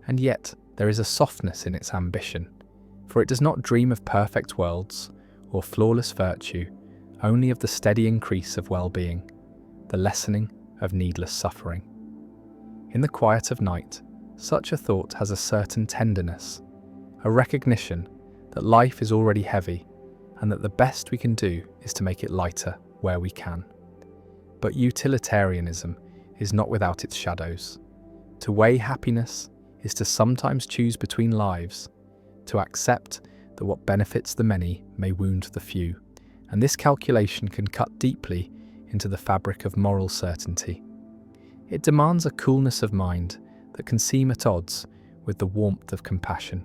And yet, there is a softness in its ambition, for it does not dream of perfect worlds or flawless virtue, only of the steady increase of well-being, the lessening of needless suffering. In the quiet of night, such a thought has a certain tenderness, a recognition that life is already heavy and that the best we can do is to make it lighter where we can. But utilitarianism is not without its shadows. To weigh happiness is to sometimes choose between lives, to accept that what benefits the many may wound the few, and this calculation can cut deeply into the fabric of moral certainty. It demands a coolness of mind that can seem at odds with the warmth of compassion,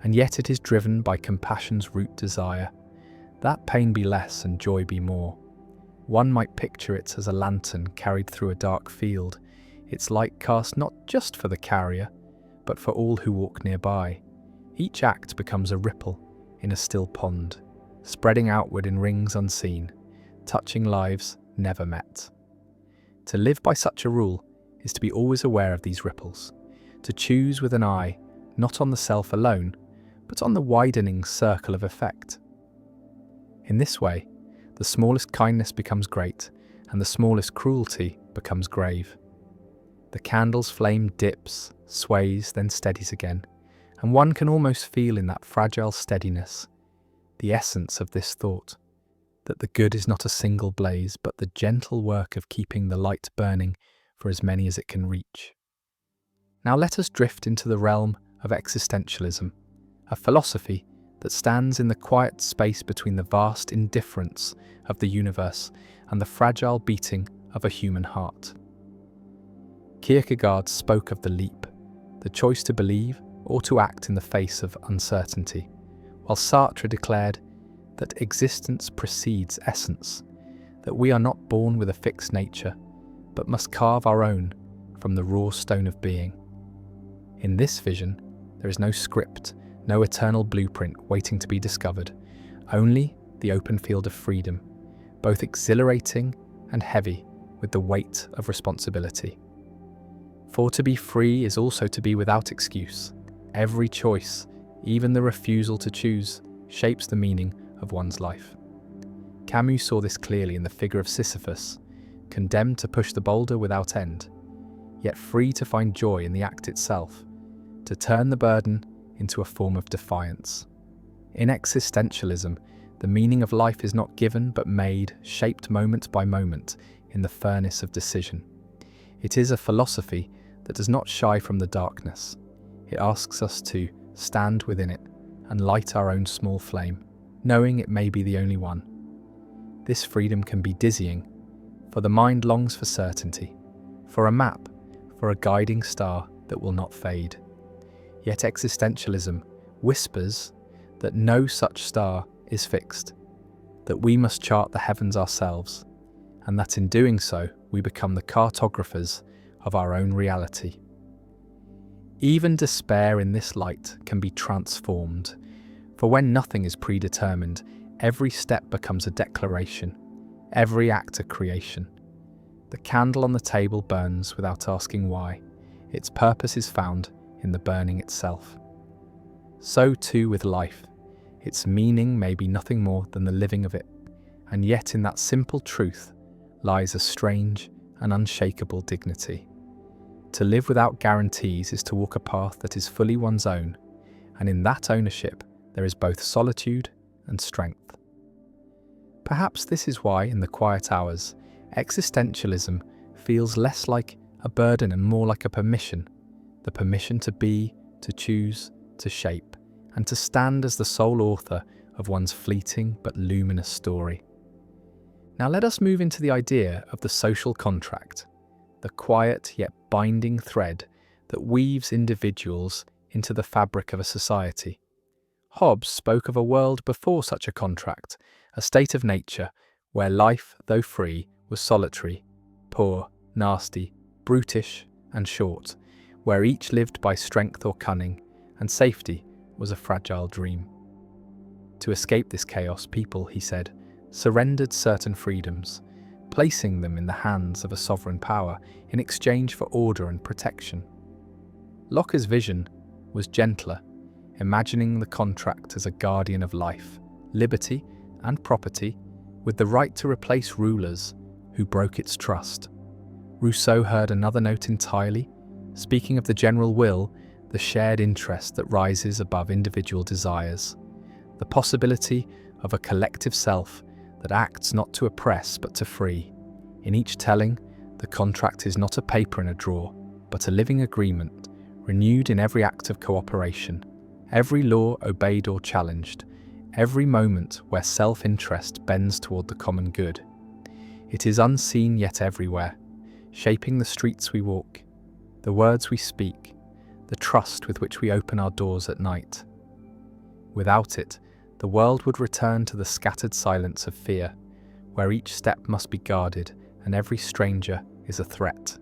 and yet it is driven by compassion's root desire, that pain be less and joy be more. One might picture it as a lantern carried through a dark field, its light cast not just for the carrier, but for all who walk nearby. Each act becomes a ripple in a still pond, spreading outward in rings unseen, touching lives never met. To live by such a rule is to be always aware of these ripples, to choose with an eye not on the self alone, but on the widening circle of effect. In this way, the smallest kindness becomes great, and the smallest cruelty becomes grave. The candle's flame dips, sways, then steadies again, and one can almost feel in that fragile steadiness the essence of this thought, that the good is not a single blaze, but the gentle work of keeping the light burning for as many as it can reach. Now let us drift into the realm of existentialism, a philosophy that stands in the quiet space between the vast indifference of the universe and the fragile beating of a human heart. Kierkegaard spoke of the leap, the choice to believe or to act in the face of uncertainty, while Sartre declared that existence precedes essence, that we are not born with a fixed nature, but must carve our own from the raw stone of being. In this vision, there is no script, no eternal blueprint waiting to be discovered, only the open field of freedom, both exhilarating and heavy with the weight of responsibility. For to be free is also to be without excuse. Every choice, even the refusal to choose, shapes the meaning of one's life. Camus saw this clearly in the figure of Sisyphus, condemned to push the boulder without end, yet free to find joy in the act itself, to turn the burden into a form of defiance. In existentialism, The meaning of life is not given but made, shaped moment by moment in the furnace of decision. It is a philosophy that does not shy from the darkness. It asks us to stand within it and light our own small flame, knowing it may be the only one. This freedom can be dizzying, for the mind longs for certainty, for a map, for a guiding star that will not fade. Yet existentialism whispers that no such star is fixed, that we must chart the heavens ourselves, and that in doing so we become the cartographers of our own reality. Even despair in this light can be transformed, for when nothing is predetermined, every step becomes a declaration, every act a creation. The candle on the table burns without asking why. Its purpose is found in the burning itself. So too with life. Its meaning may be nothing more than the living of it, and yet in that simple truth lies a strange and unshakable dignity. To live without guarantees is to walk a path that is fully one's own, and in that ownership there is both solitude and strength. Perhaps this is why, in the quiet hours, existentialism feels less like a burden and more like a permission, the permission to be, to choose, to shape, and to stand as the sole author of one's fleeting but luminous story. Now let us move into the idea of the social contract, the quiet yet binding thread that weaves individuals into the fabric of a society. Hobbes spoke of a world before such a contract, a state of nature where life, though free, was solitary, poor, nasty, brutish, and short, where each lived by strength or cunning, and safety was a fragile dream. To escape this chaos, people, he said, surrendered certain freedoms, placing them in the hands of a sovereign power in exchange for order and protection. Locke's vision was gentler, imagining the contract as a guardian of life, liberty, and property, with the right to replace rulers who broke its trust. Rousseau heard another note entirely, speaking of the general will, the shared interest that rises above individual desires, the possibility of a collective self that acts not to oppress but to free. In each telling, the contract is not a paper in a drawer, but a living agreement, renewed in every act of cooperation, every law obeyed or challenged, every moment where self-interest bends toward the common good. It is unseen yet everywhere, shaping the streets we walk, the words we speak, the trust with which we open our doors at night. Without it, the world would return to the scattered silence of fear, where each step must be guarded and every stranger is a threat.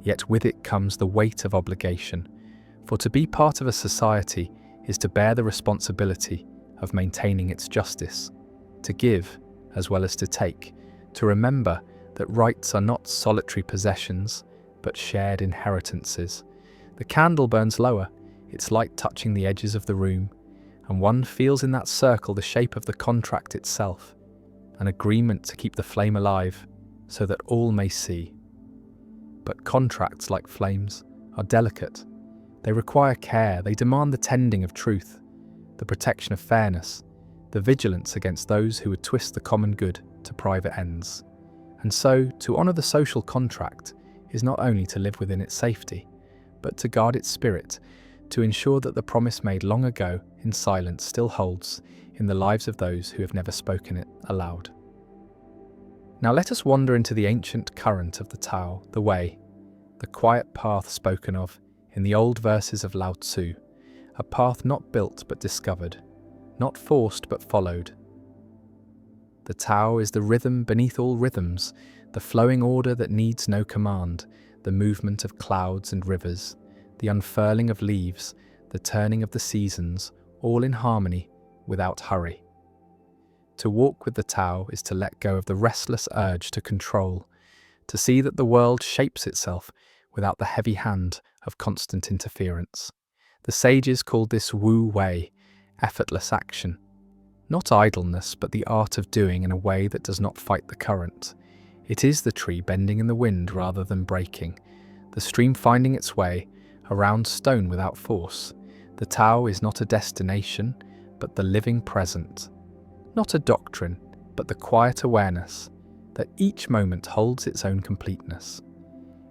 Yet with it comes the weight of obligation, for to be part of a society is to bear the responsibility of maintaining its justice, to give as well as to take, to remember that rights are not solitary possessions, but shared inheritances. The candle burns lower, its light touching the edges of the room, and one feels in that circle the shape of the contract itself, an agreement to keep the flame alive so that all may see. But contracts, like flames, are delicate. They require care, they demand the tending of truth, the protection of fairness, the vigilance against those who would twist the common good to private ends. And so, to honour the social contract is not only to live within its safety, but to guard its spirit, to ensure that the promise made long ago in silence still holds in the lives of those who have never spoken it aloud. Now let us wander into the ancient current of the Tao, the way, the quiet path spoken of in the old verses of Lao Tzu, a path not built but discovered, not forced but followed. The Tao is the rhythm beneath all rhythms, the flowing order that needs no command, the movement of clouds and rivers, the unfurling of leaves, the turning of the seasons, all in harmony, without hurry. To walk with the Tao is to let go of the restless urge to control, to see that the world shapes itself without the heavy hand of constant interference. The sages called this Wu Wei, effortless action. Not idleness, but the art of doing in a way that does not fight the current. It is the tree bending in the wind rather than breaking, the stream finding its way around stone without force. The Tao is not a destination, but the living present. not a doctrine, but the quiet awareness that each moment holds its own completeness.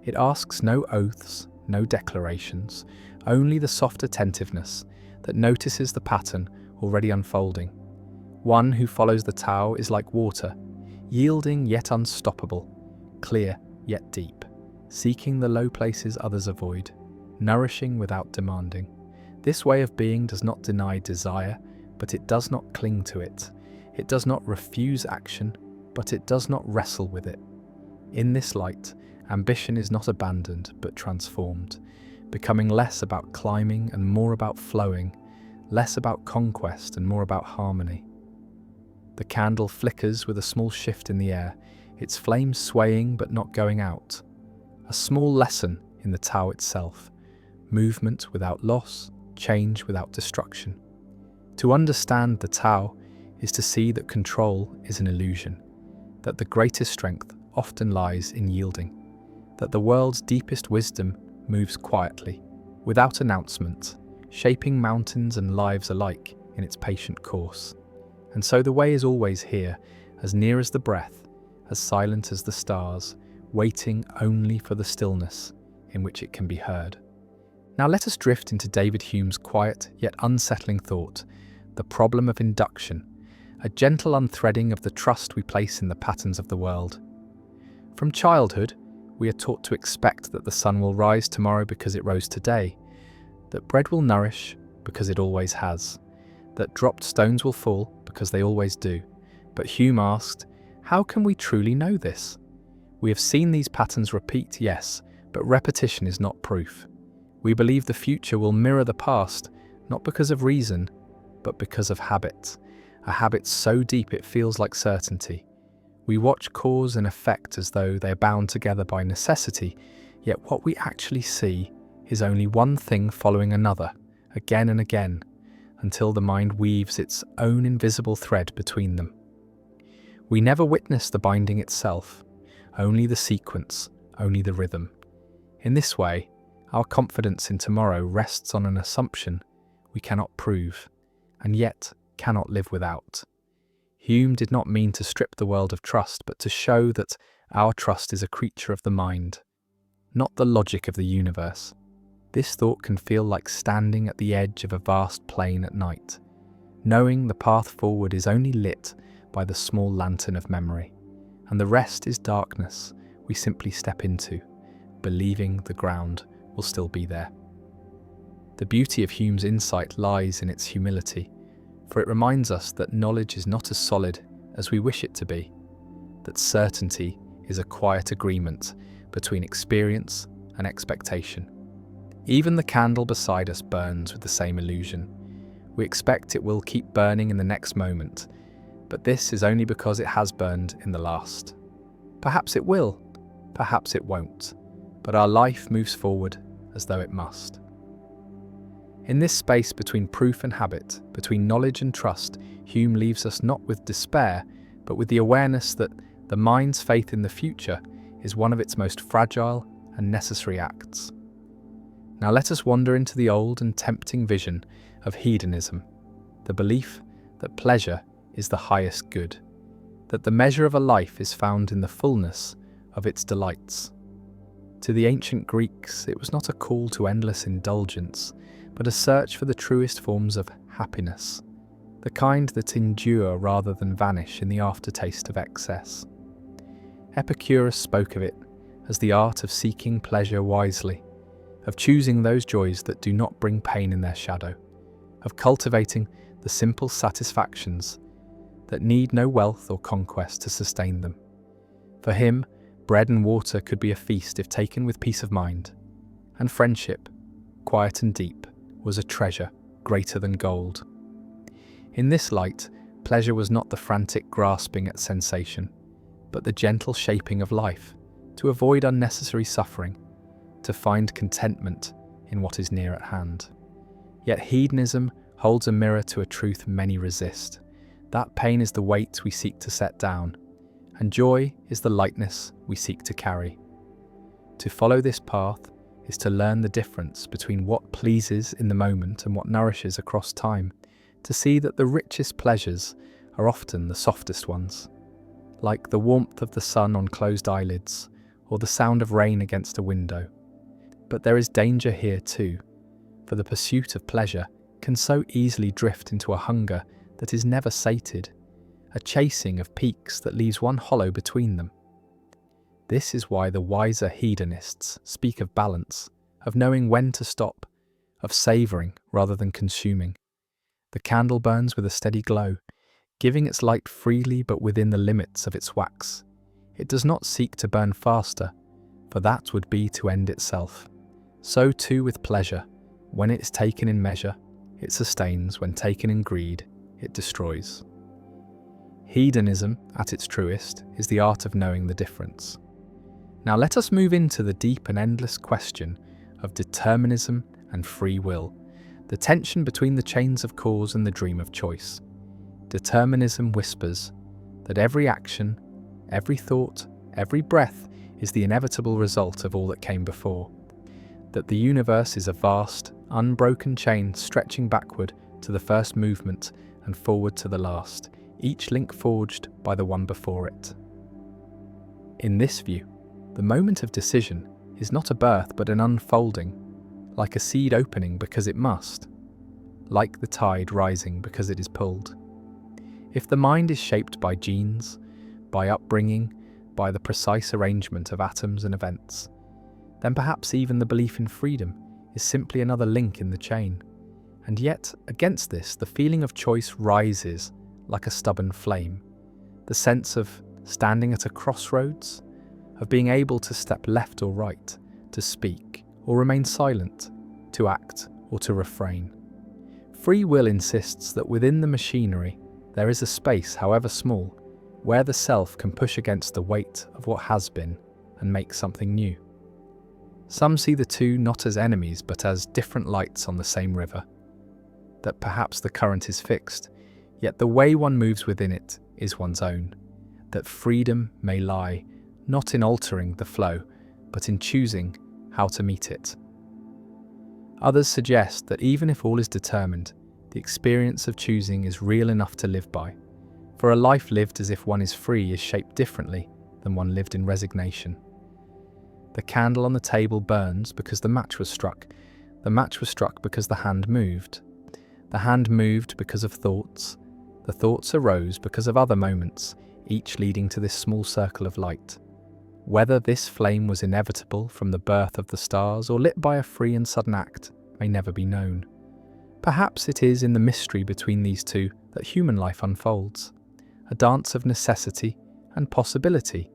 It asks no oaths, no declarations, only the soft attentiveness that notices the pattern already unfolding. One who follows the Tao is like water, yielding yet unstoppable, clear yet deep, seeking the low places others avoid, nourishing without demanding. This way of being does not deny desire, but it does not cling to it. It does not refuse action, but it does not wrestle with it. In this light, ambition is not abandoned, but transformed, becoming less about climbing and more about flowing, less about conquest and more about harmony. The candle flickers with a small shift in the air, its flames swaying but not going out. A small lesson in the Tao itself, movement without loss, change without destruction. To understand the Tao is to see that control is an illusion, that the greatest strength often lies in yielding, that the world's deepest wisdom moves quietly, without announcement, shaping mountains and lives alike in its patient course. And so the way is always here, as near as the breath, as silent as the stars, waiting only for the stillness in which it can be heard. Now let us drift into David Hume's quiet yet unsettling thought, the problem of induction, a gentle unthreading of the trust we place in the patterns of the world. From childhood, we are taught to expect that the sun will rise tomorrow because it rose today, that bread will nourish because it always has, that dropped stones will fall because they always do. But Hume asked, how can we truly know this? We have seen these patterns repeat, yes, but repetition is not proof. We believe the future will mirror the past, not because of reason, but because of habit, a habit so deep it feels like certainty. We watch cause and effect as though they are bound together by necessity, yet what we actually see is only one thing following another, again and again, until the mind weaves its own invisible thread between them. We never witness the binding itself, only the sequence, only the rhythm. In this way, our confidence in tomorrow rests on an assumption we cannot prove, and yet cannot live without. Hume did not mean to strip the world of trust, but to show that our trust is a creature of the mind, not the logic of the universe. This thought can feel like standing at the edge of a vast plain at night, knowing the path forward is only lit by the small lantern of memory, and the rest is darkness we simply step into, believing the ground will still be there. The beauty of Hume's insight lies in its humility, for it reminds us that knowledge is not as solid as we wish it to be, that certainty is a quiet agreement between experience and expectation. Even the candle beside us burns with the same illusion. We expect it will keep burning in the next moment, but this is only because it has burned in the last. Perhaps it will, perhaps it won't, but our life moves forward as though it must. In this space between proof and habit, between knowledge and trust, Hume leaves us not with despair, but with the awareness that the mind's faith in the future is one of its most fragile and necessary acts. Now let us wander into the old and tempting vision of hedonism, the belief that pleasure is the highest good, that the measure of a life is found in the fullness of its delights. To the ancient Greeks, it was not a call to endless indulgence, but a search for the truest forms of happiness, the kind that endure rather than vanish in the aftertaste of excess. Epicurus spoke of it as the art of seeking pleasure wisely, of choosing those joys that do not bring pain in their shadow, of cultivating the simple satisfactions that need no wealth or conquest to sustain them. For him, bread and water could be a feast if taken with peace of mind, and friendship, quiet and deep, was a treasure greater than gold. In this light, pleasure was not the frantic grasping at sensation, but the gentle shaping of life, to avoid unnecessary suffering, to find contentment in what is near at hand. Yet hedonism holds a mirror to a truth many resist. That pain is the weight we seek to set down, and joy is the lightness we seek to carry. To follow this path is to learn the difference between what pleases in the moment and what nourishes across time, to see that the richest pleasures are often the softest ones, like the warmth of the sun on closed eyelids or the sound of rain against a window. But there is danger here too, for the pursuit of pleasure can so easily drift into a hunger that is never sated, a chasing of peaks that leaves one hollow between them. This is why the wiser hedonists speak of balance, of knowing when to stop, of savouring rather than consuming. The candle burns with a steady glow, giving its light freely but within the limits of its wax. It does not seek to burn faster, for that would be to end itself. So too with pleasure, when it is taken in measure, it sustains; when taken in greed, it destroys. Hedonism, at its truest, is the art of knowing the difference. Now let us move into the deep and endless question of determinism and free will, the tension between the chains of cause and the dream of choice. Determinism whispers that every action, every thought, every breath is the inevitable result of all that came before, that the universe is a vast, unbroken chain stretching backward to the first movement and forward to the last, each link forged by the one before it. In this view, the moment of decision is not a birth but an unfolding, like a seed opening because it must, like the tide rising because it is pulled. If the mind is shaped by genes, by upbringing, by the precise arrangement of atoms and events, then perhaps even the belief in freedom is simply another link in the chain. And yet, against this, the feeling of choice rises like a stubborn flame. The sense of standing at a crossroads, of being able to step left or right, to speak or remain silent, to act or to refrain. Free will insists that within the machinery there is a space, however small, where the self can push against the weight of what has been and make something new. Some see the two not as enemies but as different lights on the same river, that perhaps the current is fixed, yet the way one moves within it is one's own, that freedom may lie not in altering the flow, but in choosing how to meet it. Others suggest that even if all is determined, the experience of choosing is real enough to live by, for a life lived as if one is free is shaped differently than one lived in resignation. The candle on the table burns because the match was struck. The match was struck because the hand moved. The hand moved because of thoughts. The thoughts arose because of other moments, each leading to this small circle of light. Whether this flame was inevitable from the birth of the stars or lit by a free and sudden act may never be known. Perhaps it is in the mystery between these two that human life unfolds, a dance of necessity and possibility,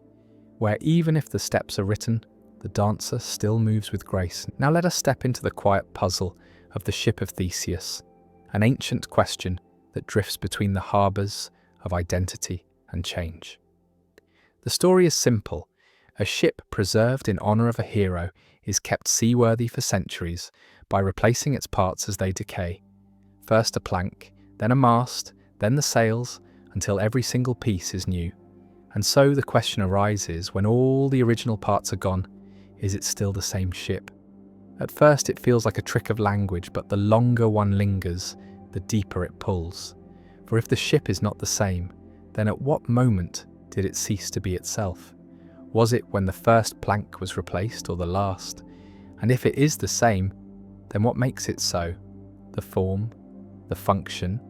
where even if the steps are written, the dancer still moves with grace. Now let us step into the quiet puzzle of the ship of Theseus, an ancient question that drifts between the harbours of identity and change. The story is simple. A ship preserved in honour of a hero is kept seaworthy for centuries by replacing its parts as they decay. First a plank, then a mast, then the sails, until every single piece is new. And so the question arises, when all the original parts are gone, is it still the same ship? At first it feels like a trick of language, but the longer one lingers, the deeper it pulls. For if the ship is not the same, then at what moment did it cease to be itself? Was it when the first plank was replaced, or the last? And if it is the same, then what makes it so? The form, the function,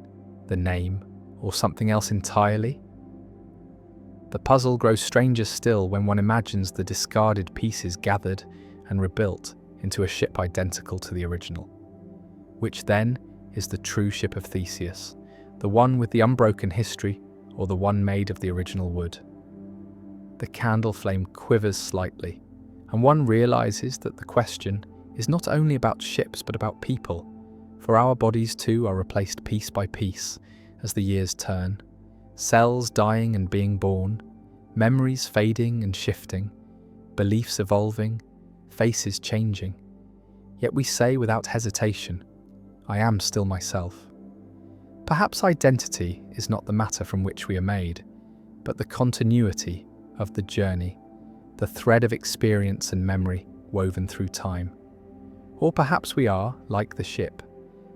the name, or something else entirely? The puzzle grows stranger still when one imagines the discarded pieces gathered and rebuilt into a ship identical to the original. Which then is the true ship of Theseus, the one with the unbroken history, or the one made of the original wood? The candle flame quivers slightly, and one realises that the question is not only about ships but about people, for our bodies too are replaced piece by piece as the years turn, cells dying and being born, memories fading and shifting, beliefs evolving, faces changing. Yet we say without hesitation, I am still myself. Perhaps identity is not the matter from which we are made, but the continuity of the journey, the thread of experience and memory woven through time. Or perhaps we are, like the ship,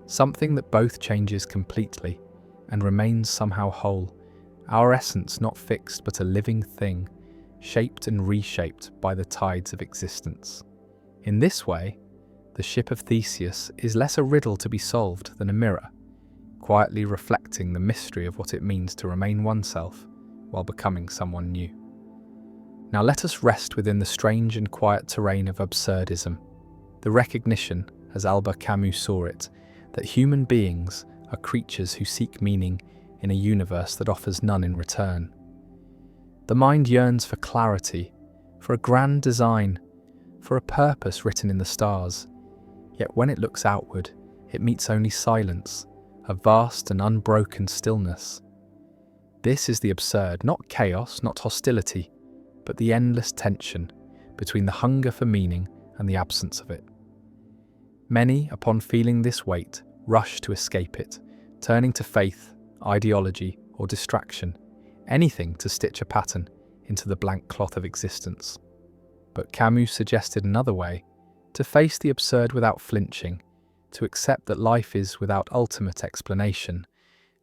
something that both changes completely and remains somehow whole, our essence not fixed but a living thing, shaped and reshaped by the tides of existence. In this way, the ship of Theseus is less a riddle to be solved than a mirror, quietly reflecting the mystery of what it means to remain oneself while becoming someone new. Now let us rest within the strange and quiet terrain of absurdism, the recognition, as Albert Camus saw it, that human beings are creatures who seek meaning in a universe that offers none in return. The mind yearns for clarity, for a grand design, for a purpose written in the stars, yet when it looks outward, it meets only silence, a vast and unbroken stillness. This is the absurd, not chaos, not hostility, but the endless tension between the hunger for meaning and the absence of it. Many, upon feeling this weight, rush to escape it, turning to faith, ideology, or distraction, anything to stitch a pattern into the blank cloth of existence. But Camus suggested another way, to face the absurd without flinching, to accept that life is without ultimate explanation,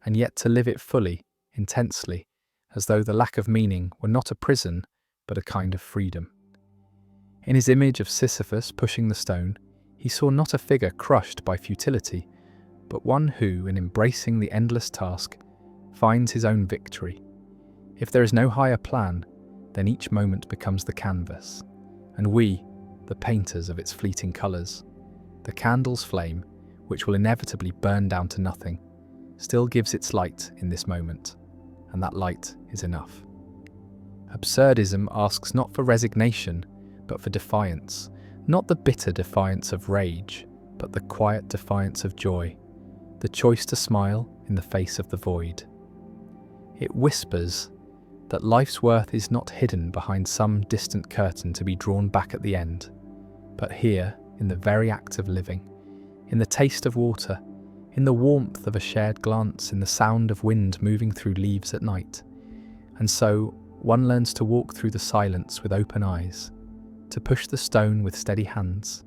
and yet to live it fully, intensely, as though the lack of meaning were not a prison, but a kind of freedom. In his image of Sisyphus pushing the stone, he saw not a figure crushed by futility, but one who, in embracing the endless task, finds his own victory. If there is no higher plan, then each moment becomes the canvas, and we, the painters of its fleeting colours. The candle's flame, which will inevitably burn down to nothing, still gives its light in this moment, and that light is enough. Absurdism asks not for resignation, but for defiance, not the bitter defiance of rage, but the quiet defiance of joy, the choice to smile in the face of the void. It whispers that life's worth is not hidden behind some distant curtain to be drawn back at the end, but here, in the very act of living, in the taste of water, in the warmth of a shared glance, in the sound of wind moving through leaves at night. And so, one learns to walk through the silence with open eyes, to push the stone with steady hands,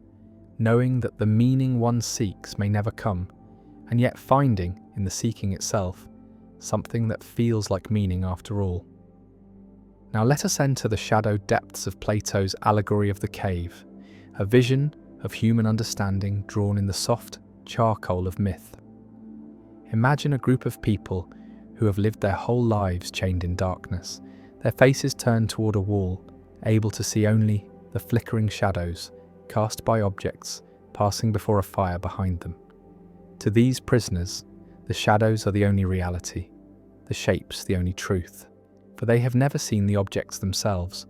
knowing that the meaning one seeks may never come, and yet finding, in the seeking itself, something that feels like meaning after all. Now let us enter the shadowed depths of Plato's allegory of the cave, a vision of human understanding drawn in the soft charcoal of myth. Imagine a group of people who have lived their whole lives chained in darkness, their faces turned toward a wall, able to see only the flickering shadows cast by objects passing before a fire behind them. To these prisoners, the shadows are the only reality, the shapes the only truth, for they have never seen the objects themselves,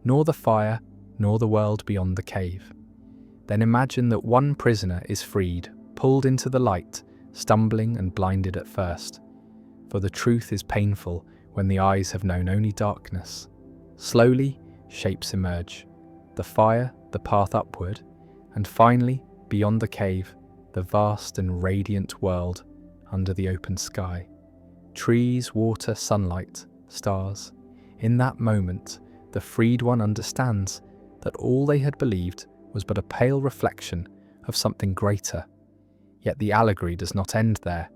nor the fire, nor the world beyond the cave. Then imagine that one prisoner is freed, pulled into the light, stumbling and blinded at first. For the truth is painful when the eyes have known only darkness. Slowly, shapes emerge. The fire, the path upward, and finally, beyond the cave, the vast and radiant world under the open sky. Trees, water, sunlight, stars. In that moment, the freed one understands that all they had believed was but a pale reflection of something greater. Yet the allegory does not end there,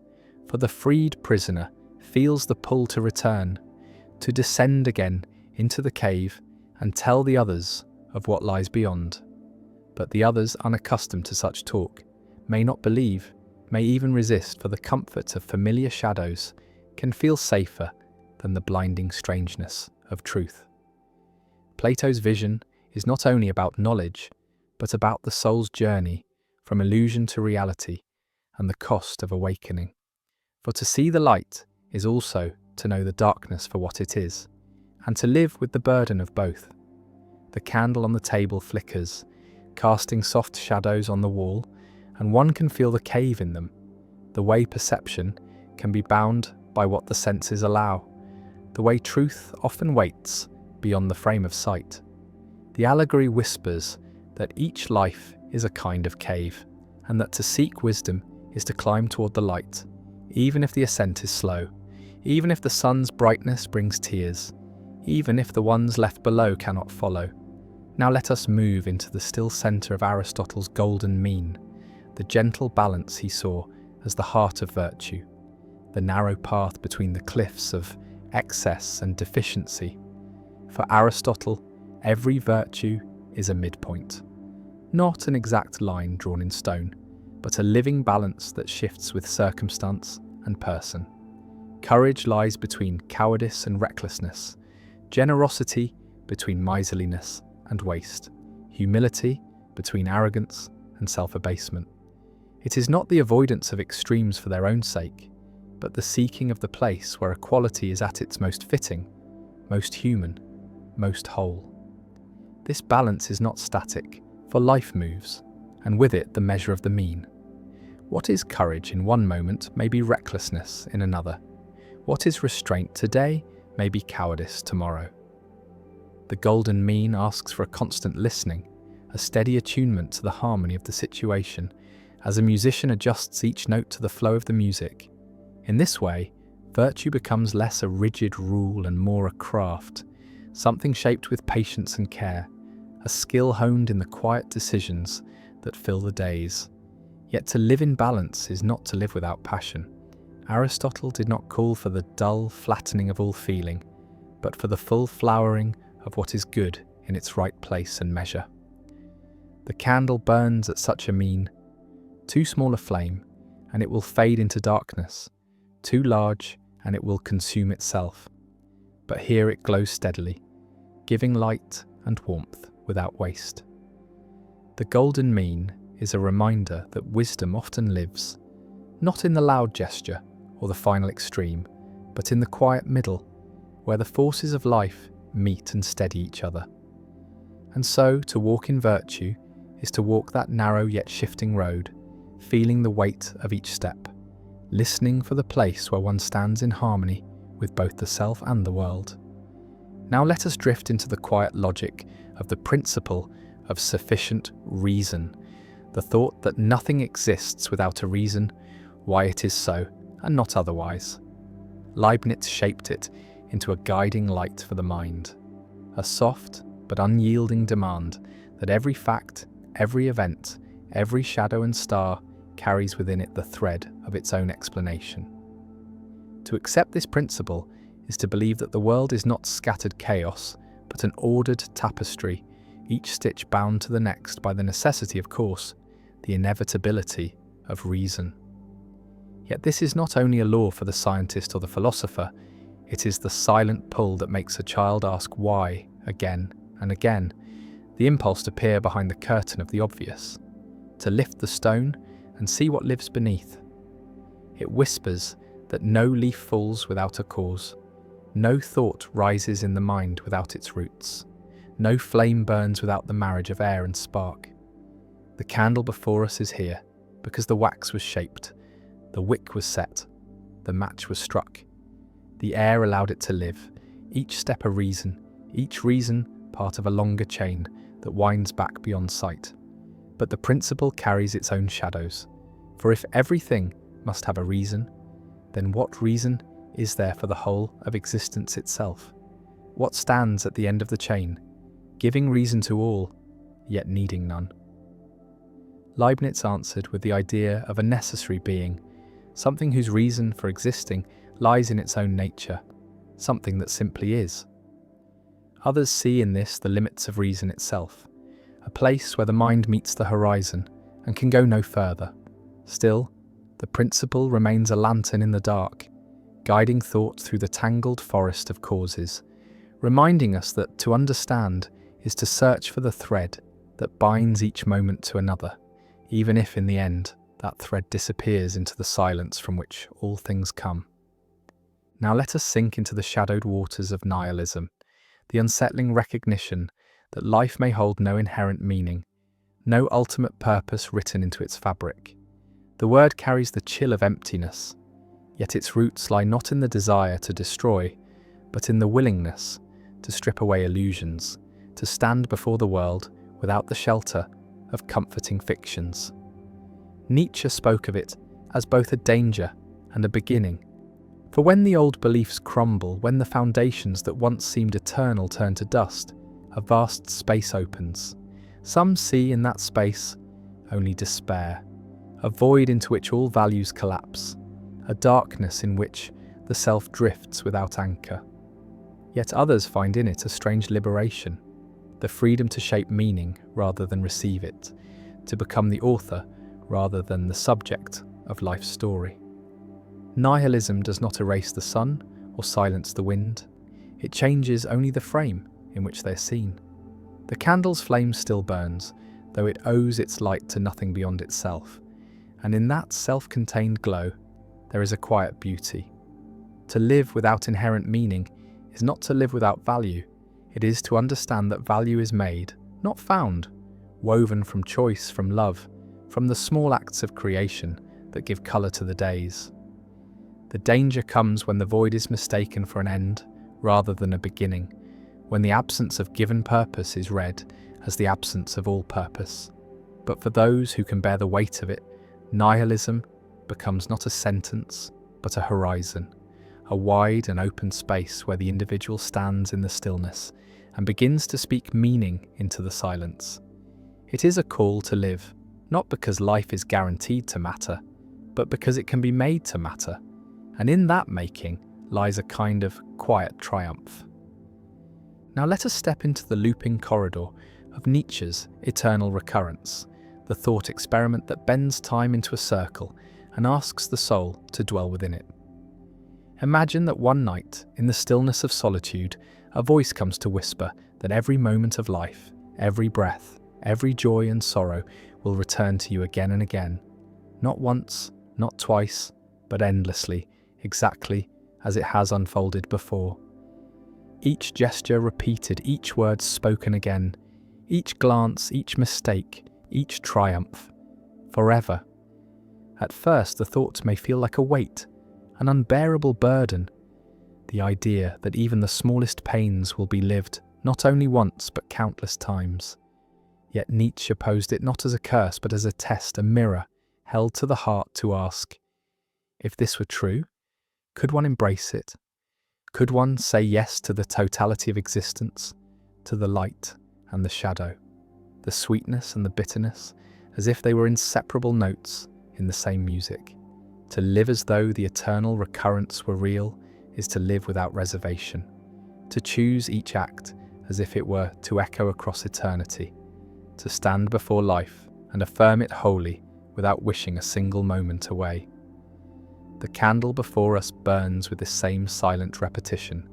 for the freed prisoner feels the pull to return, to descend again into the cave and tell the others of what lies beyond. But the others, unaccustomed to such talk, may not believe, may even resist, for the comfort of familiar shadows can feel safer than the blinding strangeness of truth. Plato's vision is not only about knowledge, but about the soul's journey from illusion to reality and the cost of awakening. For to see the light is also to know the darkness for what it is, and to live with the burden of both. The candle on the table flickers, casting soft shadows on the wall, and one can feel the cave in them. The way perception can be bound by what the senses allow, the way truth often waits beyond the frame of sight. The allegory whispers that each life is a kind of cave, and that to seek wisdom is to climb toward the light, even if the ascent is slow, even if the sun's brightness brings tears, even if the ones left below cannot follow. Now let us move into the still centre of Aristotle's golden mean, the gentle balance he saw as the heart of virtue, the narrow path between the cliffs of excess and deficiency. For Aristotle, every virtue is a midpoint, not an exact line drawn in stone, but a living balance that shifts with circumstance and person. Courage lies between cowardice and recklessness, generosity between miserliness and waste, humility between arrogance and self-abasement. It is not the avoidance of extremes for their own sake, but the seeking of the place where equality is at its most fitting, most human, most whole. This balance is not static, for life moves, and with it the measure of the mean. What is courage in one moment may be recklessness in another. What is restraint today may be cowardice tomorrow. The golden mean asks for a constant listening, a steady attunement to the harmony of the situation, as a musician adjusts each note to the flow of the music. In this way, virtue becomes less a rigid rule and more a craft, something shaped with patience and care, a skill honed in the quiet decisions that fill the days. Yet to live in balance is not to live without passion. Aristotle did not call for the dull flattening of all feeling, but for the full flowering of what is good in its right place and measure. The candle burns at such a mean, too small a flame, and it will fade into darkness, too large, and it will consume itself. But here it glows steadily, giving light and warmth without waste. The golden mean is a reminder that wisdom often lives, not in the loud gesture or the final extreme, but in the quiet middle, where the forces of life meet and steady each other. And so, to walk in virtue is to walk that narrow yet shifting road, feeling the weight of each step, listening for the place where one stands in harmony with both the self and the world. Now let us drift into the quiet logic of the principle of sufficient reason, the thought that nothing exists without a reason why it is so and not otherwise. Leibniz shaped it into a guiding light for the mind, a soft but unyielding demand that every fact, every event, every shadow and star carries within it the thread of its own explanation. To accept this principle is to believe that the world is not scattered chaos, but an ordered tapestry, each stitch bound to the next by the necessity, of course, the inevitability of reason. Yet this is not only a law for the scientist or the philosopher, it is the silent pull that makes a child ask why again and again, the impulse to peer behind the curtain of the obvious, to lift the stone and see what lives beneath. It whispers that no leaf falls without a cause, no thought rises in the mind without its roots, no flame burns without the marriage of air and spark. The candle before us is here because the wax was shaped, the wick was set, the match was struck. The air allowed it to live, each step a reason, each reason part of a longer chain that winds back beyond sight. But the principle carries its own shadows, for if everything must have a reason, then what reason is there for the whole of existence itself? What stands at the end of the chain, giving reason to all, yet needing none? Leibniz answered with the idea of a necessary being, something whose reason for existing lies in its own nature, something that simply is. Others see in this the limits of reason itself, a place where the mind meets the horizon and can go no further. Still, the principle remains a lantern in the dark, guiding thought through the tangled forest of causes, reminding us that to understand is to search for the thread that binds each moment to another, even if in the end that thread disappears into the silence from which all things come. Now let us sink into the shadowed waters of nihilism, the unsettling recognition that life may hold no inherent meaning, no ultimate purpose written into its fabric. The word carries the chill of emptiness, yet its roots lie not in the desire to destroy, but in the willingness to strip away illusions, to stand before the world without the shelter of comforting fictions. Nietzsche spoke of it as both a danger and a beginning. For when the old beliefs crumble, when the foundations that once seemed eternal turn to dust, a vast space opens. Some see in that space only despair, a void into which all values collapse, a darkness in which the the self drifts without anchor. Yet others find in it a strange liberation, the freedom to shape meaning rather than receive it, to become the author rather than the subject of life's story. Nihilism does not erase the sun or silence the wind. It changes only the frame in which they're seen. The candle's flame still burns, though it owes its light to nothing beyond itself, and in that self-contained glow there is a quiet beauty. To live without inherent meaning is not to live without value. It is to understand that value is made, not found, woven from choice, from love, from the small acts of creation that give colour to the days. The danger comes when the void is mistaken for an end rather than a beginning, when the absence of given purpose is read as the absence of all purpose. But for those who can bear the weight of it, nihilism becomes not a sentence, but a horizon, a wide and open space where the individual stands in the stillness and begins to speak meaning into the silence. It is a call to live, not because life is guaranteed to matter, but because it can be made to matter, and in that making lies a kind of quiet triumph. Now let us step into the looping corridor of Nietzsche's eternal recurrence, the thought experiment that bends time into a circle and asks the soul to dwell within it. Imagine that one night, in the stillness of solitude, a voice comes to whisper that every moment of life, every breath, every joy and sorrow will return to you again and again, not once, not twice, but endlessly, exactly as it has unfolded before. Each gesture repeated, each word spoken again, each glance, each mistake, each triumph, forever. At first the thought may feel like a weight, an unbearable burden, the idea that even the smallest pains will be lived not only once but countless times. Yet Nietzsche posed it not as a curse but as a test, a mirror held to the heart to ask, if this were true, could one embrace it? Could one say yes to the totality of existence, to the light and the shadow, the sweetness and the bitterness, as if they were inseparable notes in the same music? To live as though the eternal recurrence were real is to live without reservation, to choose each act as if it were to echo across eternity, to stand before life and affirm it wholly without wishing a single moment away. The candle before us burns with the same silent repetition.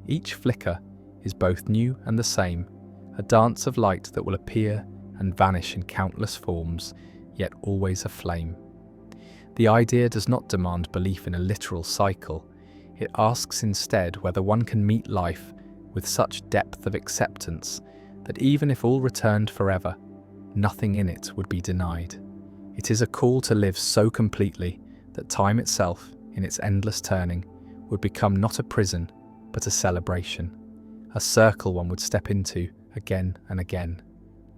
Each flicker is both new and the same, a dance of light that will appear and vanish in countless forms, yet always aflame. The idea does not demand belief in a literal cycle. It asks instead whether one can meet life with such depth of acceptance that even if all returned forever, nothing in it would be denied. It is a call to live so completely that time itself, in its endless turning, would become not a prison, but a celebration, a circle one would step into again and again,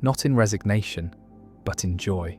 not in resignation, but in joy.